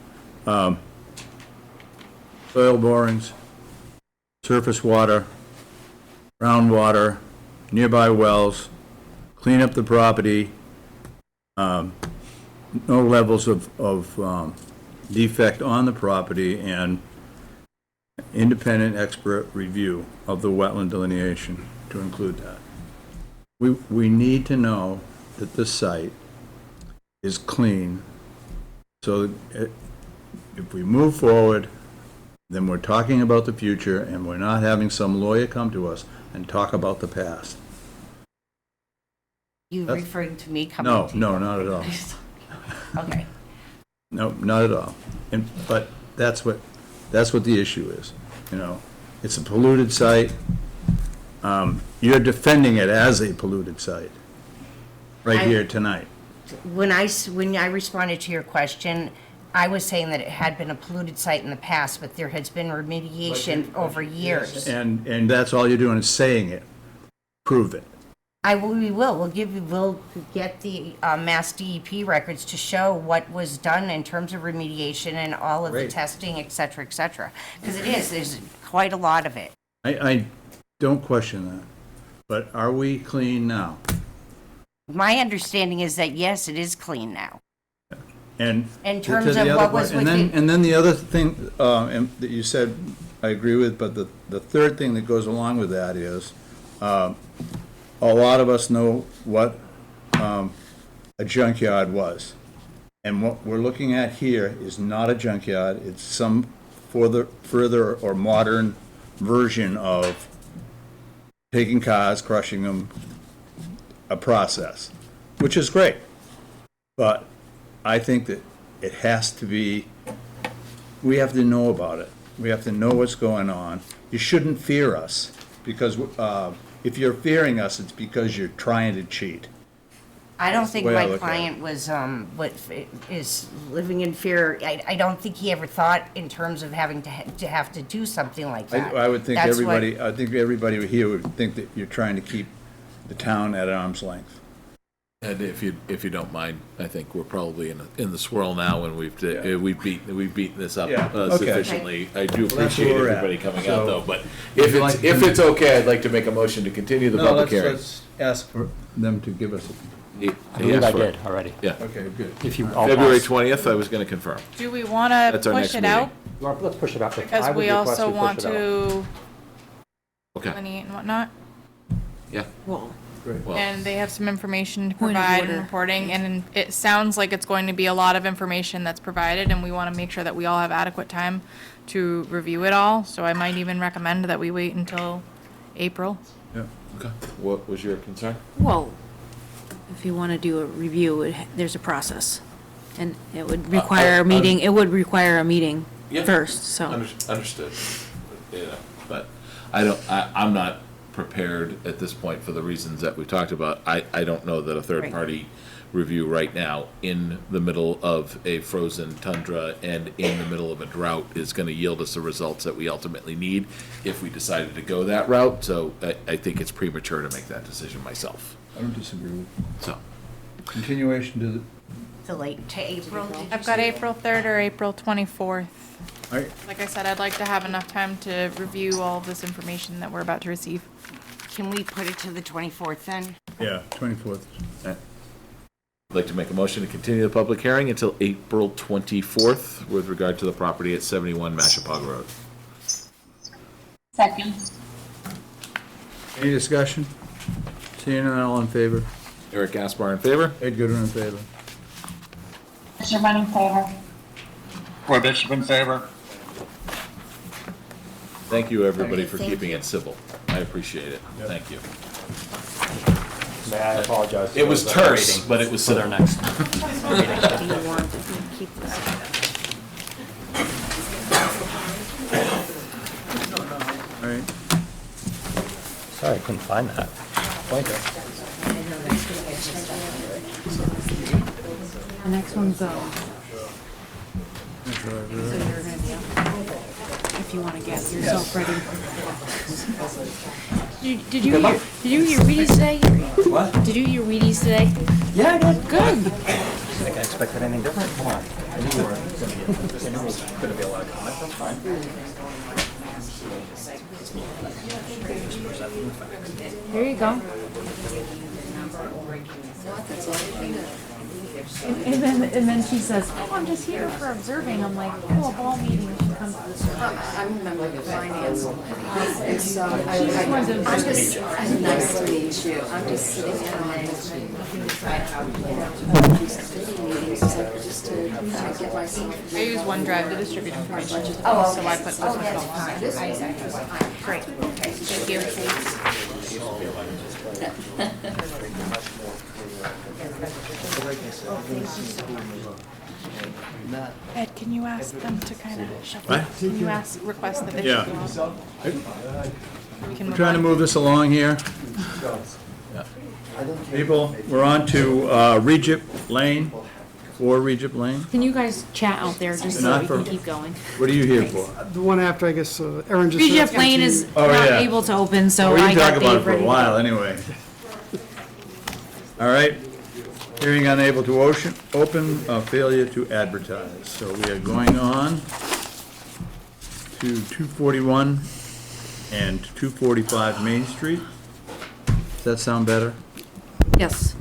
Soil borings, surface water, groundwater, nearby wells, clean up the property, no levels of defect on the property, and independent expert review of the wetland delineation to include that. We need to know that this site is clean, so if we move forward, then we're talking about the future, and we're not having some lawyer come to us and talk about the past. You referring to me coming No, to you? no, not at all. Okay. No, not at all. But that's what the issue is, It's a polluted site. You're defending it as a polluted site, right here tonight. When I responded to your question, I was saying that it had been a polluted site in the past, but there has been remediation over years. And that's all you're doing is saying it. Prove it. We'll get the Mass DEP records to show what was done in terms of remediation and all of the Great. testing, et cetera, because there's quite a lot of it. I don't question that. But are we clean now? My understanding is that, yes, it is clean now. And In to terms the of other what part- was and then, within- and then the other thing that you said, I agree with, but the third thing that goes along with that is, a lot of us know what a junkyard was. And what we're looking at here is not a junkyard, it's some further or modern version of taking cars, crushing them, a process, which is great. But I think that it has to be, we have to know about it. We have to know what's going on. You shouldn't fear us, because if you're fearing us, it's because you're trying to cheat. I don't think the way I my look at client was, is living in fear. I don't think he ever thought in terms of having to have to do something like that. I would think That's what- everybody here would think that you're trying to keep the town at arm's length. And if you don't mind, I think we're probably in the swirl now, and we've beaten this up Yeah, okay. sufficiently. I do Well, that's appreciate where we're at. everybody coming So, out, though, but would if you like it's to- if it's okay, I'd like to make a motion to continue the public hearing. Let's ask for them to give us He I believe asked I for it. did already. Yeah. Okay, good. If you, February 20th, I was going to confirm. Do we want to That's our push next it meeting. out? Let's push it out. Because I would we request also push want it out. to Okay. delineate and whatnot. Yeah. Well, Great. And they have some information to Point of provide and order. reporting, and it sounds like it's going to be a lot of information that's provided, and we want to make sure that we all have adequate time to review it all, so I might even recommend that we wait until April. Yeah. Okay. What was your concern? Well, if you want to do a review, there's a process. And it would require a meeting, it would require a meeting Yeah. first, so. Understood. Yeah, but I'm not prepared at this point for the reasons that we've talked about. I don't know that a third-party review right now in the middle of a frozen tundra and in the middle of a drought is going to yield us the results that we ultimately need if we decided to go that route. So I think it's premature to make that decision myself. I don't disagree with you. So. Continuation to the, So late to April? I've got April 3rd or April 24th. all right, Like I said, I'd like to have enough time to review all of this information that we're about to receive. Can we put it to the 24th then? yeah, 24th. I'd like to make a motion to continue the public hearing until April 24th with regard to the property at 71 Mashapog Road. Second. Any discussion? Seeing none, all in favor? Eric Gaspar in favor? Ed Goodwin in favor. Sherman in favor. Roy Bishop in favor. Thank you, everybody, for Thank keeping you. it civil. I appreciate it. Thank you. May I apologize? It was for those that are terse, waiting but it was for their civil. next. Do you want to keep this? All right, Sorry, I couldn't find that. Pointer. The next one's, that's what I so wrote. you're gonna be up, if you want to get yourself ready. Did you hear Wheaties today? What? Did you hear Wheaties today? Yeah, I did. Good. I think I expected anything different. Come on. I knew it was gonna be a lot of comments, that's fine. There you go. And then she says, "Oh, I'm just here for observing." I'm like, "Oh, a ball meeting. You should come to this." I'm a member of the finance. It's, I'm nice to meet you. I'm just sitting in on just to get myself. I use OneDrive to distribute information, Oh, so I put this on that's my phone. fine. Great. Thank Ed, can you ask them to kind of shuffle? What? Can you request that they Yeah. shuffle off? We can We're move trying to on. move this along here. People, we're on to Regip Lane, 4 Regip Lane. Can you guys chat out there just so Not we can for- keep going? What are you here for? The one after, I guess, Aaron just. Jeff Lane is Oh, not yeah. able to open, so We I can got talk about it Dave for ready a to while, go. anyway. All right. Hearing unable to open, failure to advertise. So we are going on to 241 and 245 Main Street. Does that sound better? Yes.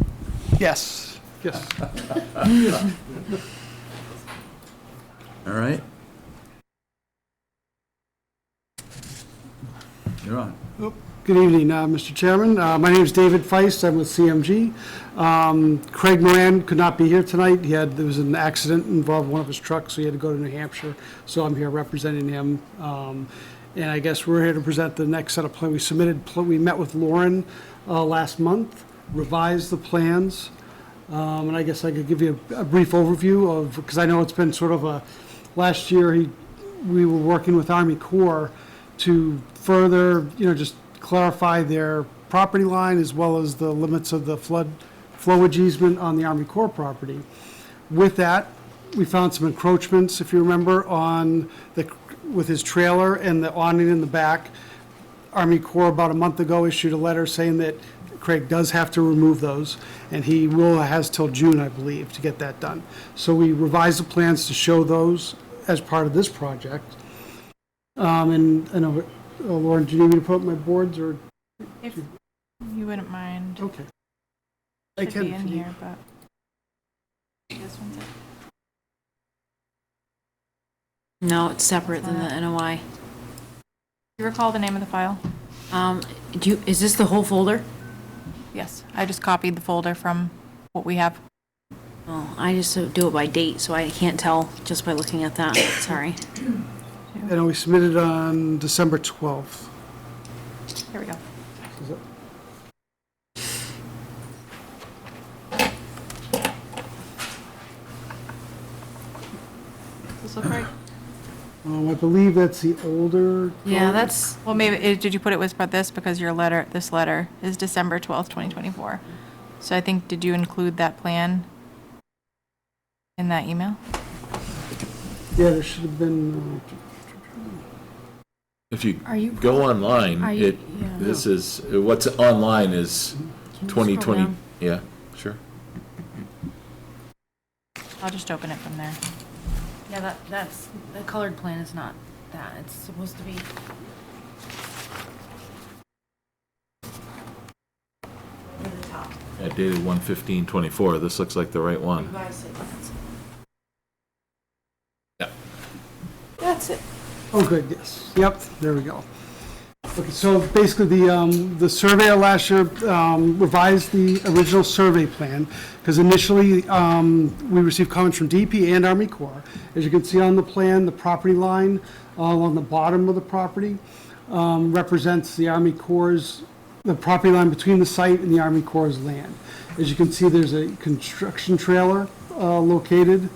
Yes, yes. All right. You're on. Good evening, Mr. Chairman. My name is David Feist. I'm with CMG. Craig Moran could not be here tonight. There was an accident involved one of his trucks, so he had to go to New Hampshire. So I'm here representing him. And I guess we're here to present the next set of plans. We met with Lauren last month, revised the plans. And I guess I could give you a brief overview of, because I know it's been sort of last year, we were working with Army Corps to further, just clarify their property line as well as the limits of the flowage easement on the Army Corps property. With that, we found some encroachments, if you remember, with his trailer and the awning in the back. Army Corps about a month ago issued a letter saying that Craig does have to remove those, and he has till June, I believe, to get that done. So we revised the plans to show those as part of this project. And I know, Lauren, do you need me to put up my boards, or? If you wouldn't mind. Okay. Should can be if in you here, but. This one's it. No, it's separate than the NOI. Do you recall the name of the file? Is this the whole folder? Yes, I just copied the folder from what we have. Oh, I just do it by date, so I can't tell just by looking at that. Sorry. And we submitted on December 12th. Here we go. Is it- Does this look right? I believe that's the older. Yeah, that's, well, maybe, did you put it with this because your letter, this letter is December 12th, 2024. So I think, did you include that plan in that email? Yeah, there should have been, If you Are you- go online, are you- it, yeah. this is, what's online is Can you scroll 2020, down? yeah, sure. I'll just open it from there. Yeah, that's, the colored plan is not that. It's supposed to be. Yeah, dated 1/15/24, this looks like the right one. Yeah. That's it. oh, good, yes. Yep, there we go. Okay, so basically, the surveyor last year revised the original survey plan, because initially, we received comments from DP and Army Corps. As you can see on the plan, the property line along the bottom of the property represents the Army Corps', the property line between the site and the Army Corps' land. As you can see, there's a construction trailer located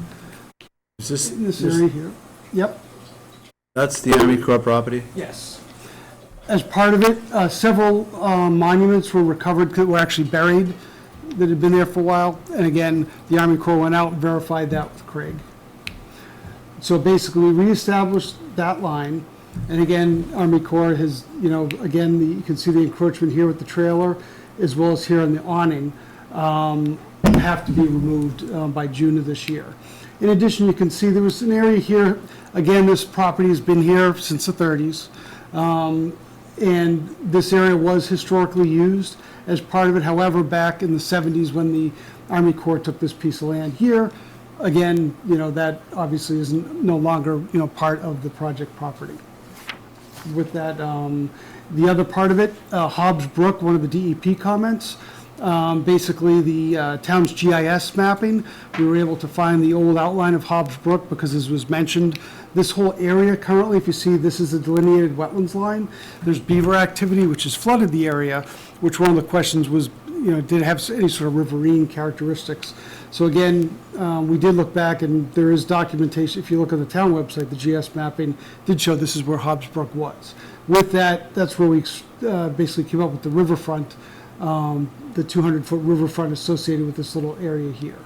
Is this, in this area here. Yep. That's the Army Corps property? Yes. As part of it, several monuments were recovered, that were actually buried, that had been there for a while. And again, the Army Corps went out and verified that with Craig. So basically, we reestablished that line. And again, Army Corps has, again, you can see the encroachment here with the trailer, as well as here on the awning, have to be removed by June of this year. In addition, you can see there was an area here, again, this property has been here since the 30s. And this area was historically used as part of it. However, back in the 70s, when the Army Corps took this piece of land here, again, that obviously is no longer, part of the project property. With that, the other part of it, Hobbs Brook, one of the DEP comments, basically the town's GIS mapping, we were able to find the old outline of Hobbs Brook, because as was mentioned, this whole area currently, if you see, this is a delineated wetlands line. There's beaver activity, which has flooded the area, which one of the questions was, did it have any sort of riverine characteristics? So again, we did look back, and there is documentation. If you look at the town website, the GIS mapping did show this is where Hobbs Brook was. With that, that's where we basically came up with the riverfront, the 200-foot riverfront associated with this little area here.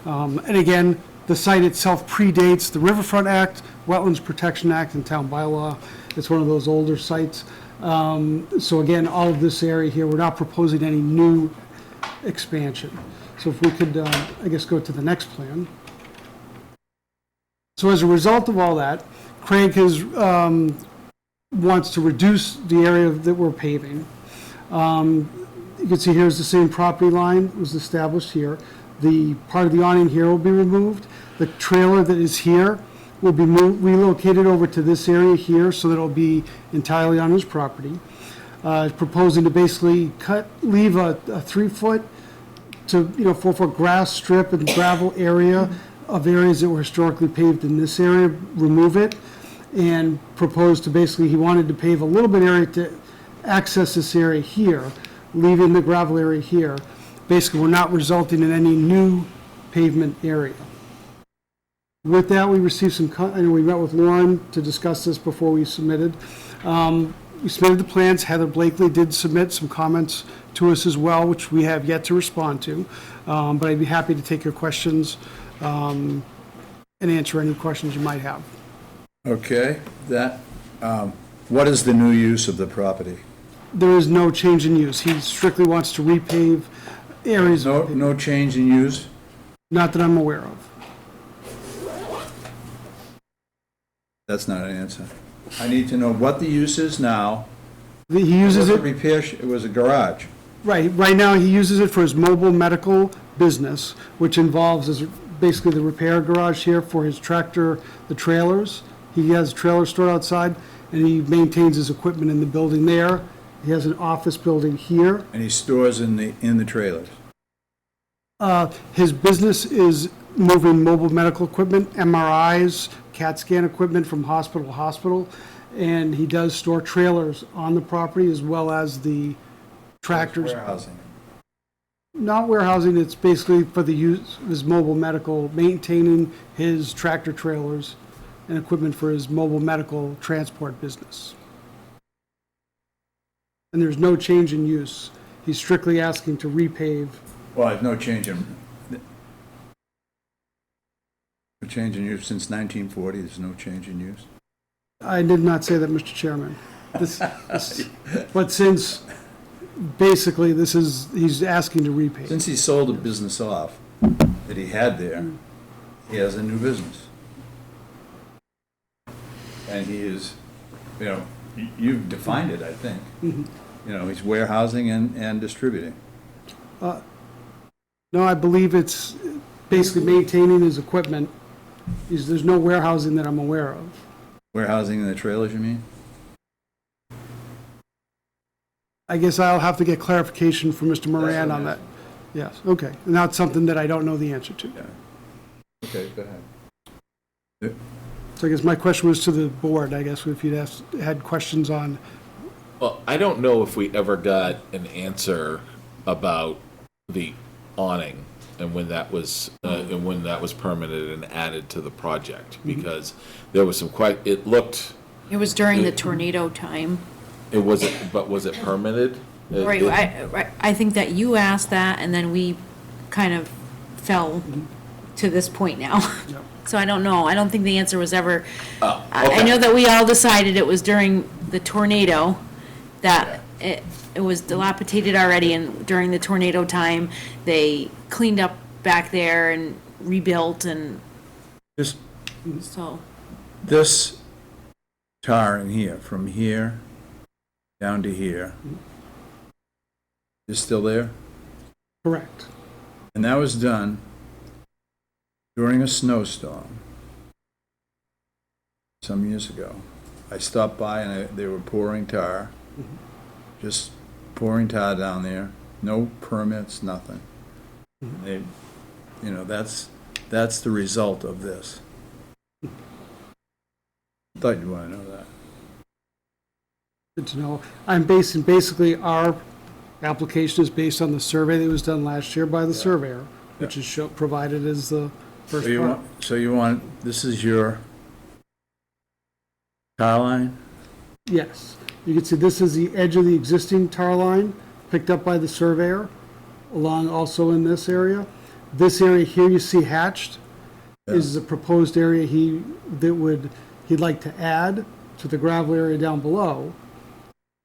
And again, the site itself predates the Riverfront Act, Wetlands Protection Act, and Town Bylaw. It's one of those older sites. So again, all of this area here, we're not proposing any new expansion. So if we could, I guess, go to the next plan. So as a result of all that, Craig has, wants to reduce the area that we're paving. You can see here's the same property line was established here. The part of the awning here will be removed. The trailer that is here will be relocated over to this area here, so that it'll be entirely on his property. Proposing to basically leave a 3-foot to 4-foot grass strip and gravel area of areas that were historically paved in this area, remove it, and propose to basically, he wanted to pave a little bit area to access this area here, leaving the gravel area here. Basically, we're not resulting in any new pavement area. With that, we received some, we met with Lauren to discuss this before we submitted. We submitted the plans. Heather Blakely did submit some comments to us as well, which we have yet to respond to. But I'd be happy to take your questions and answer any questions you might have. Okay, what is the new use of the property? There is no change in use. He strictly wants to repave areas. No change in use? Not that I'm aware of. That's not an answer. I need to know what the use is now. He uses it. It was a garage. Right now, he uses it for his mobile medical business, which involves basically the repair garage here for his tractor, the trailers. He has trailers stored outside, and he maintains his equipment in the building there, He has an office building here. And he stores in the trailers. His business is moving mobile medical equipment, MRIs, CAT scan equipment from hospital to hospital, and he does store trailers on the property as well as the tractors. Warehousing. Not warehousing, it's basically for the use of his mobile medical, maintaining his tractor trailers and equipment for his mobile medical transport business. And there's no change in use. He's strictly asking to repave. Well, there's no change in, use since 1940, there's no change in use. I did not say that, Mr. Chairman. But since, basically, he's asking to repave. Since he sold the business off that he had there, he has a new business. And he is, you've defined it, I think. He's warehousing and distributing. No, I believe it's basically maintaining his equipment. There's no warehousing that I'm aware of. Warehousing in the trailers, you mean? I guess I'll have to get clarification from Mr. Moran on that. Yes, okay. And that's something that I don't know the answer to. Okay, go ahead. So I guess my question was to the board, I guess, if you'd had questions on. Well, I don't know if we ever got an answer about the awning and when that was permitted and added to the project, because there was it looked. It was during the tornado time. But was it permitted? Right, I think that you asked that, and then we kind of fell to this point now. So I don't know. I don't think the answer was ever. Oh, I know that we all decided it was during the tornado that it was dilapidated already, and during the tornado time, they cleaned up back there and rebuilt, and so. This tar in here, from here down to here, is still there? Correct. And that was done during a snowstorm some years ago. I stopped by and they were pouring tar, just pouring tar down there, no permits, nothing. They, that's the result of this. I thought you'd want to know that. Good to know. Basically, our application is based on the survey that was done last year by the surveyor, which is provided as the first part. So you want, this is your tar line? Yes. You can see this is the edge of the existing tar line picked up by the surveyor, along also in this area. This area here you see hatched is the proposed area he'd like to add to the gravel area down below,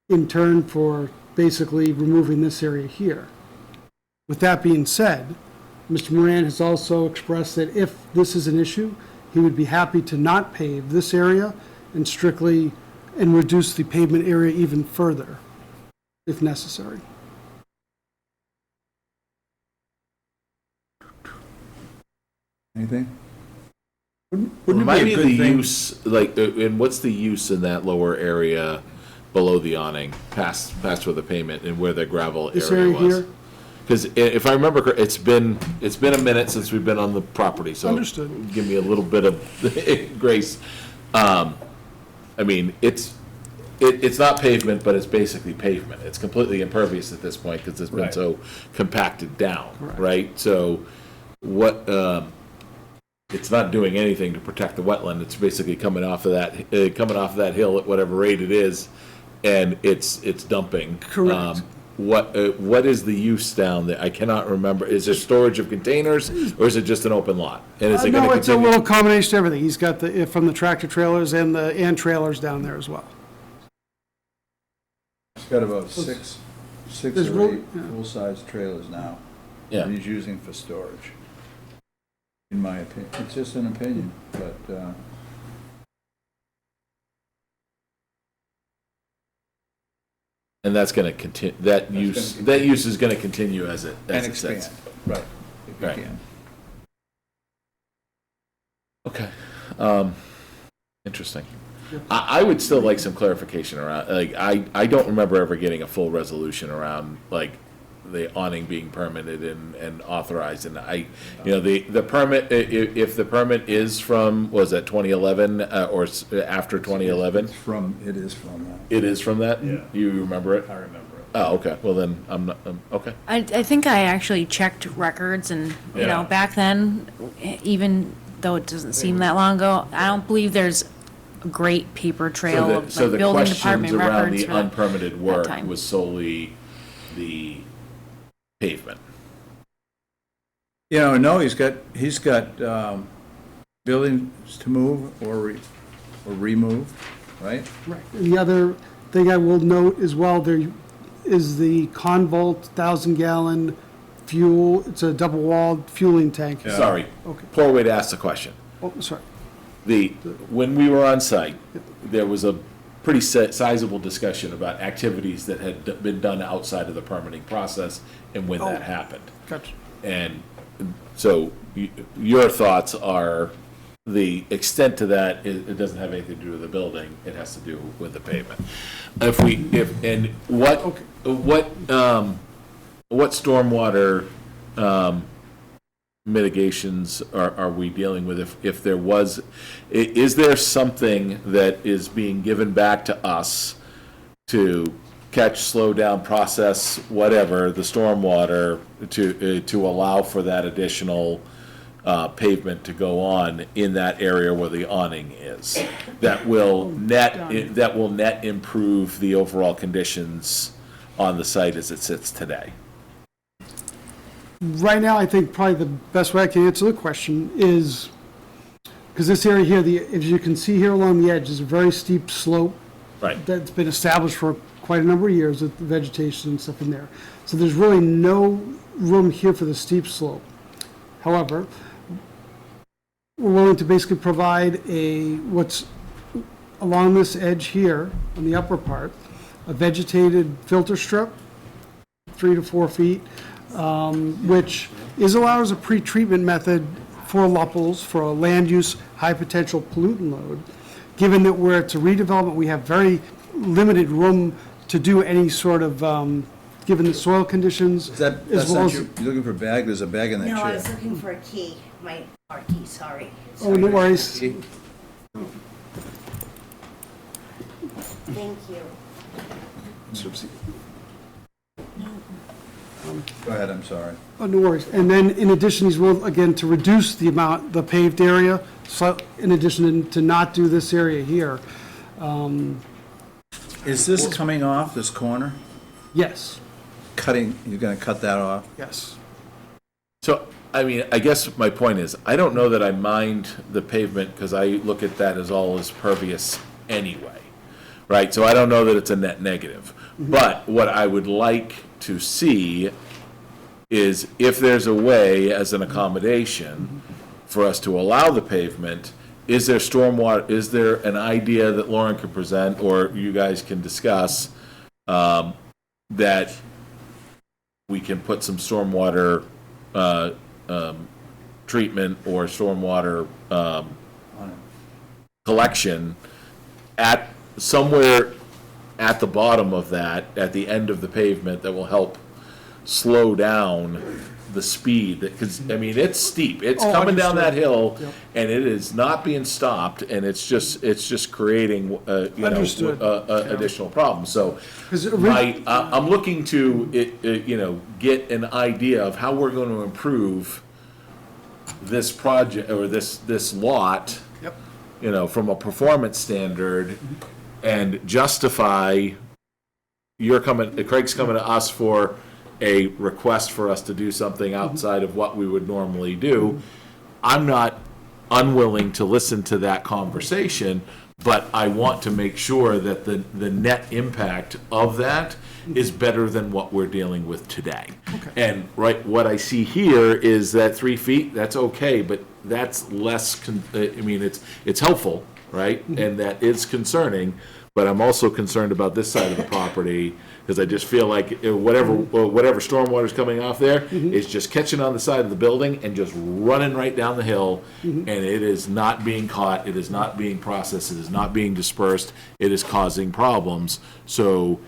in turn for basically removing this area here. With that being said, Mr. Moran has also expressed that if this is an issue, he would be happy to not pave this area and reduce the pavement area even further, if necessary. Anything? Remind me of the use, and what's the use in that lower area below the awning, past where the pavement and where the gravel This area area was? here? Because if I remember, it's been a minute since we've been on the property, so Understood. give me a little bit of grace. I mean, it's not pavement, but it's basically pavement. It's completely impervious at this point because it's been so compacted down, right? So it's not doing anything to protect the wetland. It's basically coming off of that hill at whatever rate it is, and it's dumping. Correct. What is the use down there? I cannot remember. Is there storage of containers, or is it just an open lot? And is it going No, to it's a continue? little combination of everything. He's got from the tractor trailers and trailers down there as well. It's got about six There's or eight room- yeah. full-size trailers now. Yeah. That he's using for storage. In my opinion, it's just an opinion, but, And that's going to continue. That use is going to continue as it and sits. expand, right, if you Right. can. Okay. Interesting. I would still like some clarification around, like, I don't remember ever getting a full resolution around, like, the awning being permitted and authorized, and the permit, if the permit is from, was that 2011, or after 2011? It is from that. It is from that? Yeah. You remember it? I remember it. Oh, okay, well then, okay. I think I actually checked records and, you know, Yeah. back then, even though it doesn't seem that long ago, I don't believe there's a great paper trail of So like the building questions department around records the for that. unpermitted work time. was solely the pavement. No, he's got buildings to move or remove, right? Right. And the other thing I will note as well, there is the Convolt 1,000-gallon fuel, it's a double-walled fueling tank. Sorry, Okay. poor way to ask the question. Oh, sorry. When we were on site, there was a pretty sizable discussion about activities that had been done outside of the permitting process and when that happened. Gotcha. And so your thoughts are the extent to that, it doesn't have anything to do with the building, it has to do with the pavement. What stormwater mitigations are we dealing with if there was, is there something that is being given back to us to catch, slow down, process, whatever, the stormwater to allow for that additional pavement to go on in that area where the awning is, that will net improve the overall conditions on the site as it sits today? Right now, I think probably the best way I can answer the question is, because this area here, as you can see here along the edge, is a very steep slope. Right. That's been established for quite a number of years with the vegetation and stuff in there. So there's really no room here for the steep slope. However, we're willing to basically provide what's along this edge here, on the upper part, a vegetated filter strip, 3 to 4 feet, which is allowed as a pre-treatment method for Luppels, for a land use high potential pollutant load. Given that where it's a redevelopment, we have very limited room to do any sort of, given the soil conditions. That's not you're looking for a bag, there's a bag in that chair. No, I was looking for a key, our key, sorry. Oh, no worries. Thank you. Go ahead, I'm sorry. Oh, no worries. And then in addition, he's willing, again, to reduce the paved area, so in addition to not do this area here. Is this coming off this corner? Yes. You're gonna cut that off? Yes. So, I mean, I guess my point is, I don't know that I mind the pavement, because I look at that as all as pervious anyway, right? So I don't know that it's a net negative. But what I would like to see is if there's a way, as an accommodation, for us to allow the pavement, is there stormwater, is there an idea that Lauren could present, or you guys can discuss, that we can put some stormwater treatment or stormwater collection at somewhere at the bottom of that, at the end of the pavement, that will help slow down the speed, because, I mean, it's steep, it's coming down that hill, and it is not being stopped, and it's just creating, additional problems, so I'm looking to, get an idea of how we're going to improve this project, or this lot, from a performance standard, and justify, Craig's coming to us for a request for us to do something outside of what we would normally do. I'm not unwilling to listen to that conversation, but I want to make sure that the net impact of that is better than what we're dealing with today. And what I see here is that 3 feet, that's okay, but that's less, it's helpful, right? And that is concerning, but I'm also concerned about this side of the property, because I just feel like whatever stormwater's coming off there is just catching on the side of the building and just running right down the hill, and it is not being caught, it is not being processed, it is not being dispersed, it is causing problems. So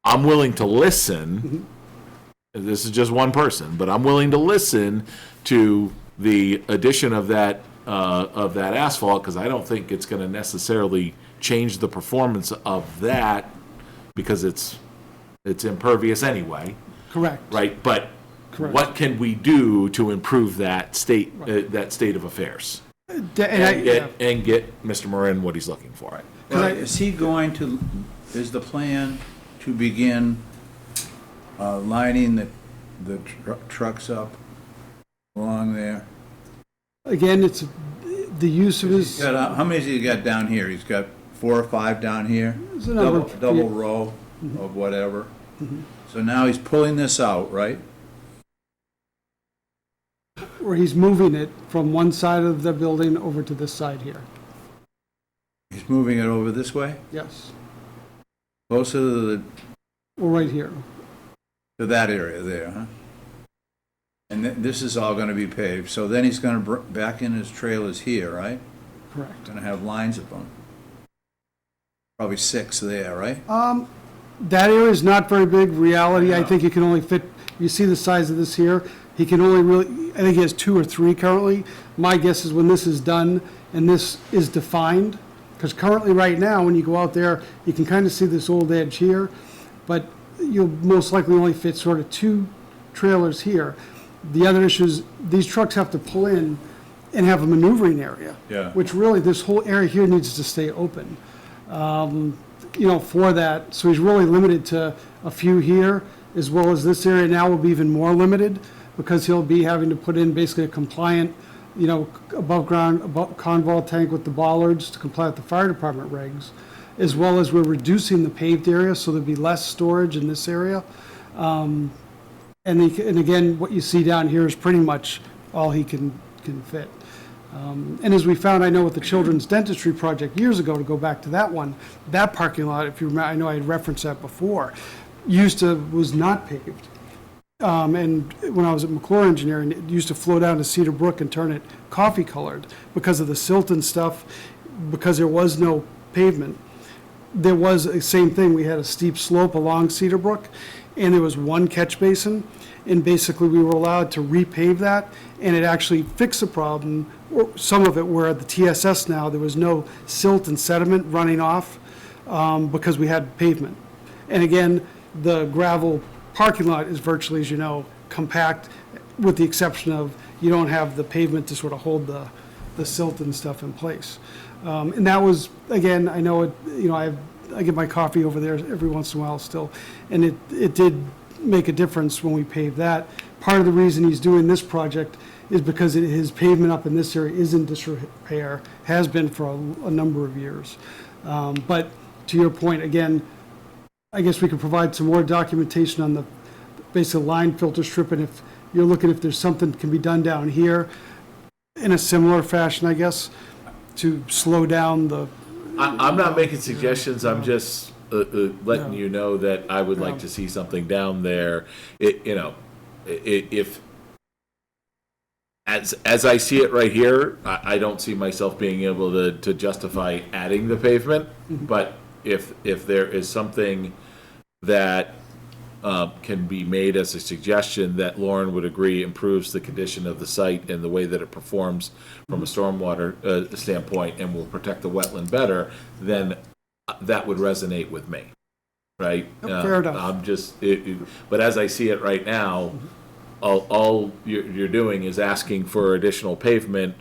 I'm willing to listen, this is just one person, but I'm willing to listen to the addition of that asphalt, because I don't think it's going to necessarily change the performance of that, because it's impervious anyway. Correct. Right, but Correct. what can we do to improve that state of affairs? And get Mr. Moran what he's looking for. Well, is the plan to begin lining the trucks up along there? Again, it's the use of his. How many has he got down here? He's got 4 or 5 down here? There's a number. Double row of whatever. So now he's pulling this out, right? Or he's moving it from one side of the building over to this side here. He's moving it over this way? Yes. Closer to Or right here. that area there, huh? And this is all going to be paved. So then he's going to back in his trailers here, right? Correct. Going to have lines of them. Probably 6 there, right? That area is not very big. Reality, I think you can only fit, you see the size of this here, he can only really, I think he has 2 or 3 currently. My guess is when this is done and this is defined, because currently right now, when you go out there, you can kind of see this old edge here, but you'll most likely only fit sort of 2 trailers here. The other issue is these trucks have to pull in and have a maneuvering area. Yeah. Which really, this whole area here needs to stay open. For that, so he's really limited to a few here, as well as this area now will be even more limited, because he'll be having to put in basically a compliant, above ground, convol tank with the bollards to comply with the fire department regs, as well as we're reducing the paved area, so there'll be less storage in this area. And again, what you see down here is pretty much all he can fit. And as we found, I know with the children's dentistry project years ago, to go back to that one, that parking lot, if you remember, I know I had referenced that before, was not paved. And when I was at McClure Engineering, it used to flow down to Cedar Brook and turn it coffee colored because of the silt and stuff, because there was no pavement. There was the same thing, we had a steep slope along Cedar Brook, and there was one catch basin, and basically we were allowed to repave that, and it actually fixed the problem, or some of it, where at the TSS now, there was no silt and sediment running off because we had pavement. And again, the gravel parking lot is virtually, as you know, compact, with the exception of you don't have the pavement to sort of hold the silt and stuff in place. And that was, again, I know it, I get my coffee over there every once in a while still, and it did make a difference when we paved that. Part of the reason he's doing this project is because his pavement up in this area is in disrepair, has been for a number of years. But to your point, again, I guess we could provide some more documentation on the basic line filter strip, and if you're looking if there's something that can be done down here in a similar fashion, I guess, to slow down the... I'm not making suggestions, I'm just letting you know that I would like to see something down there. If as I see it right here, I don't see myself being able to justify adding the pavement, but if there is something that can be made as a suggestion that Lauren would agree improves the condition of the site and the way that it performs from a stormwater standpoint and will protect the wetland better, then that would resonate with me, right? Fair enough. I'm just, but as I see it right now, all you're doing is asking for additional pavement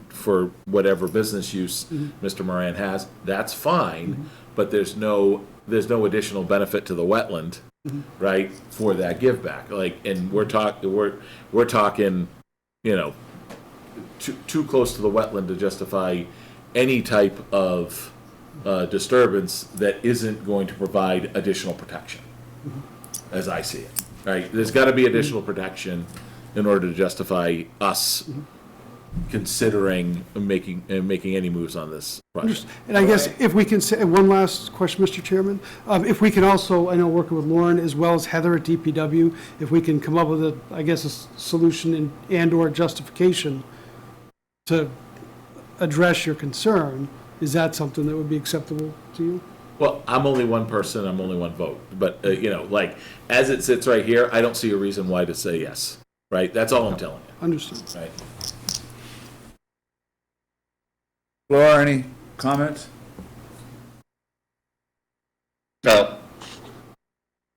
for whatever business use Mr. Moran has. That's fine, but there's no additional benefit to the wetland, right, for that give back. And we're talking, too close to the wetland to justify any type of disturbance that isn't going to provide additional protection, as I see it. Right? There's got to be additional protection in order to justify us considering making any moves on this project. And I guess if we can say, one last question, Mr. Chairman, if we can also, I know working with Lauren as well as Heather at DPW, if we can come up with a, I guess, a solution and/or justification to address your concern, is that something that would be acceptable to you? Well, I'm only one person, I'm only one vote, but, like, as it sits right here, I don't see a reason why to say yes, right? That's all I'm telling you. Understood. Right. Laura, any comments? No.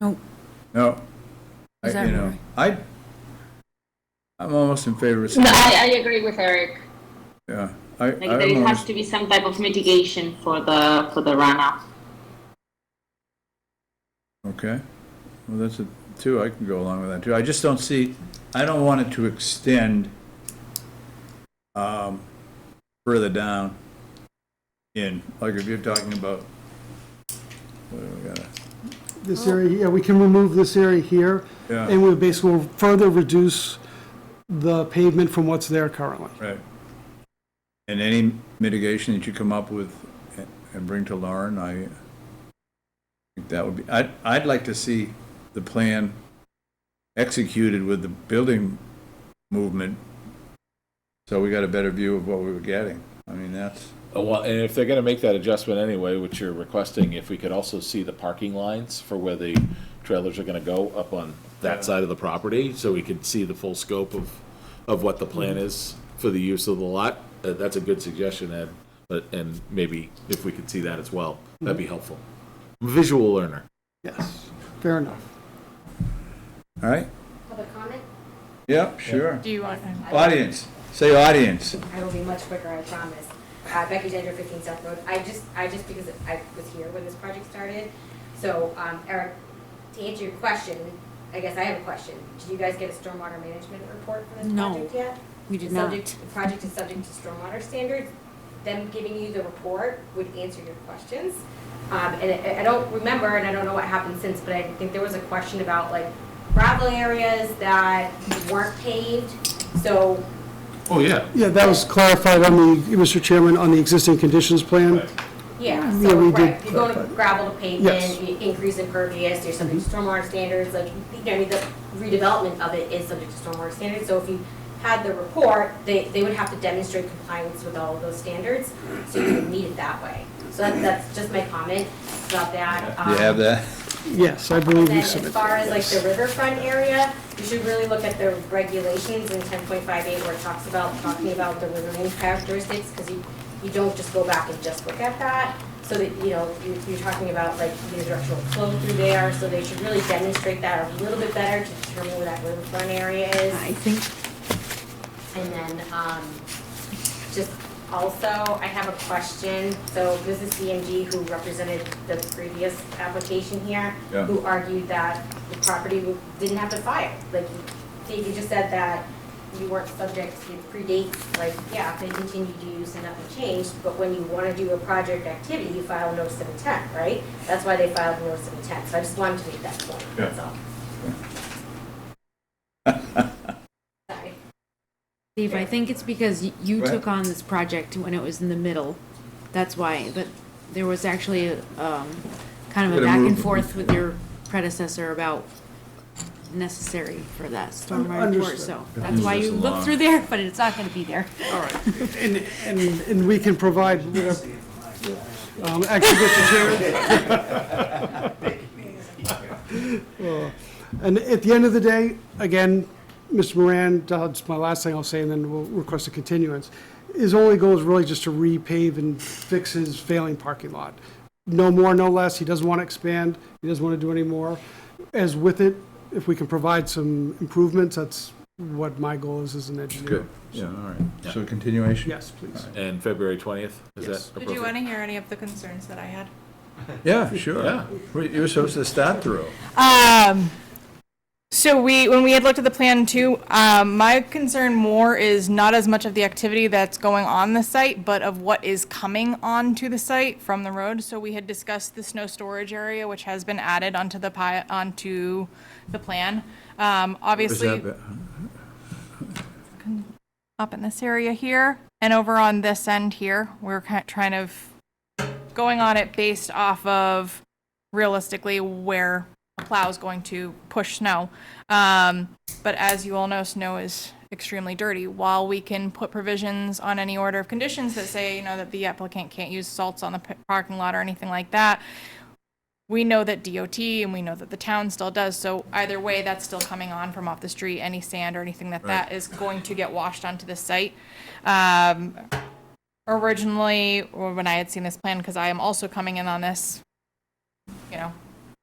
No. No. Is that right? I'm almost in favor of. No, I agree with Eric. Yeah. Like there has to be some type of mitigation for the runoff. Okay. Well, that's a two. I can go along with that too. I just don't see, I don't want it to extend further down in, like if you're talking about, what do we got? This area, yeah, we can remove this area here, Yeah. and we basically will further reduce the pavement from what's there currently. Right. And any mitigation that you come up with and bring to Lauren, I think that would be, I'd like to see the plan executed with the building movement, so we got a better view of what we were getting. I mean, that's. Well, and if they're gonna make that adjustment anyway, which you're requesting, if we could also see the parking lines for where the trailers are gonna go up on that side of the property, so we could see the full scope of what the plan is for the use of the lot, that's a good suggestion, Ed. But, and maybe if we could see that as well, that'd be helpful. I'm a visual learner. Yes, fair enough. All right? Public comment? Yep, sure. Do you want? Audience, say audience. I will be much quicker, I promise. Becky Dendro, 15 South Road. I just because I was here when this project started. So, Eric, to answer your question, I guess I have a question. Did you guys get a stormwater management report for this No, project yet? we did The not. project is subject to stormwater standards. Them giving you the report would answer your questions. And I don't remember, and I don't know what happened since, but I think there was a question about like gravel areas that weren't paved. So Oh, yeah. Yeah, that was clarified on the, Mr. Chairman, on the existing conditions plan. yeah, Yeah, so we right, did you go to clarify. gravel to pavement, Yes. you increase impervious, you're subject to stormwater standards, like, I mean, the redevelopment of it is subject to stormwater standards, so if you had the report, they would have to demonstrate compliance with all of those standards, so you would meet it that way. So that's just my comment about that. Do you have that? Yes, I believe And we then submitted. as far as like the riverfront area, you should really look at the regulations in 10.58 where it talking about the riverine characteristics, because you don't just go back and just look at that. So that, you're talking about like the directional flow through there, so they should really demonstrate that a little bit better to determine where that riverfront area is. I think, And then, just also, I have a question. So this is CMG who represented the previous application here, Yeah. who argued that the property didn't have to file. Like, Dave, you just said that you weren't subject to predates, like, yeah, if they continued use and nothing changed, but when you want to do a project activity, you file a notice of intent, right? That's why they filed a notice of intent. So I just wanted to make that point, that's all. Sorry. Steve, I think it's because you Go ahead. took on this project when it was in the middle. That's why, but there was actually kind of a Gotta back and move. forth with your predecessor about necessary for that stormwater report, Understood. so It that's moves why us you look along. through there, but it's not gonna be there. All right, and we can provide whatever. Actually, Mr. Chairman. And at the end of the day, again, Mr. Moran, it's my last thing I'll say, and then we'll request a continuance. His only goal is really just to repave and fix his failing parking lot. No more, no less. He doesn't want to expand. He doesn't want to do any more. As with it, if we can provide some improvements, that's what my goal is as an engineer. Good. Yeah, all right. So continuation? Yes, please. And February 20th, is that Yes. Did appropriate? you want to hear any of the concerns that I had? Yeah, sure. Yeah. You were supposed to start through. So when we had looked at the plan too, my concern more is not as much of the activity that's going on the site, but of what is coming onto the site from the road. So we had discussed the snow storage area, which has been added onto the onto the plan. Obviously, up in this area here. And over on this end here, we're trying to going on it based off of realistically where a plow is going to push snow. But as you all know, snow is extremely dirty. While we can put provisions on any order of conditions that say, that the applicant can't use salts on the parking lot or anything like that, we know that DOT and we know that the town still does. So either way, that's still coming on from off the street. Any sand or anything that is going to get washed onto the site. Originally, or when I had seen this plan, because I am also coming in on this,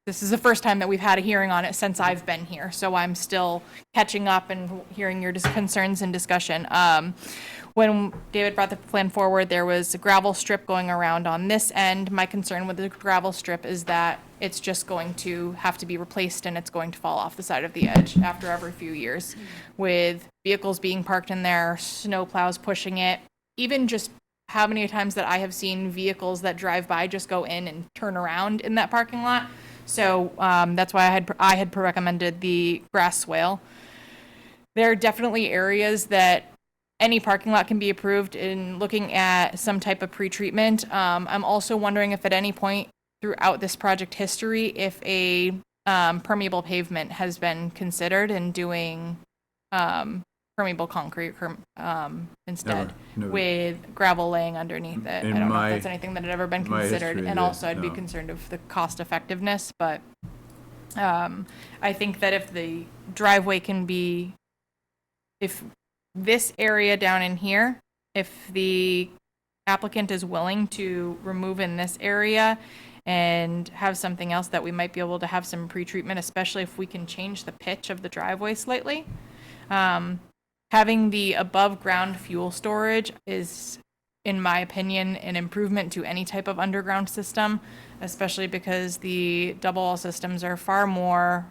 this is the first time that we've had a hearing on it since I've been here. So I'm still catching up and hearing your concerns and discussion. When David brought the plan forward, there was a gravel strip going around on this end. My concern with the gravel strip is that it's just going to have to be replaced and it's going to fall off the side of the edge after every few years. With vehicles being parked in there, snow plows pushing it, even just how many times that I have seen vehicles that drive by just go in and turn around in that parking lot. So that's why I had recommended the grass swale. There are definitely areas that any parking lot can be approved in looking at some type of pretreatment. I'm also wondering if at any point throughout this project history, if a permeable pavement has been considered in doing permeable concrete instead Never. with gravel laying underneath it. I don't know if that's anything that had ever been considered. And also I'd be concerned of the cost effectiveness, but I think that if the driveway can be, if this area down in here, if the applicant is willing to remove in this area and have something else that we might be able to have some pretreatment, especially if we can change the pitch of the driveway slightly. Having the above ground fuel storage is, in my opinion, an improvement to any type of underground system, especially because the double wall systems are far more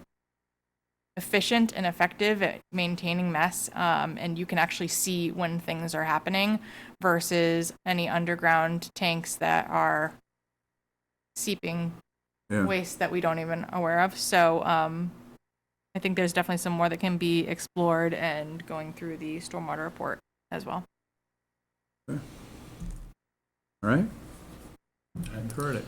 efficient and effective at maintaining mess, and you can actually see when things are happening versus any underground tanks that are seeping waste that we don't even aware of. So I think there's definitely some more that can be explored and going through the stormwater report as well. All right. I've heard it.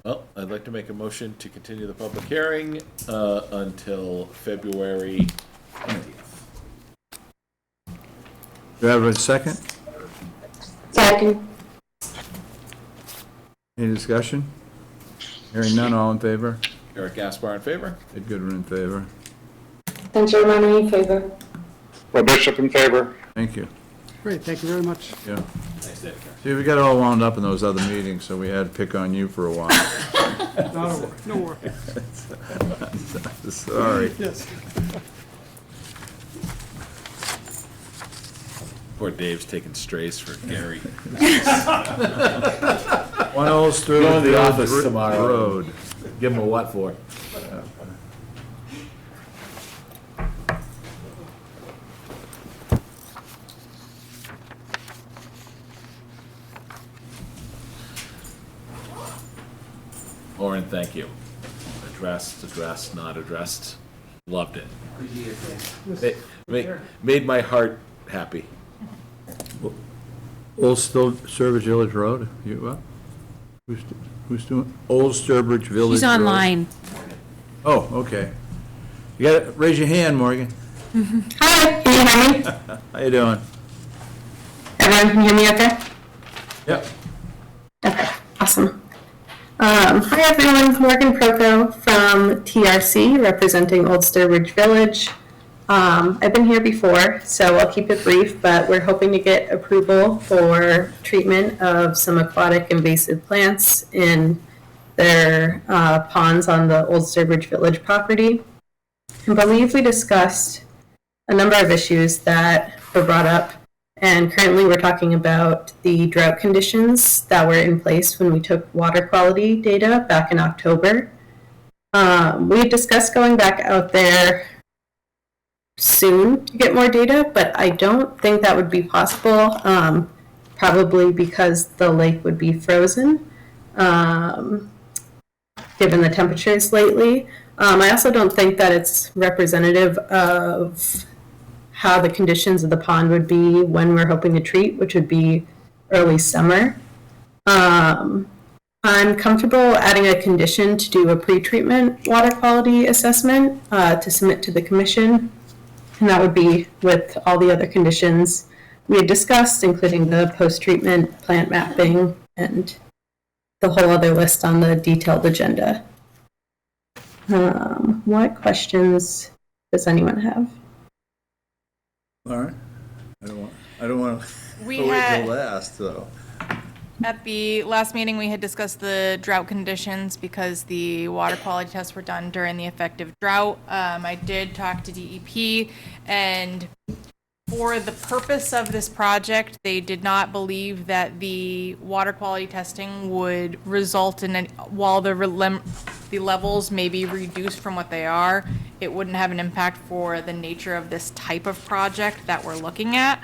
Well, I'd like to make a motion to continue the public hearing until February 20th. Do I have a second? Second. Any discussion? Hearing none, all in favor? Eric Gaspar in favor? Ed Goodwin in favor. Sandra Romano in favor. Roy Bishop in favor. Thank you. Great, thank you very much. Yeah. Nice day, See, we got all wound up in those other meetings, so we had to pick on you for a while. No worries. Sorry. Yes. Poor Dave's taking strays for Gary. One old Sterling Go in the office tomorrow. Road. Give him a what for? Lauren, thank you. Addressed, not addressed. Loved it. Made my heart happy. Old Sturbridge Village Road? You what? Who's doing? Old Sturbridge Village She's Road. online. Oh, okay. You got to raise your hand, Morgan. Hi, can you hear me? How you doing? Everyone can hear me okay? Yep. Okay, awesome. Hi everyone, Morgan Proco from TRC representing Old Sturbridge Village. I've been here before, so I'll keep it brief, but we're hoping to get approval for treatment of some aquatic invasive plants in their ponds on the Old Sturbridge Village property. I believe we discussed a number of issues that were brought up, and currently we're talking about the drought conditions that were in place when we took water quality data back in October. We had discussed going back out there soon to get more data, but I don't think that would be possible, probably because the lake would be frozen, given the temperatures lately. I also don't think that it's representative of how the conditions of the pond would be when we're hoping to treat, which would be early summer. I'm comfortable adding a condition to do a pre-treatment water quality assessment to submit to the commission. And that would be with all the other conditions we had discussed, including the post-treatment plant mapping and the whole other list on the detailed agenda. What questions does anyone have? All right. I don't want to We wait had- till last, though. At the last meeting, we had discussed the drought conditions because the water quality tests were done during the effective drought. I did talk to DEP, and for the purpose of this project, they did not believe that the water quality testing would result in, while the levels may be reduced from what they are, it wouldn't have an impact for the nature of this type of project that we're looking at.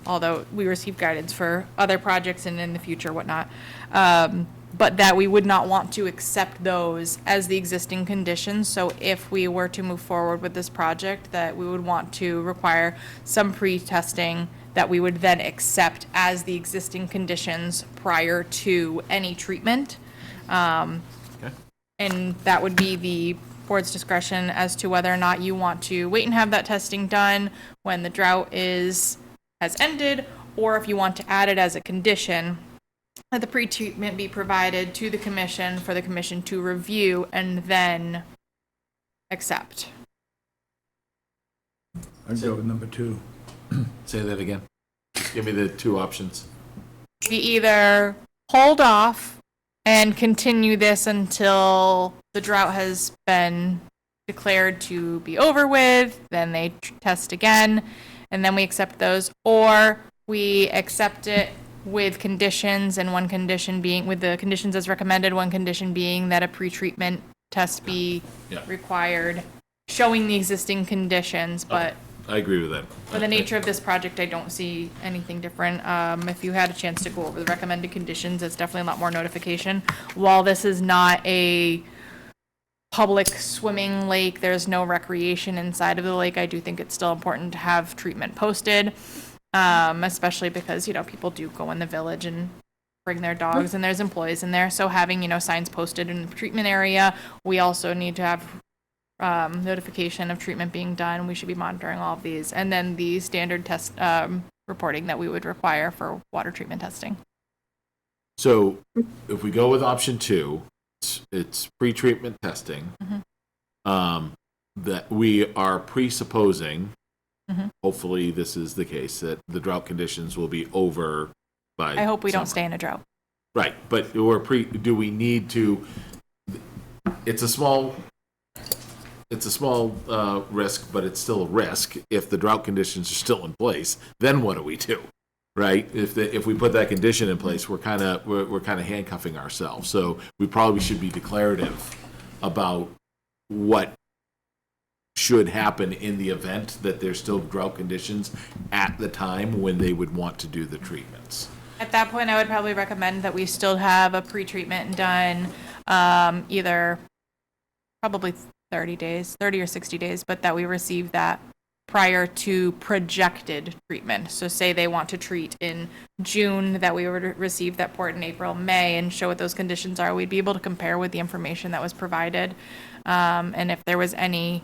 Although we receive guidance for other projects and in the future, whatnot. But that we would not want to accept those as the existing conditions. So if we were to move forward with this project, that we would want to require some pre-testing that we would then accept as the existing conditions prior to any treatment. And that would be the board's discretion as to whether or not you want to wait and have that testing done when the drought has ended, or if you want to add it as a condition that the pre-treatment be provided to the commission for the commission to review and then accept. I'd go with number 2. Say that again. Just give me the two options. We either hold off and continue this until the drought has been declared to be over with, then they test again, and then we accept those, or we accept it with conditions, and one condition being, with the conditions as recommended, one condition being that a pre-treatment test be required, showing the existing conditions, but I agree with that. for the nature of this project, I don't see anything different. If you had a chance to go over the recommended conditions, it's definitely a lot more notification. While this is not a public swimming lake, there's no recreation inside of the lake, I do think it's still important to have treatment posted, especially because, people do go in the village and bring their dogs, and there's employees in there. So having, signs posted in the treatment area, we also need to have notification of treatment being done. We should be monitoring all of these. And then the standard test reporting that we would require for water treatment testing. So if we go with option 2, it's pre-treatment testing. That we are presupposing, hopefully this is the case, that the drought conditions will be over by I hope we summer. don't stay in a drought. Right, but do we need to, it's a small risk, but it's still a risk. If the drought conditions are still in place, then what do we do? Right? If we put that condition in place, we're kind of handcuffing ourselves. So we probably should be declarative about what should happen in the event that there's still drought conditions at the time when they would want to do the treatments. At that point, I would probably recommend that we still have a pre-treatment done, either probably 30 or 60 days, but that we receive that prior to projected treatment. So say they want to treat in June, that we would receive that report in April, May, and show what those conditions are. We'd be able to compare with the information that was provided. And if there was any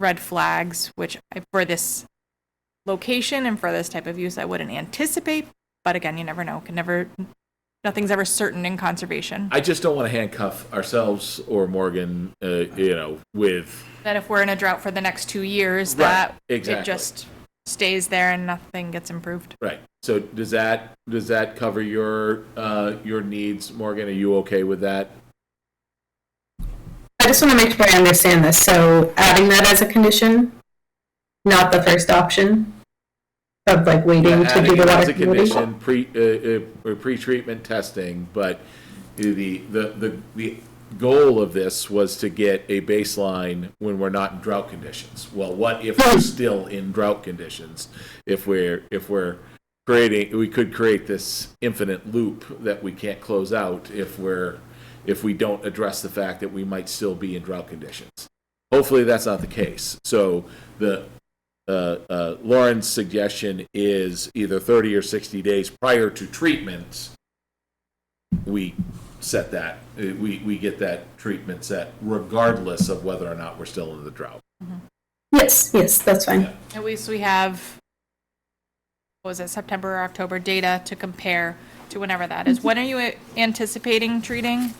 red flags, which for this location and for this type of use, I wouldn't anticipate. But again, you never know. Nothing's ever certain in conservation. I just don't want to handcuff ourselves or Morgan, with... That if we're in a drought for the next 2 years, Right, that exactly. it just stays there and nothing gets improved. Right. So does that cover your needs, Morgan? Are you okay with that? I just want to make sure I understand this. So adding that as a condition, not the first option of like waiting to do the as water a quality? condition, pre-treatment testing, but the goal of this was to get a baseline when we're not in drought conditions. Well, what if we're still in drought conditions? If we're creating, we could create this infinite loop that we can't close out if we don't address the fact that we might still be in drought conditions. Hopefully that's not the case. So the Lauren's suggestion is either 30 or 60 days prior to treatment, we set that, we get that treatment set regardless of whether or not we're still in the drought. Yes, that's fine. At least we have, what was it, September or October data to compare to whenever that is. When are you anticipating treating?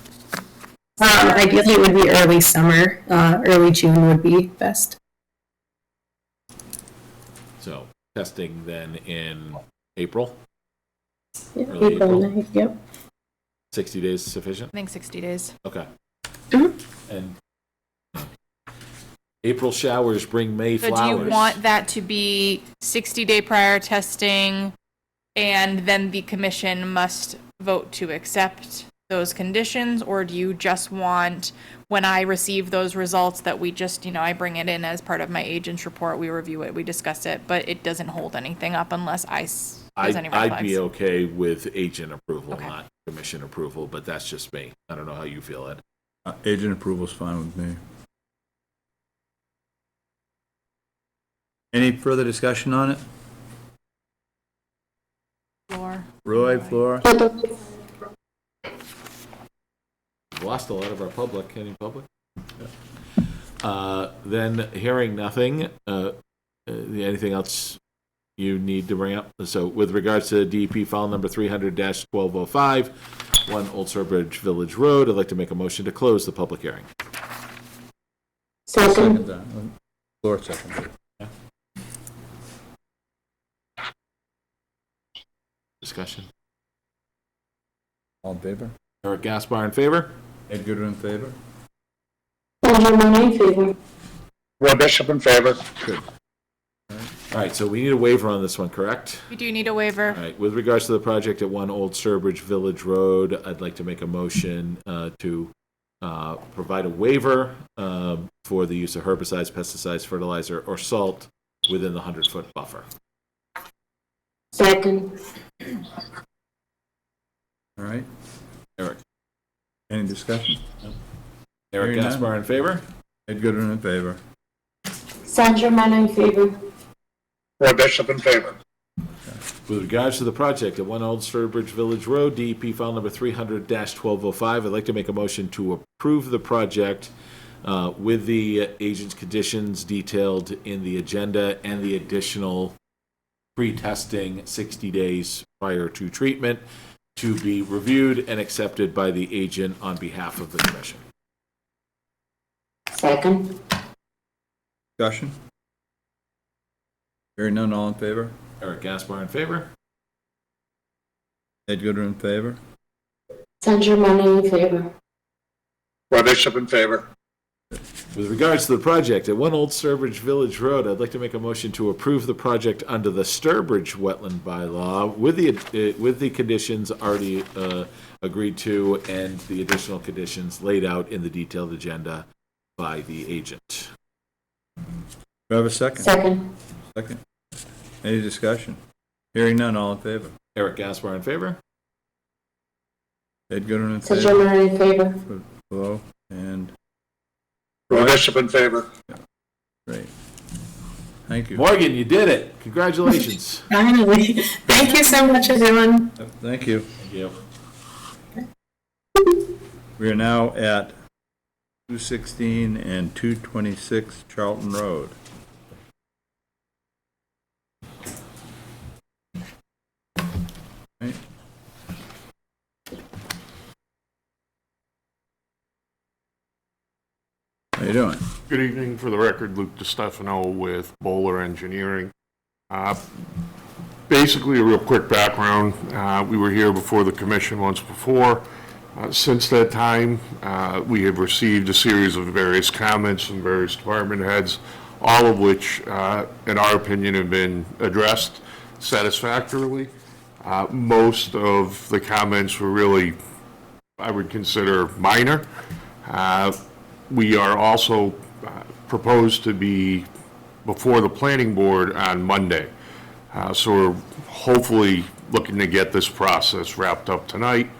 Ideally, it would be early summer. Early June would be best. So testing then in April? Yeah, Early April April? 9th, yep. 60 days sufficient? I think 60 days. Okay. And April showers bring May So do flowers. you want that to be 60-day prior testing, and then the commission must vote to accept those conditions, or do you just want, when I receive those results, that we just, I bring it in as part of my agent's report, we review it, we discuss it, but it doesn't hold anything up unless there's any red I'd be flags? okay with agent approval, not commission approval, but that's just me. I don't know how you feel, Ed. Agent approval's fine with me. Any further discussion on it? Floor. Roy, Flora? We've lost a lot of our public. Any public? Then hearing nothing, anything else you need to bring up? So with regards to DEP file number 300-1205, 1 Old Sturbridge Village Road, I'd like to make a motion to close the public hearing. Second that. Flora second. Discussion. All in favor? Eric Gaspar in favor? Ed Goodwin in favor? in favor. Roy Bishop in favor. Good. All right, so we need a waiver on this one, correct? You do need a waiver. All right, with regards to the project at 1 Old Sturbridge Village Road, I'd like to make a motion to provide a waiver for the use of herbicides, pesticides, fertilizer, or salt within the 100-foot buffer. Second. All right. Eric. Any discussion? Eric Hearing none. Gaspar in favor? Ed Goodwin in favor? Sandra Manna in favor. Roy Bishop in favor. With regards to the project at 1 Old Sturbridge Village Road, DEP file number 300-1205, I'd like to make a motion to approve the project with the agent's conditions detailed in the agenda and the additional pre-testing 60 days prior to treatment to be reviewed and accepted by the agent on behalf of the commission. Second. Discussion? Hearing none, all in favor? Eric Gaspar in favor? Ed Goodwin in favor? Sandra Manna in favor. Roy Bishop in favor. With regards to the project at 1 Old Sturbridge Village Road, I'd like to make a motion to approve the project under the Sturbridge Wetland Bylaw with the conditions already agreed to and the additional conditions laid out in the detailed agenda by the agent. Do I have a second? Second. Second. Any discussion? Hearing none, all in favor? Eric Gaspar in favor? Ed Goodwin in Sandra favor? Manna in favor. Hello, and Roy Bishop in favor. great. Thank you. Morgan, you did it. Congratulations. Finally. Thank you so much, everyone. Thank you. Thank you. We are now at 216 and 226 Charlton Road. Right. How you doing? Good evening. For the record, Luke DiStefano with Bowler Engineering. Basically, a real quick background. We were here before the commission once before. Since that time, we have received a series of various comments from various department heads, all of which, in our opinion, have been addressed satisfactorily. Most of the comments were really, I would consider, minor. We are also proposed to be before the planning board on Monday. So we're hopefully looking to get this process wrapped up tonight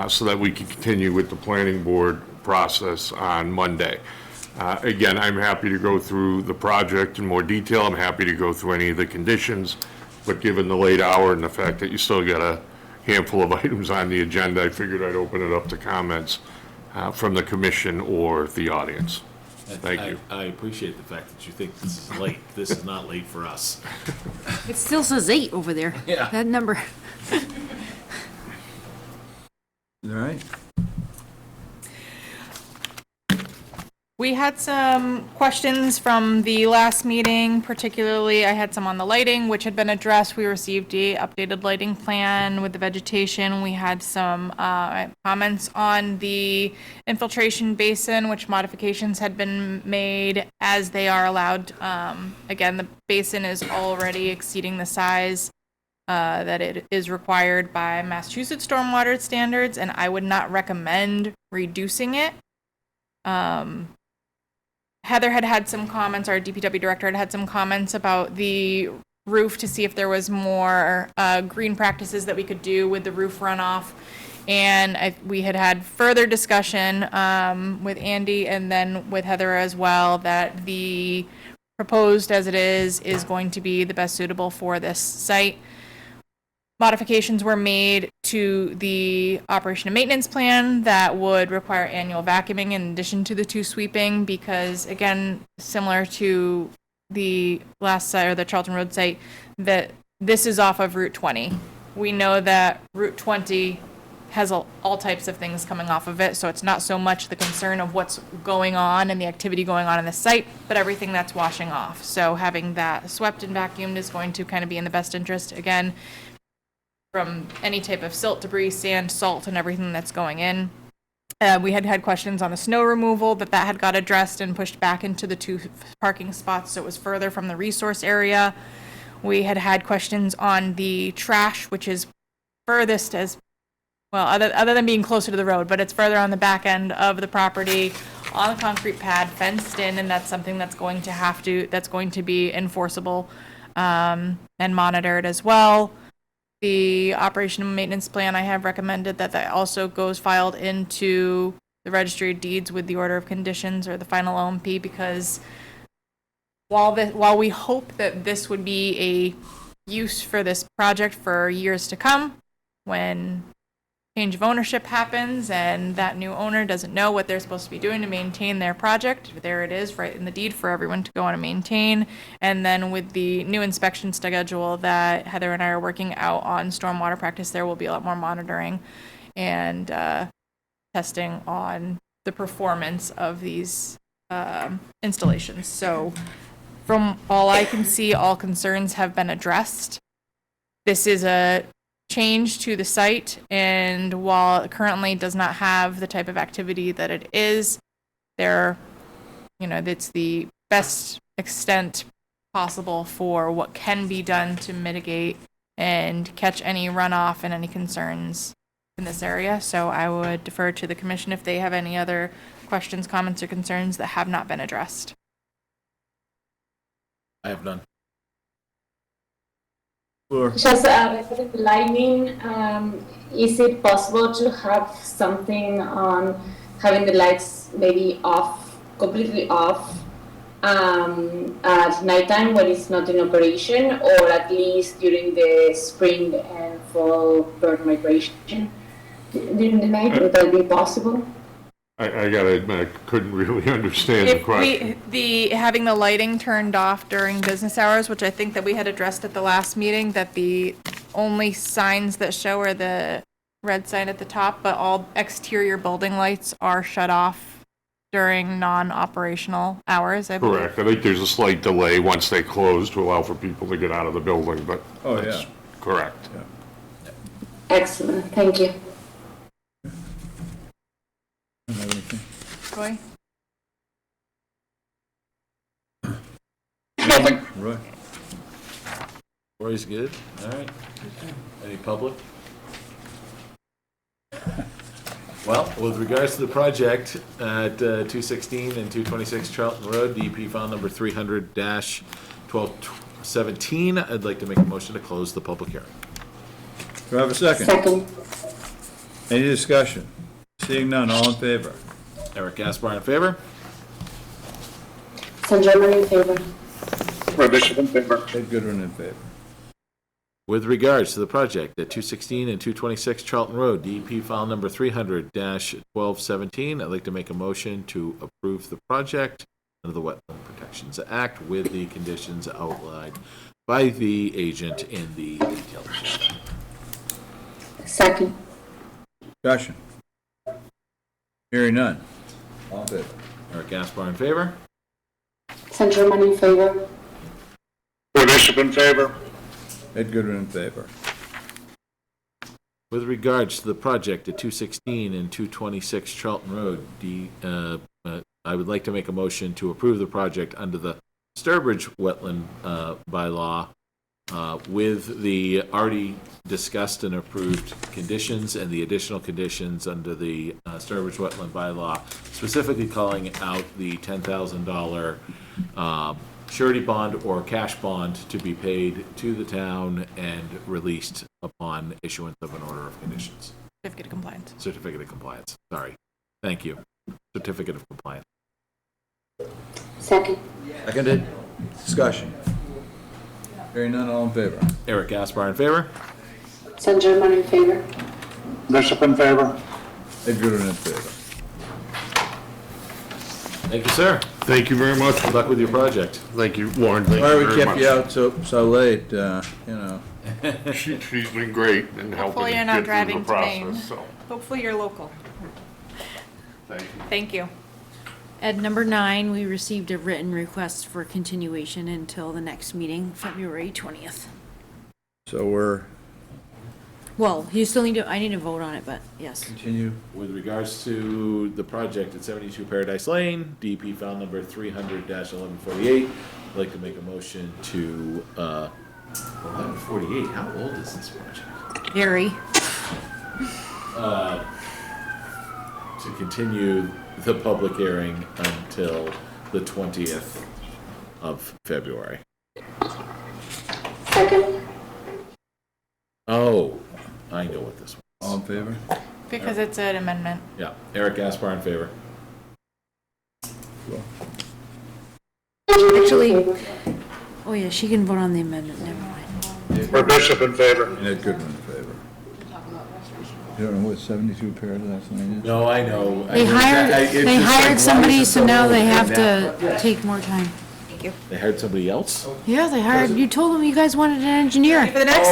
so that we can continue with the planning board process on Monday. Again, I'm happy to go through the project in more detail. I'm happy to go through any of the conditions, but given the late hour and the fact that you still got a handful of items on the agenda, I figured I'd open it up to comments from the commission or the audience. Thank you. I appreciate the fact that you think this is late. This is not late for us. It still says 8 over there. Yeah. That number. All right. We had some questions from the last meeting, particularly I had some on the lighting, which had been addressed. We received the updated lighting plan with the vegetation. We had some comments on the infiltration basin, which modifications had been made as they are allowed. Again, the basin is already exceeding the size that it is required by Massachusetts stormwater standards, and I would not recommend reducing it. Heather had some comments, our DPW director had some comments about the roof to see if there was more green practices that we could do with the roof runoff. And we had further discussion with Andy and then with Heather as well that the proposed as it is going to be the best suitable for this site. Modifications were made to the operation and maintenance plan that would require annual vacuuming in addition to the 2 sweeping because, again, similar to the last site or the Charlton Road site, that this is off of Route 20. We know that Route 20 has all types of things coming off of it, so it's not so much the concern of what's going on and the activity going on in the site, but everything that's washing off. So having that swept and vacuumed is going to kind of be in the best interest, again, from any type of silt, debris, sand, salt, and everything that's going in. We had questions on the snow removal, that had got addressed and pushed back into the 2 parking spots, so it was further from the resource area. We had questions on the trash, which is furthest as, well, other than being closer to the road, but it's further on the back end of the property, on the concrete pad, fenced in, and that's something that's going to be enforceable and monitored as well. The operation and maintenance plan, I have recommended that also goes filed into the registry of deeds with the order of conditions or the final OMP, because while we hope that this would be a use for this project for years to come, when change of ownership happens and that new owner doesn't know what they're supposed to be doing to maintain their project, there it is right in the deed for everyone to go on and maintain. And then with the new inspection schedule that Heather and I are working out on stormwater practice, there will be a lot more monitoring and testing on the performance of these installations. So from all I can see, all concerns have been addressed. This is a change to the site, and while it currently does not have the type of activity that it is, it's the best extent possible for what can be done to mitigate and catch any runoff and any concerns in this area. So I would defer to the commission if they have any other questions, comments, or concerns that have not been addressed. I have none. Just regarding the lighting, is it possible to have something on having the lights maybe off, completely off at nighttime when it's not in operation, or at least during the spring and fall bird migration during the night? Would that be possible? I gotta admit, I couldn't really understand the question. Having the lighting turned off during business hours, which I think that we had addressed at the last meeting, that the only signs that show are the red sign at the top, but all exterior building lights are shut off during non-operational hours, I believe. Correct. I think there's a slight delay once they close to allow for people to get out of the building, but Oh, that's yeah. correct. Excellent, thank you. Roy? Nothing. Roy? Roy's good. All right. Any public? Well, with regards to the project at 216 and 226 Charlton Road, DEP file number 300-1217, I'd like to make a motion to close the public hearing. Do I have a second? Second. Any discussion? Seeing none, all in favor? Eric Gaspar in favor. San German in favor. Roy Bishop in favor. Ed Goodwin in favor. With regards to the project at 216 and 226 Charlton Road, DEP file number 300-1217, I'd like to make a motion to approve the project under the Wetland Protections Act with the conditions outlined by the agent in the detailed report. Second. Discussion. Hearing none. All in favor. Eric Gaspar in favor? San German in favor. Roy Bishop in favor. Ed Goodwin in favor. With regards to the project at 216 and 226 Charlton Road, I would like to make a motion to approve the project under the Sturbridge Wetland bylaw with the already discussed and approved conditions and the additional conditions under the Sturbridge Wetland bylaw, specifically calling out the $10,000 surety bond or cash bond to be paid to the town and released upon issuance of an order of conditions. Certificate of compliance. Certificate of compliance, sorry. Thank you. Certificate of compliance. Second. Seconded. Discussion. Hearing none, all in favor. Eric Gaspar in favor? San German in favor. Bishop in favor. Ed Goodwin in favor. Thank you, sir. Thank you very much. Good luck with your project. Thank you, Warren. Thank Sorry you we very kept you much. out so late, you know. She's been great in helping Hopefully get you're not through the driving to Maine. process, so, Hopefully you're local. thank you. Thank you. At number 9, we received a written request for continuation until the next meeting, February 20th. So we're Well, you still need to, I need to vote on it, but yes. continue. With regards to the project at 72 Paradise Lane, DP file number 300-1148, I'd like to make a motion to, 1148, how old is this project? Very. To continue the public hearing until the 20th of February. Second. Oh, I know what this was. All in favor? Because it's an amendment. Yeah, Eric Gaspar in favor. Actually, oh yeah, she can vote on the amendment, never mind. Roy Bishop in favor. And Ed Goodwin in favor. You don't know what 72 Paradise Lane is? No, I know. They hired somebody, so now they have to take more time. Thank you. They hired somebody else? Yeah, they hired, you told them you guys wanted an engineer, For the next?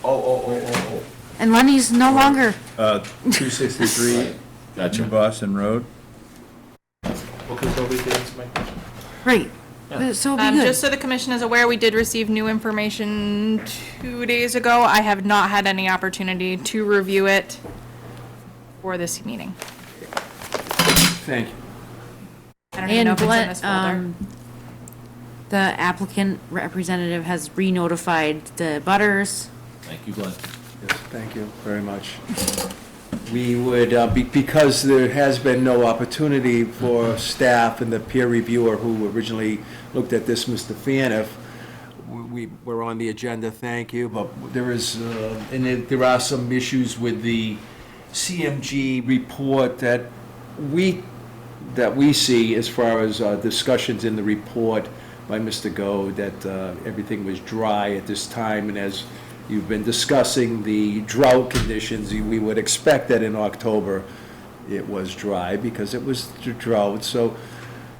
Oh. and Lenny's no longer. 263 Gotcha. New Boston Road. Okay, so we can answer my question. Right. So it'll be Just good. so the commission is aware, we did receive new information 2 days ago. I have not had any opportunity to review it for this meeting. Thank you. I don't even know And if it's in this folder. the applicant representative has re-notified the butters. Thank you, Glenn. Yes, thank you very much. We would, because there has been no opportunity for staff and the peer reviewer who originally looked at this, Mr. Faniff, we were on the agenda, thank you, but there is, there are some issues with the CMG report that we see as far as discussions in the report by Mr. Go, that everything was dry at this time, and as you've been discussing the drought conditions, we would expect that in October it was dry because it was drought. So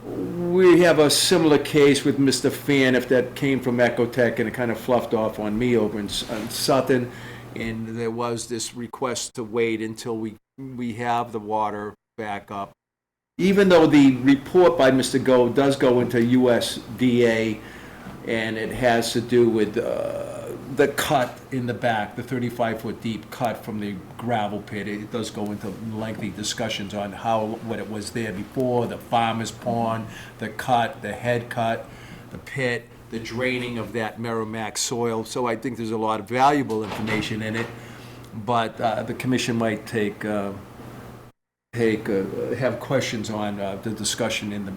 we have a similar case with Mr. Faniff that came from Ecotech, and it kind of fluffed off on me over in Sutton. And there was this request to wait until we have the water back up. Even though the report by Mr. Go does go into USDA, and it has to do with the cut in the back, the 35-foot deep cut from the gravel pit. It does go into lengthy discussions on what it was there before, the farmer's pond, the cut, the head cut, the pit, the draining of that Merrimack soil. So I think there's a lot of valuable information in it, but the commission might have questions on the discussion in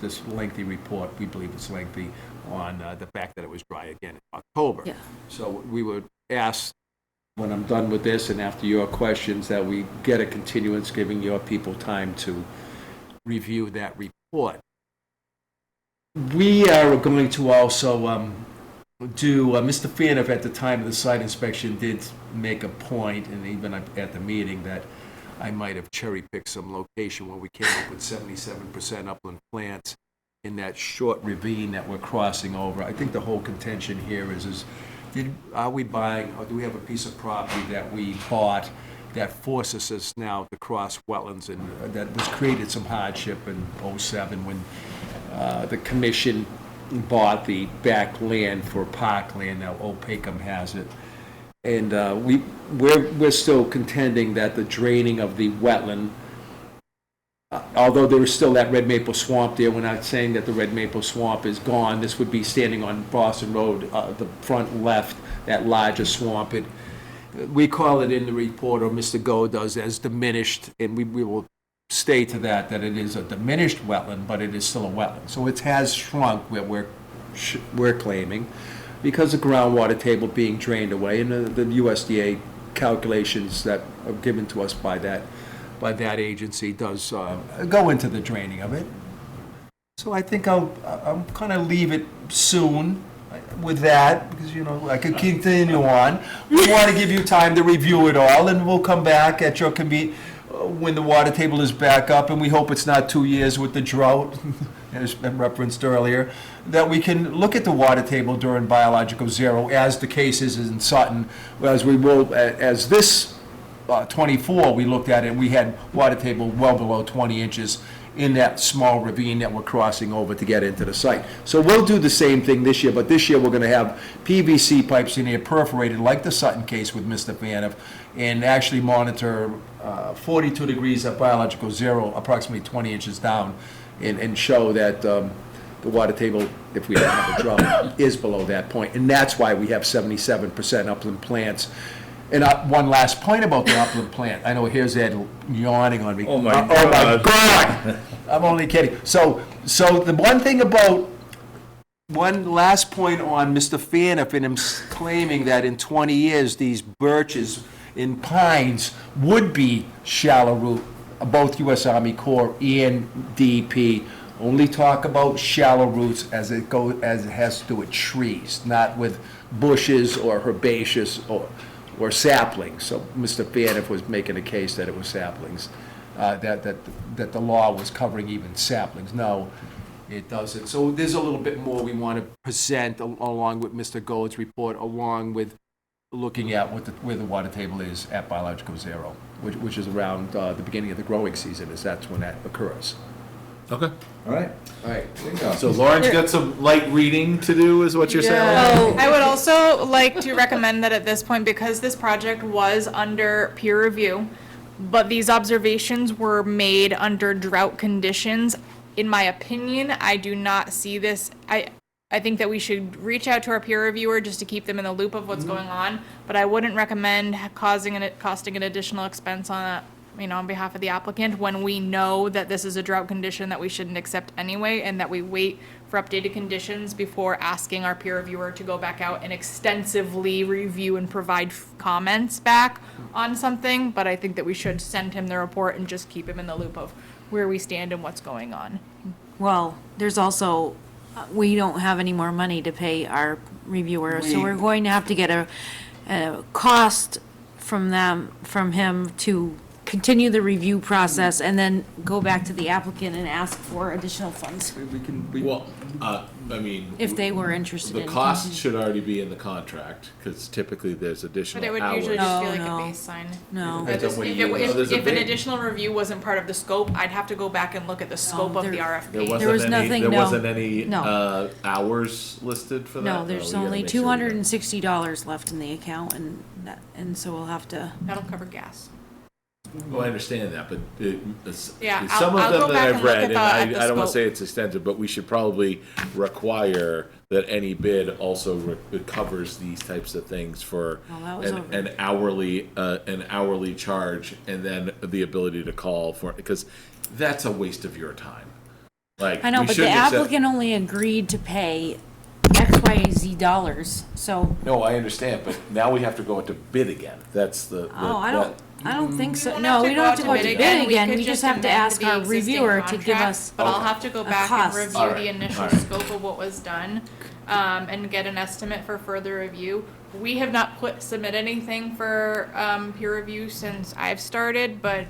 this lengthy report. We believe it's lengthy on the fact that it was dry again in October. Yeah. So we would ask, when I'm done with this and after your questions, that we get a continuance, giving your people time to review that report. We are going to also do, Mr. Fanoff at the time of the site inspection did make a point, and even at the meeting, that I might have cherry-picked some location where we came up with 77% upland plants in that short ravine that we're crossing over. I think the whole contention here is are we buying, or do we have a piece of property that we bought that forces us now to cross wetlands, and that was created some hardship in '07 when the commission bought the back land for parkland. Now Old Peckham has it. And we're still contending that the draining of the wetland, although there is still that red maple swamp there, we're not saying that the red maple swamp is gone. This would be standing on Boston Road, the front left, that larger swamp. We call it in the report, or Mr. Go does, as diminished, and we will stay to that it is a diminished wetland, but it is still a wetland. So it has shrunk, where we're claiming, because of groundwater table being drained away, and the USDA calculations that are given to us by that agency does go into the draining of it. So I think I'm kind of leave it soon with that, because, I could continue on. We want to give you time to review it all, and we'll come back at your convenience when the water table is back up, and we hope it's not 2 years with the drought, as been referenced earlier, that we can look at the water table during biological zero, as the case is in Sutton, as this 24, we looked at it, and we had water table well below 20 inches in that small ravine that we're crossing over to get into the site. So we'll do the same thing this year, but this year we're going to have PVC pipes in here perforated, like the Sutton case with Mr. Fanoff, and actually monitor 42 degrees at biological zero, approximately 20 inches down, and show that the water table, if we don't have a drought, is below that point. And that's why we have 77% upland plants. And one last point about the upland plant. I know here's Ed yawning on me. Oh my God. I'm only kidding. So the one last point on Mr. Fanoff and him claiming that in 20 years these birches and pines would be shallow root, both U.S. Army Corps and DEP only talk about shallow roots as it has to do with trees, not with bushes or herbaceous or saplings. So Mr. Fanoff was making a case that it was saplings, that the law was covering even saplings. No, it doesn't. So there's a little bit more we want to present along with Mr. Gold's report, along with looking at where the water table is at biological zero, which is around the beginning of the growing season, as that's when that occurs. Okay. All right. So Lauren's got some light reading to do, is what you're saying? I would also like to recommend that at this point, because this project was under peer review, but these observations were made under drought conditions, in my opinion, I do not see this. I think that we should reach out to our peer reviewer just to keep them in the loop of what's going on, but I wouldn't recommend costing an additional expense on behalf of the applicant when we know that this is a drought condition that we shouldn't accept anyway, and that we wait for updated conditions before asking our peer reviewer to go back out and extensively review and provide comments back on something. But I think that we should send him the report and just keep him in the loop of where we stand and what's going on. Well, there's also, we don't have any more money to pay our reviewer, so we're going to have to get a cost from him to continue the review process, and then go back to the applicant and ask for additional funds. If they were interested in. The cost should already be in the contract, because typically there's additional But it would hours. usually just be like a baseline. No. If an additional review wasn't part of the scope, I'd have to go back and look at the scope of the RFP. There wasn't any hours listed for that? No, there's only $260 left in the account, and so we'll have to. That'll cover gas. Well, I understand that, but Yeah, some I'll of them go that back I've and look read, at and the I don't want to scope. say it's extensive, but we should probably require that any bid also covers these types of things for an hourly charge, and then the ability to call for, because that's a waste of your time. Like, I know, we but the shouldn't accept- applicant only agreed to pay X, Y, and Z dollars, so. No, I understand, but now we have to go into bid again. That's the. I don't think so. won't No, we don't have to go to bid We again. could We just just have to amend ask the our existing reviewer to give contract, us But I'll have to go a back and cost. review All right, the initial all right. scope of what was done, and get an estimate for further review. We have not submit anything for, peer review since I've started, but,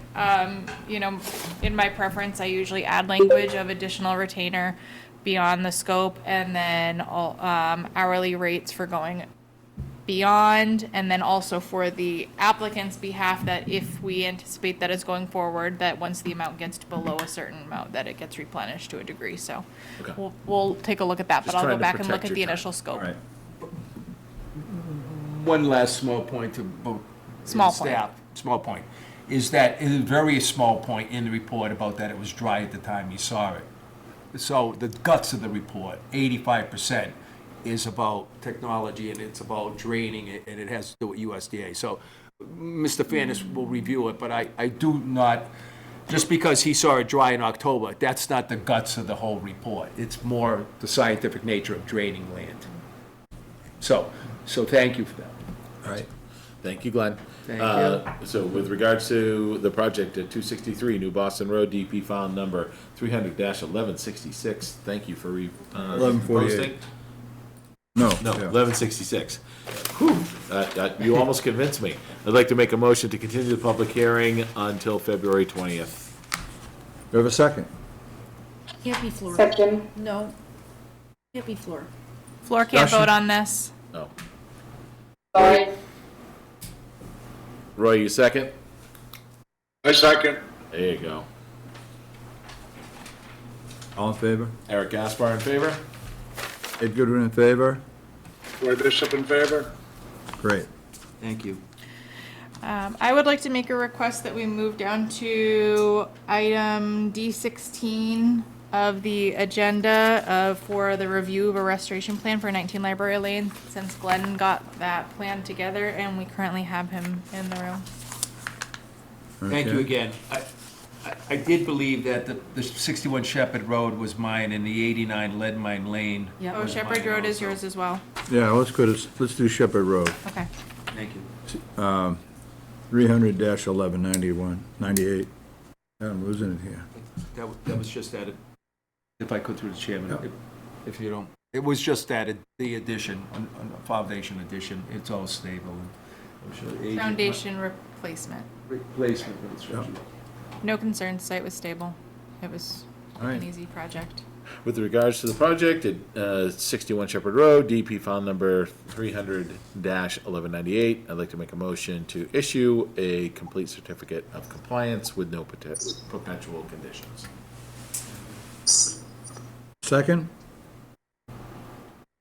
you know, in my preference, I usually add language of additional retainer beyond the scope, and then all, hourly rates for going beyond, and then also for the applicant's behalf, that if we anticipate that it's going forward, that once the amount gets below a certain amount, that it gets replenished to a degree, so. Okay. We'll take a look at that, but Just I'll go trying to back and look protect at the your time. initial scope. All right. One last small point to both Small point. staff, small point, is that it is a very small point in the report about that it was dry at the time you saw it. So the guts of the report, 85%, is about technology and it's about draining it, and it has to do with USDA. So Mr. Fairness will review it, but I do not, just because he saw it dry in October, that's not the guts of the whole report. It's more the scientific nature of draining land. So thank you for that. All right. Thank you, Glenn. Thank you. So with regards to the project at 263 New Boston Road, DP file number 300-1166, thank you for 1148. posting. No. No, yeah. 1166. Whew, you almost convinced me. I'd like to make a motion to continue the public hearing until February 20th. Do you have a second? Can't be floor. Second. No. Can't be floor. Floor can't Discussion? vote on this. No. Sorry. Roy, you second? I second. There you go. All in favor? Eric Gaspar in favor? Ed Goodwin in favor? Roy Bishop in favor? Great. Thank you. I would like to make a request that we move down to item D16 of the agenda for the review of a restoration plan for 19 Library Lane, since Glenn got that plan together and we currently have him in the room. Thank you Okay. again. I did believe that the 61 Shepherd Road was mine and the 89 Lead Mine Lane. Yep. Oh, was Shepherd mine Road is also. yours as well. Yeah, let's do Shepherd Road. Okay. Thank you. 300-1198. I'm losing it here. That was just added, if I could through the chairman, if you don't. It was just added, the addition, on the foundation addition, it's all stable. And I'm sure the agent- Foundation replacement. Replacement for the structure. No concerns, site was stable. It was All right. an easy project. With regards to the project at 61 Shepherd Road, DP file number 300-1198, I'd like to make a motion to issue a complete certificate of compliance with no perpetual conditions. Second?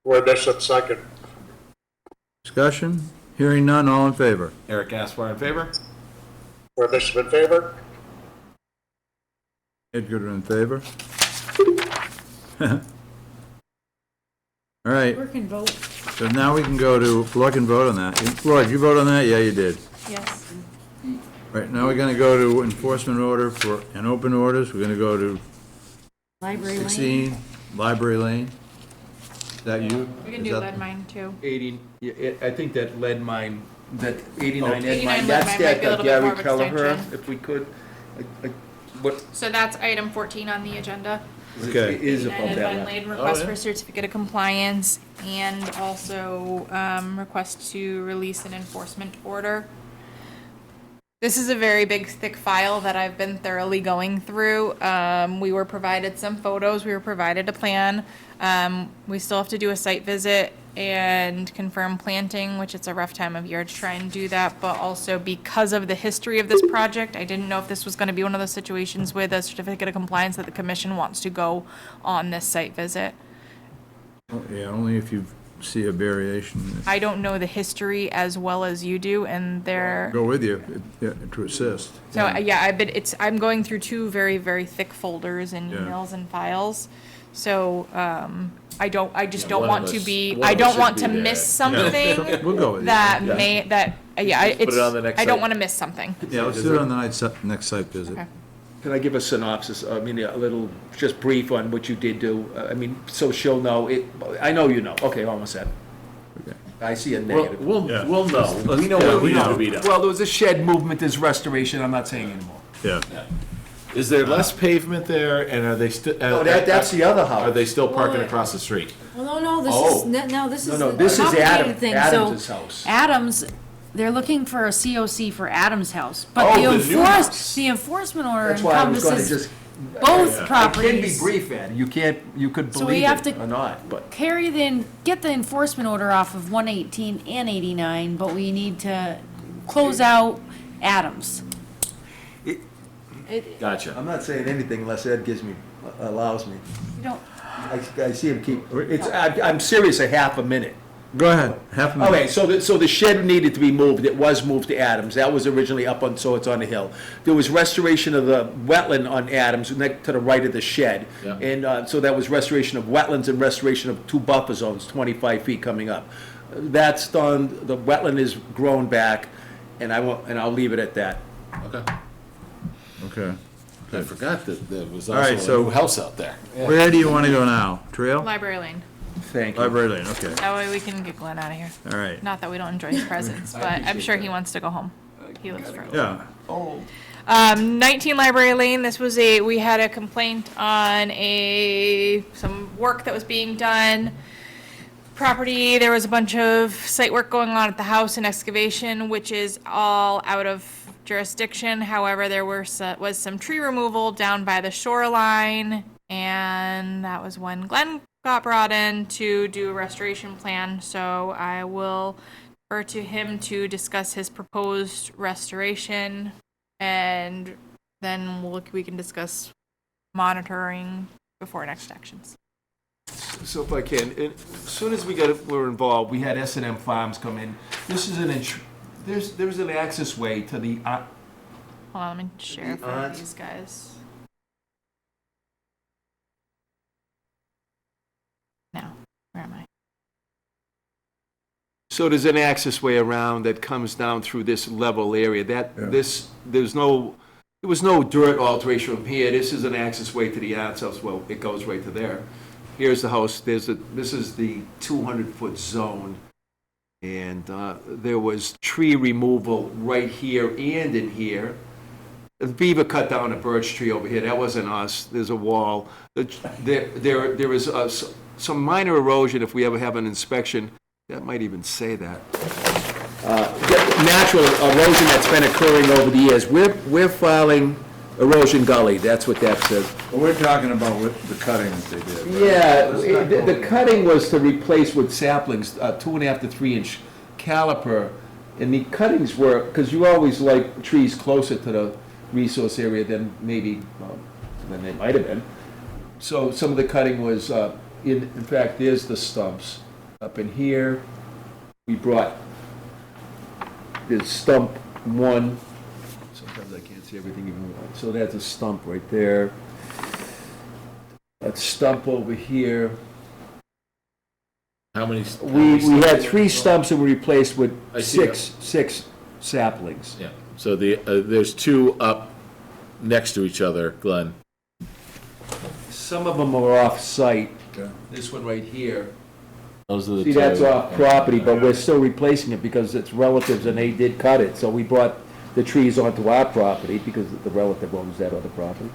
Roy Bishop, second. Discussion? Hearing none, all in favor? Eric Gaspar in favor? Roy Bishop in favor? Ed Goodwin in favor? All right, Work and vote. so now we can go to, Floyd can vote on that. Floyd, did you vote on that? Yeah, you did. Yes. Right, now we're gonna go to enforcement order for, and open orders. We're gonna go to Library Lane. 16, Library Lane. Is that you? We can Is do that- lead mine too. 80, yeah, I think that Lead Mine, that 89 Oh. Lead 89 Mine, Lead that's Mine might that be a little bit more Gary of Kelleher, extension. if we could. What So that's item 14 on the agenda. Okay. is 89 above Ed that Van one? Lane, Oh, request yeah. for certificate of compliance, and also request to release an enforcement order. This is a very big, thick file that I've been thoroughly going through. We were provided some photos, we were provided a plan. We still have to do a site visit and confirm planting, which it's a rough time of year to try and do that, but also because of the history of this project, I didn't know if this was gonna be one of those situations with a certificate of compliance that the commission wants to go on this site visit. Oh, yeah, only if you see a variation. I don't know the history as well as you do, and they're. Go with you, yeah, to assist. So, yeah, I'm going through two very, very thick folders and Yeah. emails and files. So, I just Yeah, don't one want of to us- be, one I of us don't should want be to there. miss something We'll go with you. that Yeah. may, that, yeah, Let's put it's, it on the next I don't site. want to miss something. Yeah, let's do it on the next site visit. Okay. Can I give a synopsis, I mean, a little, just brief on what you did do? I mean, so she'll know, I know you know, okay, almost said. Okay. I see a negative. We'll know. We know Yeah, what we we know. know. Well, there was a shed movement, there's restoration, I'm not saying anymore. Yeah. Is there less pavement there, and are they still? No, that's the other house. Are they still parking Well, across the street? Well, no, this Oh. is, no, this is No, the this is complicated thing. Adam's So, house. Adams, they're looking for a COC for Adams' house, but Oh, the the new house. the enforcement order That's why I was gonna encompasses just. both It can be properties. brief, Ed, you could So we believe have it to or not, but. get the enforcement order off of 118 and 89, but we need to close out Adams. Gotcha. I'm not saying anything unless Ed allows me. You don't, I see him keep, I'm serious, a half a minute. Go ahead, half a minute. Okay, so the shed needed to be moved, it was moved to Adams, that was originally up on, so it's on the hill. There was restoration of the wetland on Adams, next to the right of the shed. Yeah. And so that was restoration of wetlands and restoration of 2 buffer zones, 25 feet coming up. That's done, the wetland is grown back, and I'll leave it at that. Okay. Okay. I forgot that there was All right, also so- a new house out there. Yeah. Where do you want to go now? Trail? Library Lane. Thank you. Library Lane, okay. That way we can get Glenn out of here. All right. Not that we don't enjoy his presence, but I'm sure he wants to go home. He lives for a Yeah. 19 Library Lane, we had a complaint on some work that was being done. Property, there was a bunch of site work going on at the house and excavation, which is all out of jurisdiction. However, there was some tree removal down by the shoreline, and that was when Glenn got brought in to do a restoration plan. So I will defer to him to discuss his proposed restoration, and then we can discuss monitoring before next actions. So if I can, as soon as we're involved, we had S&M Farms come in. This is there's an access way to the, Hold on, let me share for aunt. these guys. Now, where am I? so there's an access way around that comes down through this level area. There was no dirt alteration from here. This is an access way to the aunt's house. Well, it goes right to there. Here's the house. This is the 200-foot zone. And there was tree removal right here and in here. The beaver cut down a birch tree over here. That wasn't us. There's a wall. There is some minor erosion if we ever have an inspection. That might even say that. Natural erosion that's been occurring over the years. We're filing erosion gully. That's what that says. Well, we're talking about the cutting that they did. Right? Yeah, the cutting was to replace with saplings, 2.5 to 3 inch caliper, and the cuttings were, because you always like trees closer to the resource area than maybe, than they might have been. So some of the cutting was, in fact, there's the stumps. Up in here, we brought, there's stump 1. Sometimes I can't see everything even. So that's a stump right there. A stump over here. How many? We had 3 stumps and we replaced with I see six saplings. Yeah. So there's 2 up next to each other, Glenn. Some of them are off-site. This one right here. Those are the See, 2. that's off property, but we're still replacing it because it's relatives and they did cut it. So we brought the trees onto our property because the relative owns that other property.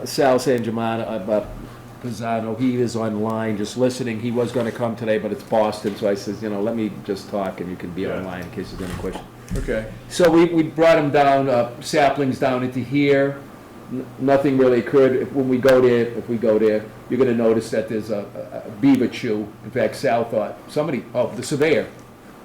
Sal San Germano, Pisano, he is online just listening. He was going to come today, but it's Boston, so I says, let me just talk and you can be online in case there's any question. Okay. So we brought them down, saplings down into here. Nothing really occurred. If we go there, you're going to notice that there's a beaver chew. In fact, Sal thought, the surveyor,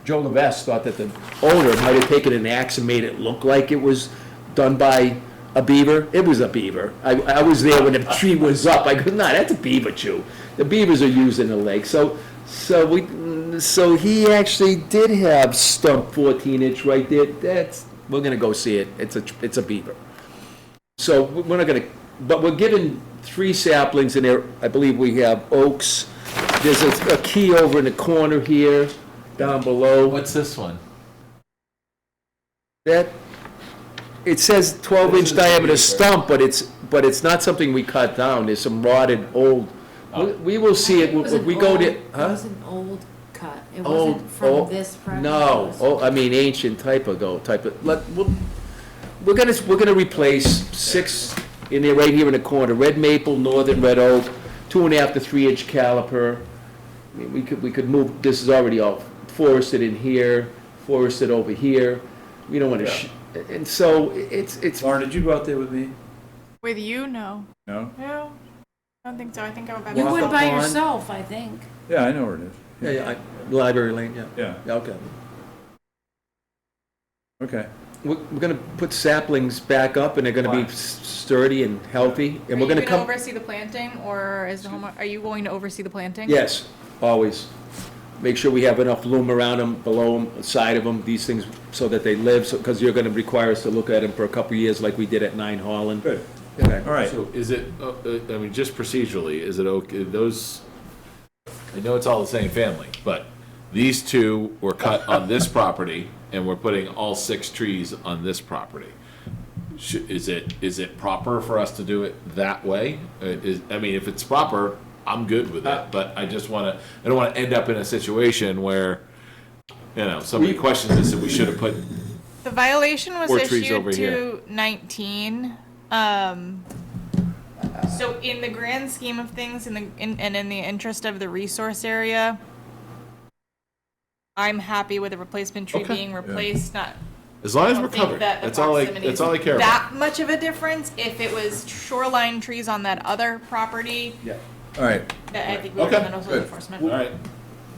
Joe Levesque, thought that the owner might have taken an axe and made it look like it was done by a beaver. It was a beaver. I was there when the tree was up. I go, no, that's a beaver chew. The beavers are used in the lake. So he actually did have stump 14-inch right there. We're going to go see it. It's a beaver. So we're not going to, but we're given 3 saplings in there. I believe we have oaks. There's a key over in the corner here, down below. What's this one? It says 12-inch diameter stump, but it's not something we cut down. There's some rotted old. We will see it if we go to. It was an old It wasn't from this project. No, I mean ancient type of, we're gonna replace 6 in there, right here in the corner, red maple, northern red oak, 2.5 to 3 inch caliper. I mean, we could move, this is already all forested in here, forested over here. We don't wanna, and so it's. Lauren, did you go out there with me? With you, no. No? No, I don't think so. I think I went back. You Walk went up by on- yourself, I think. Yeah, I know where it is. Yeah, Library Lane, yeah. Yeah. Yeah, okay. Okay. We're gonna put saplings back up, and they're gonna be sturdy and healthy, and we're Are gonna you come. going to oversee the planting, or is the home, are you going to oversee the planting? Yes, always. Make sure we have enough loom around them, below them, side of them, these things, so that they live, because you're gonna require us to look at them for a couple of years, like we did at 9 Holland. Good. Okay. All right. So So is it, I mean, just procedurally, is it okay, those, I know it's all the same family, but these 2 were cut on this property, and we're putting all 6 trees on this property. Is it proper for us to do it that way? I mean, if it's proper, I'm good with it, but I don't wanna end up in a situation where, somebody questions this, and we should have put, The violation was 4 trees over issued here. to 19. So in the grand scheme of things, and in the interest of the resource area, I'm happy with the replacement tree Okay. being replaced. Not as long as I we're don't think covered, that the that's all proximity is I care about. That much of a difference. If it was shoreline trees on that other property, Yeah. All right. that I think we would have done also good. enforcement. All right.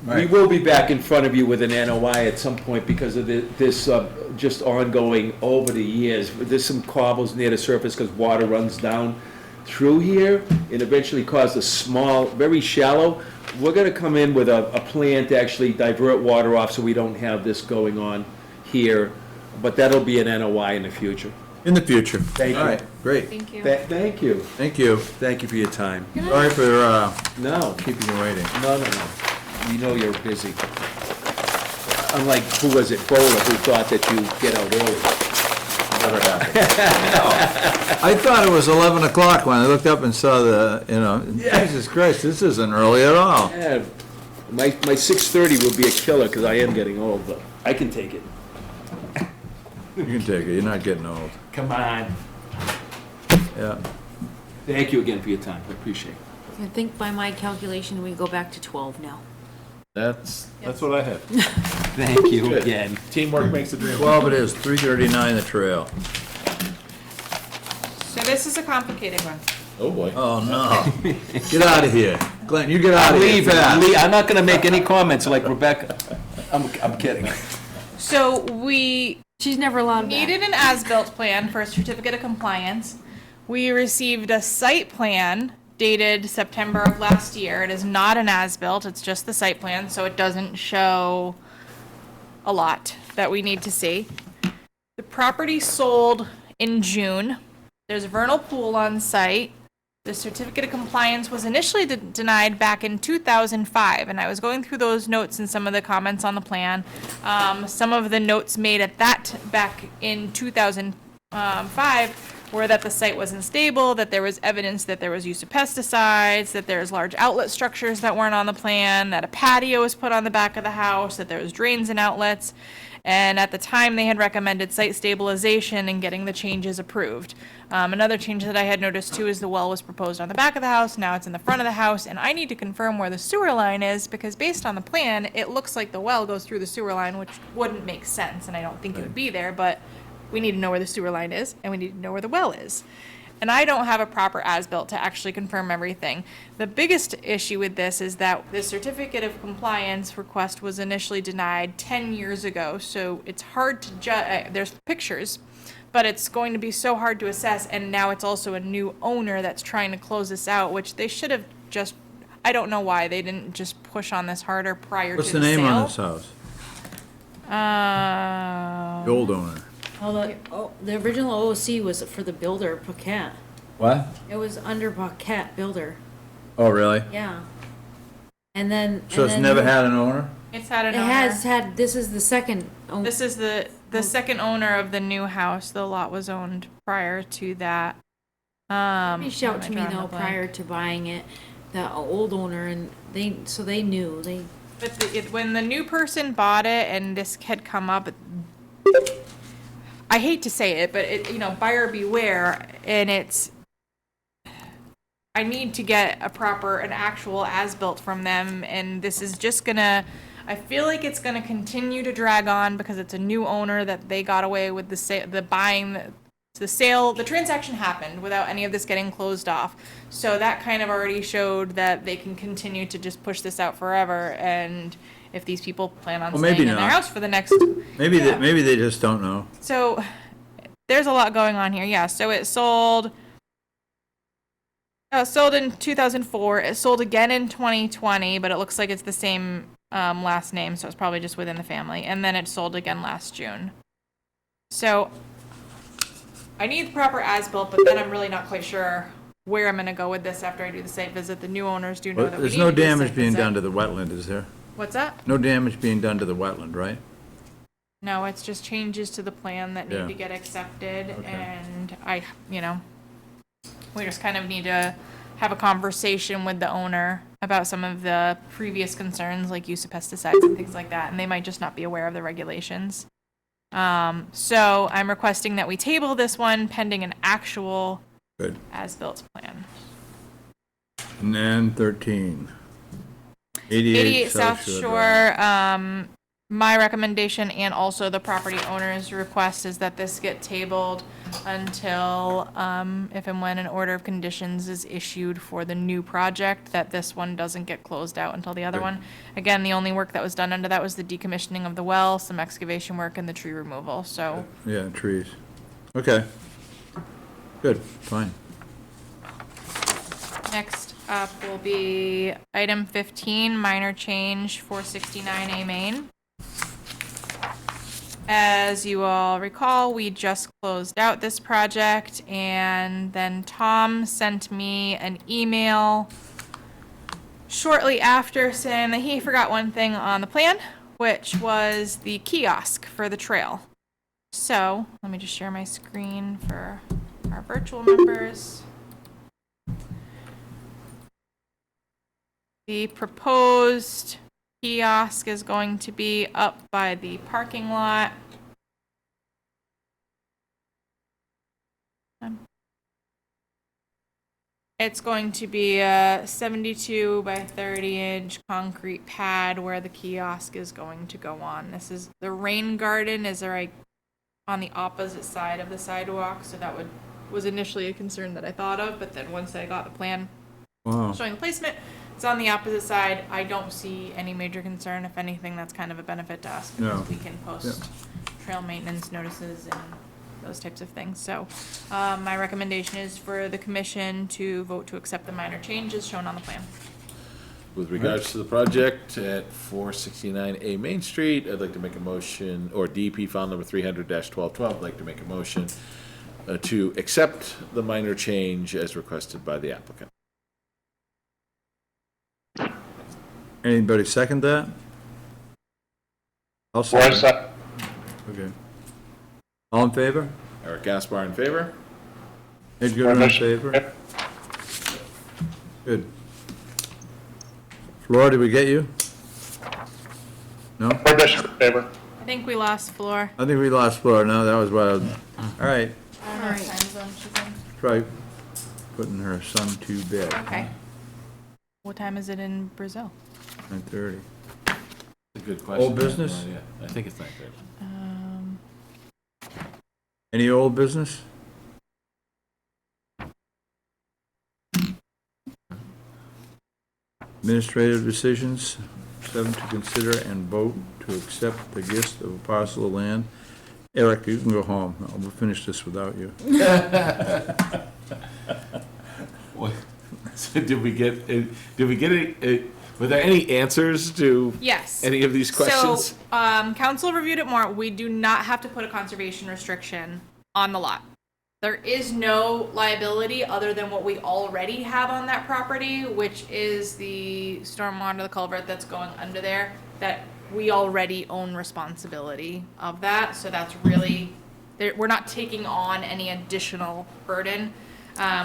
We will be back in front of you with an NOI at some point because of this just ongoing over the years. There's some cobbles near the surface because water runs down through here and eventually cause a small, very shallow. We're gonna come in with a plan to actually divert water off so we don't have this going on here, but that'll be an NOI in the future. In the future. Thank you. All right, great. Thank you. Thank you. Thank you. Thank you for your time. Sorry for No, keeping you waiting. no. We know you're busy. Unlike, who was it, Bowler, who thought that you get out early. Never happened. I thought it was 11 o'clock when I looked up and saw Jesus Christ, this isn't early at all. Yeah, my 6:30 will be a killer because I am getting old, but I can take it. You can take it, you're not getting old. Come on. Yeah. Thank you again for your time. I appreciate it. I think by my calculation, we go back to 12 now. That's what I have. Thank you Good. again. Teamwork makes the dream. 12 it is, 339 the trail. So this is a complicated one. Oh, boy. Oh, no. Get out of here. Glenn, you get out I'm of here. leaving. fast. I'm not gonna make any comments like Rebecca. I'm kidding. So we She's never allowed back. needed an as-built plan for a certificate of compliance. We received a site plan dated September of last year. It is not an as-built, it's just the site plan, so it doesn't show a lot that we need to see. The property sold in June. There's a vernal pool on site. The certificate of compliance was initially denied back in 2005, and I was going through those notes and some of the comments on the plan. Some of the notes made at that back in 2005 were that the site wasn't stable, that there was evidence that there was use of pesticides, that there's large outlet structures that weren't on the plan, that a patio was put on the back of the house, that there was drains and outlets. And at the time, they had recommended site stabilization and getting the changes approved. Another change that I had noticed too is the well was proposed on the back of the house, now it's in the front of the house, and I need to confirm where the sewer line is, because based on the plan, it looks like the well goes through the sewer line, which wouldn't make sense, and I don't think it would be there, but we need to know where the sewer line is, and we need to know where the well is. And I don't have a proper as-built to actually confirm everything. The biggest issue with this is that the certificate of compliance request was initially denied 10 years ago, so it's hard to judge. There's pictures, but it's going to be so hard to assess, and now it's also a new owner that's trying to close this out, which they should have just, I don't know why they didn't just push on this harder prior What's to the the sale. name on this house? The old owner. The original OOC was for the builder, Paquette. What? It was under Paquette Builder. Oh, really? Yeah. And then. So it's never had an owner? It's had an It owner. has had, this is the second. This is the second owner of the new house. The lot was owned prior to that. Reached out to me though prior to buying it, the old owner, and they knew, But when the new person bought it and this had come up, I hate to say it, but buyer beware, and I need to get an actual as-built from them, and this is just gonna, I feel like it's gonna continue to drag on because it's a new owner that they got away with the sale, the transaction happened without any of this getting closed off. So that kind of already showed that they can continue to just push this out forever, and if these people plan on staying in their house for the next... Maybe they just don't know. So there's a lot going on here, yeah. So it sold in 2004. It sold again in 2020, but it looks like it's the same last name, so it's probably just within the family. And then it sold again last June. So I need the proper as-built, but then I'm really not quite sure where I'm going to go with this after I do the site visit. The new owners do know that we There's need no to do the damage site being visit. done to the wetland, is there? What's that? No damage being done to the wetland, right? No, it's just changes to the plan that need Yeah. to get accepted, Okay. and we just kind of need to have a conversation with the owner about some of the previous concerns, like use of pesticides and things like that, and they might just not be aware of the regulations. So I'm requesting that we table this one pending an actual Good. as-built plan. And then 13. 88 South Shore, my recommendation and also the property owner's request is that this get tabled until, if and when an order of conditions is issued for the new project, that this one doesn't get closed out until the other one. Again, the only work that was done under that was the decommissioning of the well, some excavation work, and the tree removal, so. Yeah, trees. Okay. Good, fine. Next up will be item 15, minor change 469A Main. As you all recall, we just closed out this project, and then Tom sent me an email shortly after saying that he forgot one thing on the plan, which was the kiosk for the trail. So, let me just share my screen for our virtual members. The proposed kiosk is going to be up by the parking lot. It's going to be a 72 by 30 inch concrete pad where the kiosk is going to go on. This is, the rain garden is right on the opposite side of the sidewalk, so that was initially a concern that I thought of, but then once I got the plan showing the placement, it's on the opposite side. I don't see any major concern. If anything, that's kind of a benefit to us because we can post trail maintenance notices and those types of things. So my recommendation is for the commission to vote to accept the minor changes shown on the plan. With regards to the project at 469A Main Street, I'd like to make a motion, or DEP file number 300-1212, I'd like to make a motion to accept the minor change as requested by the applicant. Anybody second that? I'll second. Okay. All in favor? Eric Gaspar in favor? Ed Goodwin in favor? Good. Flora, did we get you? No? Roy Bishop in favor. I think we lost Floor. I think we lost Flora. No, that was what I was, all right. I don't know what time zone she's in. Try putting her son to bed. Okay. What time is it in Brazil? 9:30. That's a good question. Old business? Yeah, I think it's 9:30. Any old business? Administrative decisions, 7 to consider and vote to accept the gift of a parcel of land. Eric, you can go home. We'll finish this without you. So did we get any, were there any answers to Yes. any of these questions? So, council reviewed it more. We do not have to put a conservation restriction on the lot. There is no liability other than what we already have on that property, which is the stormwater, the culvert that's going under there, that we already own responsibility of that. So that's really, we're not taking on any additional burden.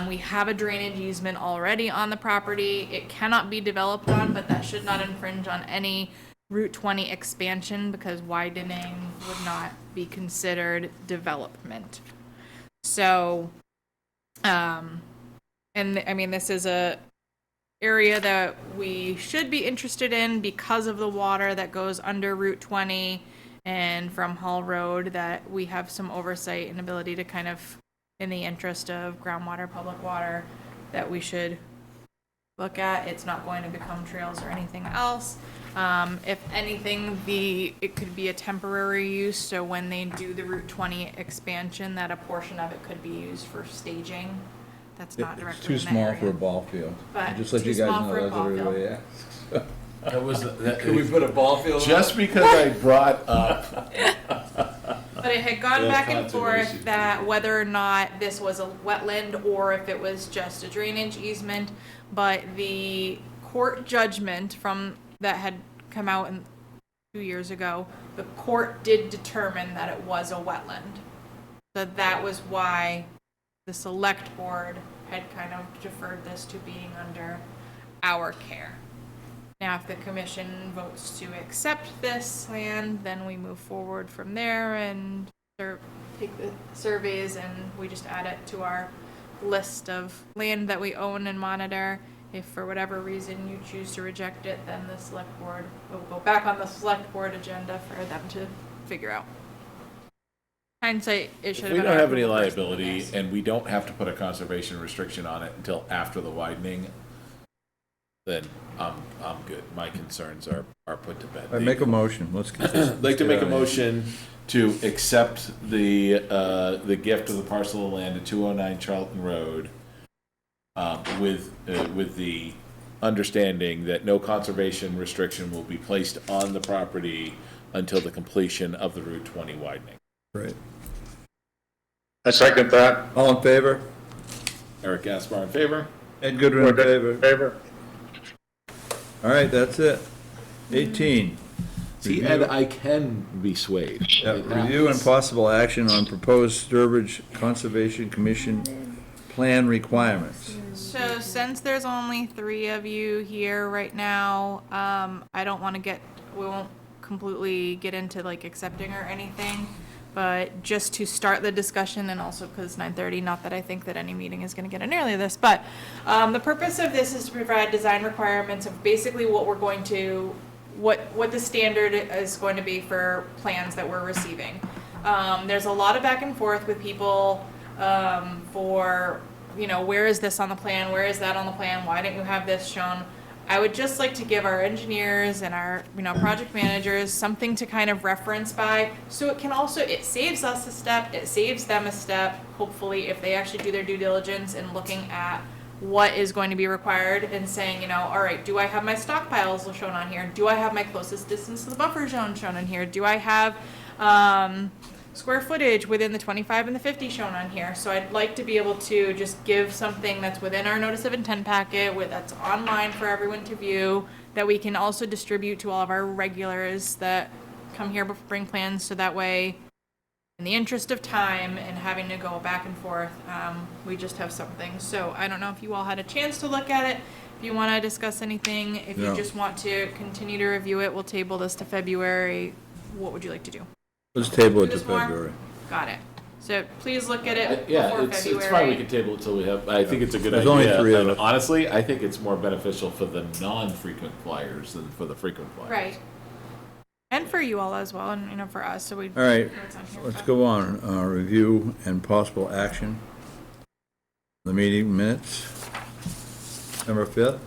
We have a drainage easement already on the property. It cannot be developed on, but that should not infringe on any Route 20 expansion because widening would not be considered development. So, and I mean, this is a area that we should be interested in because of the water that goes under Route 20 and from Hall Road, that we have some oversight and ability to kind of, in the interest of groundwater, public water, that we should look at. It's not going to become trails or anything else. If anything, it could be a temporary use, so when they do the Route 20 expansion, that a portion of it could be used for staging. That's not directly It's too in that small area. for a ball field. But Just let too you guys small know for a that's ball what field. everybody asks. That was, Can we put a ball field just on? because I brought up. But it had gone The back and conservation. forth that whether or not this was a wetland or if it was just a drainage easement. But the court judgment that had come out 2 years ago, the court did determine that it was a wetland. So that was why the select board had kind of deferred this to being under our care. Now, if the commission votes to accept this land, then we move forward from there and take the surveys and we just add it to our list of land that we own and monitor. If for whatever reason you choose to reject it, then the select board will go back on the select board agenda for them to figure out. Hindsight, it should If have we been. don't our have any approval first. liability and we don't have to put a conservation restriction on it until after the widening, then I'm good. My concerns are put to bed. I make a motion, let's get this. I'd like to make a motion to accept the gift of the parcel of land at 209 Charlton Road, with the understanding that no conservation restriction will be placed on the property until the completion of the Route 20 widening. Right. I second that. All in favor? Eric Gaspar in favor. Ed Goodwin in favor. Favor. All right, that's it. 18. See, Ed, I can be swayed. Review and possible action on proposed Sturbridge Conservation Commission plan requirements. So since there's only 3 of you here right now, I don't want to we won't completely get into like accepting or anything, but just to start the discussion, and also because 9:30, not that I think that any meeting is going to get in early this, but the purpose of this is to provide design requirements of basically what we're going to, what the standard is going to be for plans that we're receiving. There's a lot of back and forth with people for, where is this on the plan? Where is that on the plan? Why didn't you have this shown? I would just like to give our engineers and our, project managers something to kind of reference by, so it saves us a step, it saves them a step, hopefully, if they actually do their due diligence and looking at what is going to be required and saying, all right, do I have my stockpiles shown on here? Do I have my closest distance to the buffer zone shown on here? Do I have square footage within the 25 and the 50 shown on here? So I'd like to be able to just give something that's within our notice of intent packet, that's online for everyone to view, that we can also distribute to all of our regulars that come here bring plans, so that way, in the interest of time and having to go back and forth, we just have something. So I don't know if you all had a chance to look at it, if you want to discuss anything, if you No. just want to continue to review it, we'll table this to February. What would you like to do? Let's table it to Just more? February. Got it. So please look at it Yeah, before it's February. fine, we can table it till we have, I think it's a good There's idea. only 3 of And us. honestly, I think it's more beneficial for the non-frequent flyers than for the frequent flyers. Right. And for you all as well, and for us, so we. All right, know what's on here. let's go on. Review and possible action. The meeting minutes, December 5th.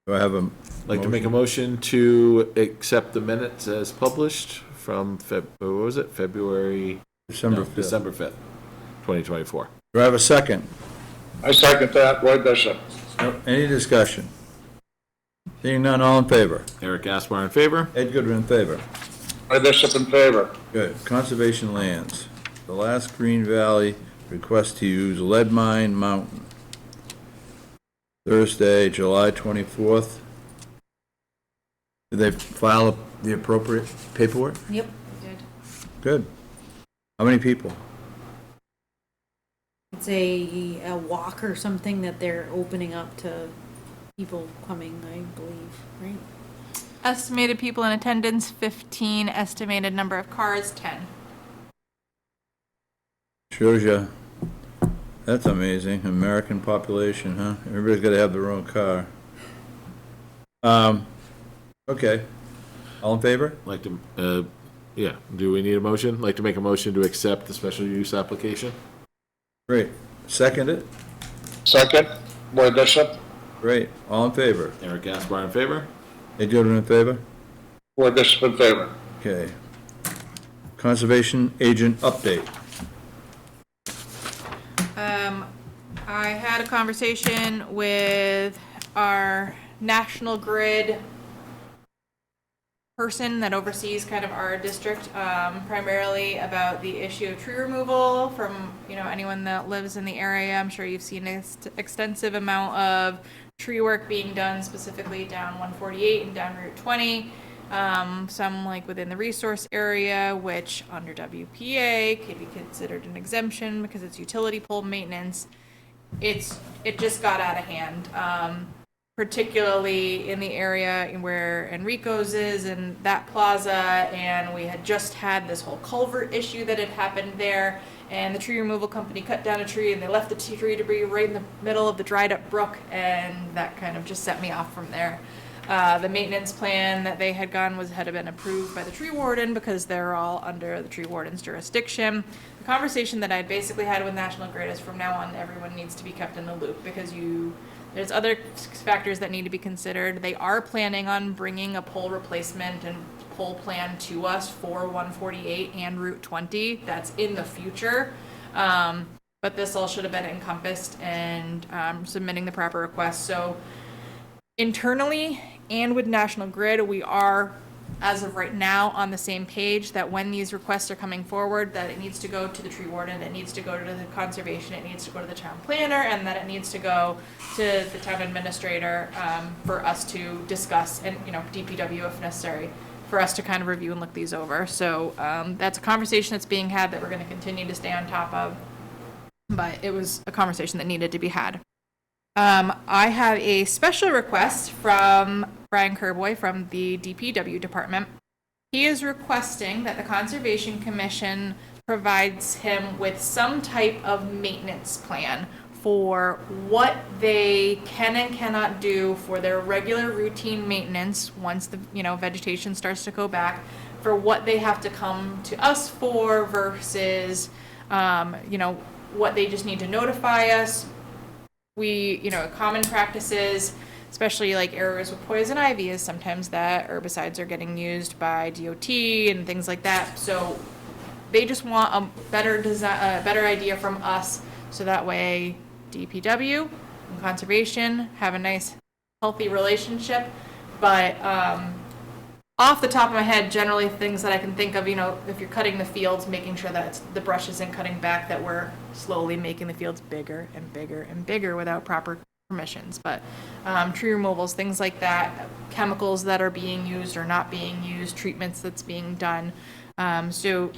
Do I have a? Like to make a motion to accept the minutes as published from February? December 5th. December 5th, 2024. Do I have a second? I second that. Roy Bishop. Any discussion? Seeing none, all in favor? Eric Gaspar in favor. Ed Goodwin in favor. Roy Bishop in favor. Good. Conservation lands. The last Green Valley request to use Lead Mine Mountain. Thursday, July 24th. Did they file the appropriate paperwork? Yep. We did. Good. How many people? It's It's a walk or something that they're opening up to people coming, I believe, right? Estimated people in attendance, 15. Estimated number of cars, 10. Shows you. That's amazing. American population, huh? Everybody's got to have their own car. Okay. All in favor? Like to, yeah, do we need a motion? Like to make a motion to accept the special use application? Great. Second it? Second, Roy Bishop. Great. All in favor? Eric Gaspar in favor? Ed Jordan in favor? Roy Bishop in favor. Okay. Conservation agent update. I had a conversation with our National Grid person that oversees kind of our district, primarily about the issue of tree removal from, anyone that lives in the area. I'm sure you've seen an extensive amount of tree work being done specifically down 148 and down Route 20. Some like within the resource area, which under WPA could be considered an exemption because it's utility pole maintenance. It just got out of hand, particularly in the area where Enrico's is and that plaza, and we had just had this whole culvert issue that had happened there, and the tree removal company cut down a tree and they left the tree debris right in the middle of the dried up brook, and that kind of just set me off from there. The maintenance plan that they had had been approved by the tree warden because they're all under the tree warden's jurisdiction. The conversation that I had basically had with National Grid is from now on everyone needs to be kept in the loop because there's other factors that need to be considered. They are planning on bringing a pole replacement and pole plan to us for 148 and Route 20. That's in the future. But this all should have been encompassed and submitting the proper request. So internally and with National Grid, we are, as of right now, on the same page that when these requests are coming forward, that it needs to go to the tree warden, it needs to go to the conservation, it needs to go to the town planner, and that it needs to go to the town administrator for us to discuss, and DPW if necessary, for us to kind of review and look these over. So that's a conversation that's being had that we're going to continue to stay on top of, but it was a conversation that needed to be had. I have a special request from Brian Kerboy from the DPW department. He is requesting that the Conservation Commission provides him with some type of maintenance plan for what they can and cannot do for their regular routine maintenance once the vegetation starts to go back, for what they have to come to us for versus what they just need to notify us. Common practices, especially like areas with poison ivy, is sometimes that herbicides are getting used by DOT and things like that. So they just want a better idea from us, so that way DPW and conservation have a nice, healthy relationship. But off the top of my head, generally things that I can think of, if you're cutting the fields, making sure that the brush isn't cutting back, that we're slowly making the fields bigger and bigger and bigger without proper permissions. But tree removals, things like that, chemicals that are being used or not being used, treatments that's being done. So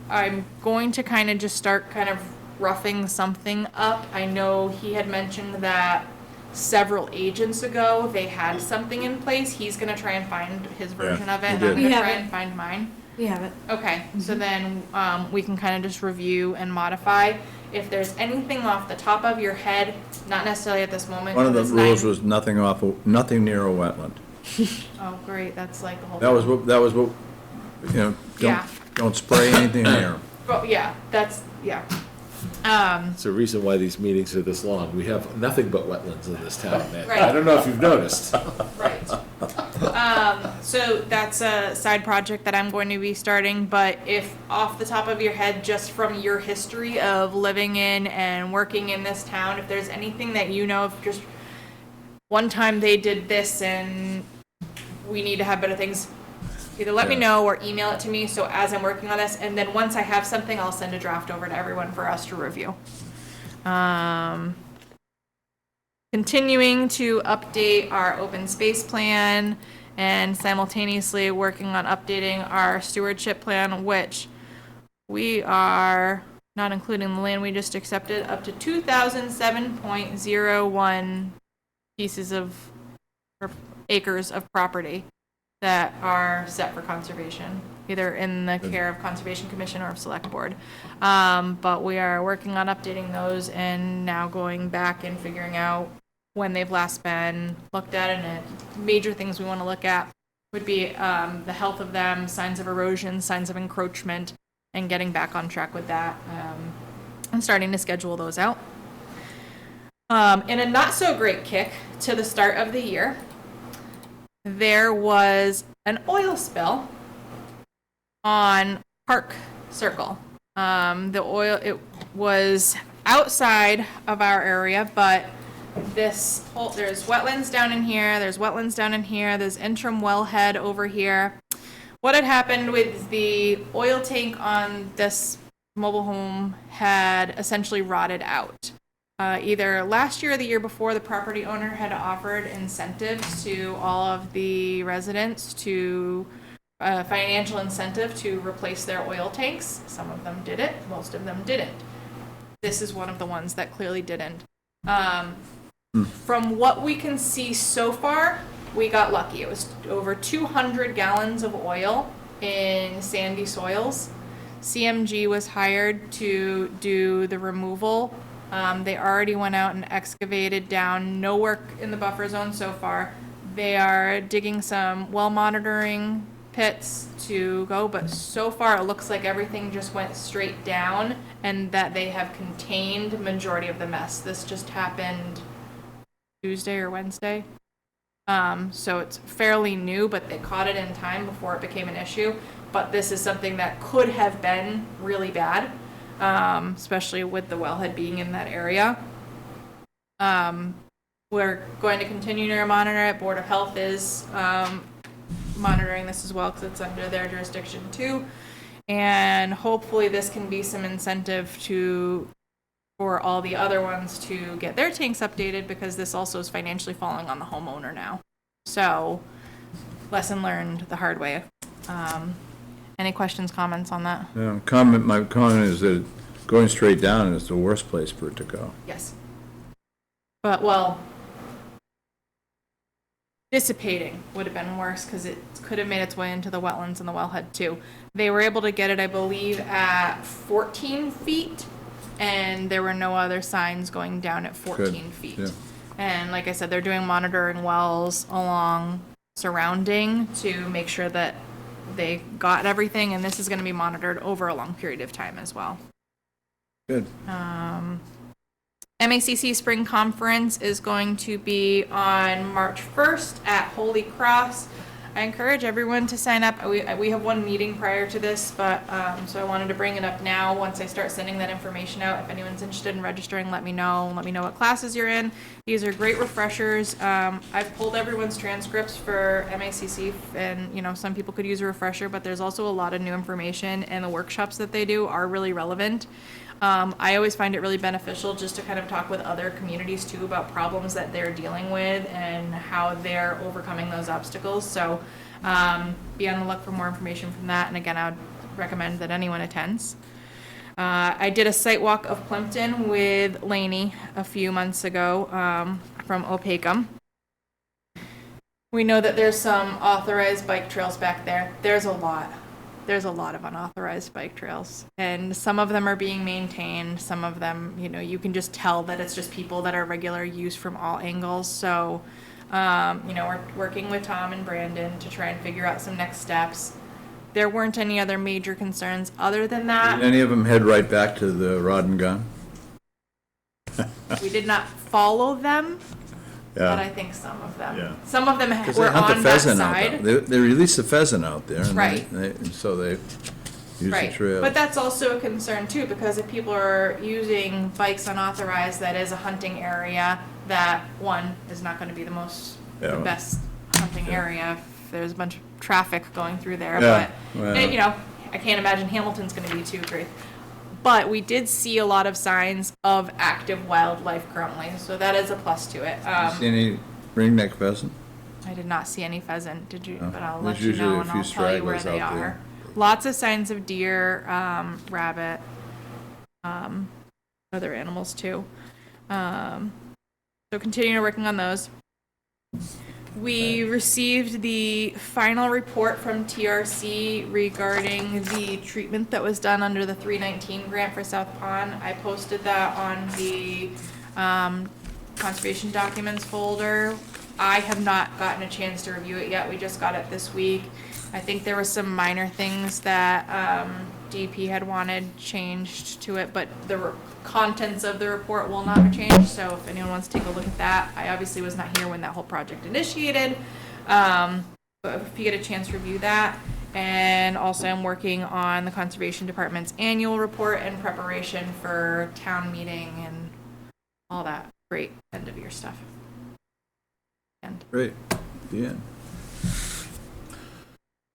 I'm going to kind of just start kind of roughing something up. I know he had mentioned that several agents ago they had something in place. He's going to try and find his version of it, and I'm going to try and find mine. We have it. Okay, so then we can kind of just review and modify. If there's anything off the top of your head, not necessarily at this moment. One of the 'cause it's rules 9 was nothing near a wetland. Oh, great, that's like the whole. That was what, Yeah. don't spray anything near. Well, yeah, that's, yeah. It's a reason why these meetings are this long. We have nothing but wetlands in this town, man. Right. I don't know if you've noticed. Right. So that's a side project that I'm going to be starting, but if off the top of your head, just from your history of living in and working in this town, if there's anything that of just one time they did this and we need to have better things, either let me know or email it to me, so as I'm working on this, and then once I have something, I'll send a draft over to everyone for us to review. Continuing to update our open space plan and simultaneously working on updating our stewardship plan, which we are not including the land we just accepted, up to 2,007.01 pieces of, or acres of property that are set for conservation, either in the care of Conservation Commission or of Select Board. But we are working on updating those and now going back and figuring out when they've last been looked at, and major things we want to look at would be the health of them, signs of erosion, signs of encroachment, and getting back on track with that, and starting to schedule those out. In a not so great kick to the start of the year, there was an oil spill on Park Circle. The oil, it was outside of our area, but there's wetlands down in here, there's wetlands down in here, there's interim wellhead over here. What had happened with the oil tank on this mobile home had essentially rotted out. Either last year or the year before, the property owner had offered incentives to all of the residents to financial incentive to replace their oil tanks. Some of them did it, most of them didn't. This is one of the ones that clearly didn't. From what we can see so far, we got lucky. It was over 200 gallons of oil in sandy soils. CMG was hired to do the removal. They already went out and excavated down. No work in the buffer zone so far. They are digging some well monitoring pits to go, but so far it looks like everything just went straight down and that they have contained the majority of the mess. This just happened Tuesday or Wednesday. So it's fairly new, but they caught it in time before it became an issue. But this is something that could have been really bad, especially with the wellhead being in that area. We're going to continue to monitor it. Board of Health is monitoring this as well because it's under their jurisdiction too. And hopefully this can be some incentive for all the other ones to get their tanks updated, because this also is financially falling on the homeowner now. So, lesson learned the hard way. Any questions, comments on that? My comment is that going straight down is the worst place for it to go. Yes. But, well, dissipating would have been worse because it could have made its way into the wetlands and the wellhead too. They were able to get it, I believe, at 14 feet, and there were no other signs going down at 14 feet. Yeah. And like I said, they're doing monitoring wells along surrounding to make sure that they got everything, and this is going to be monitored over a long period of time as well. Good. MACC Spring Conference is going to be on March 1st at Holy Cross. I encourage everyone to sign up. We have one meeting prior to this, but so I wanted to bring it up now. Once I start sending that information out, if anyone's interested in registering, let me know. Let me know what classes you're in. These are great refreshers. I've pulled everyone's transcripts for MACC, and some people could use a refresher, but there's also a lot of new information, and the workshops that they do are really relevant. I always find it really beneficial just to kind of talk with other communities too about problems that they're dealing with and how they're overcoming those obstacles. So be on the look for more information from that. And again, I would recommend that anyone attends. I did a site walk of Plimpton with Lainey a few months ago from Opakam. We know that there's some authorized bike trails back there. There's a lot of unauthorized bike trails, and some of them are being maintained. Some of them, you can just tell that it's just people that are regular use from all angles. So, we're working with Tom and Brandon to try and figure out some next steps. There weren't any other major concerns other than that. Did any of them head right back to the rod and gun? We did not follow them. Yeah. But I think some of them. Yeah. Some of them Because were they hunt on the that pheasant out side. there. They release the pheasant out there, and Right. and so they use Right. the trail. But that's also a concern too, because if people are using bikes unauthorized, that is a hunting area that, one, is not going to be the Yeah. best hunting area if there's a bunch of traffic going through there. Yeah, But, well. I can't imagine Hamilton's going to be too great. But we did see a lot of signs of active wildlife currently, so that is a plus to it. You see any ringneck pheasant? I did not see any pheasant, did you? No. But I'll There's let you usually know a and few I'll tell you where stragglers they out are. there. Lots of signs of deer, rabbit. other animals too. So continuing working on those. We received the final report from TRC regarding the treatment that was done under the 319 grant for South Pond. I posted that on the conservation documents folder. I have not gotten a chance to review it yet. We just got it this week. I think there were some minor things that DEP had wanted changed to it, but the contents of the report will not be changed. So if anyone wants to take a look at that, I obviously was not here when that whole project initiated. But if you get a chance to review that. And also I'm working on the Conservation Department's annual report in preparation for town meeting and all that great end of year stuff. Great. The end.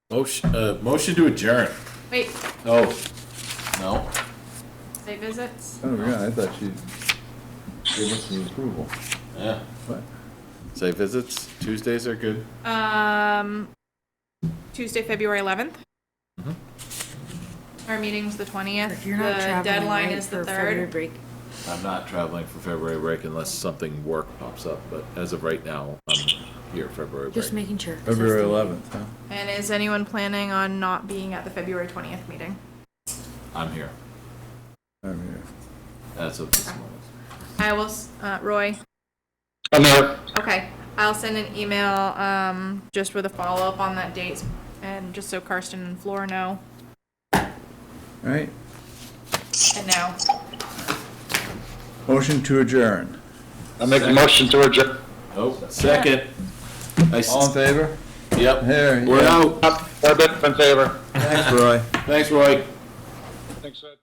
Motion to adjourn. Wait, Oh, no? site visits? Oh, yeah, I thought you gave us the approval. Yeah. What? Site visits, Tuesdays are good. Tuesday, February 11th. Our meeting's the 20th. If you're not The traveling, deadline right, is the for February 3rd. break. I'm not traveling for February break unless something work pops up, but as of right now, I'm here February break. Just making sure. February 11th, huh? And is anyone planning on not being at the February 20th meeting? I'm here. I'm here. As of this moment. I will, Roy? I'm here. Okay, I'll send an email, just with a follow-up on that date, and just so Karsten and Flora know. All right. And now, Motion to adjourn. I make a motion to adjourn. Oh, second. All in favor? Yep. Here, We're yeah. out. We're in favor. Thanks, Roy. Thanks, Roy. Thanks, Ed.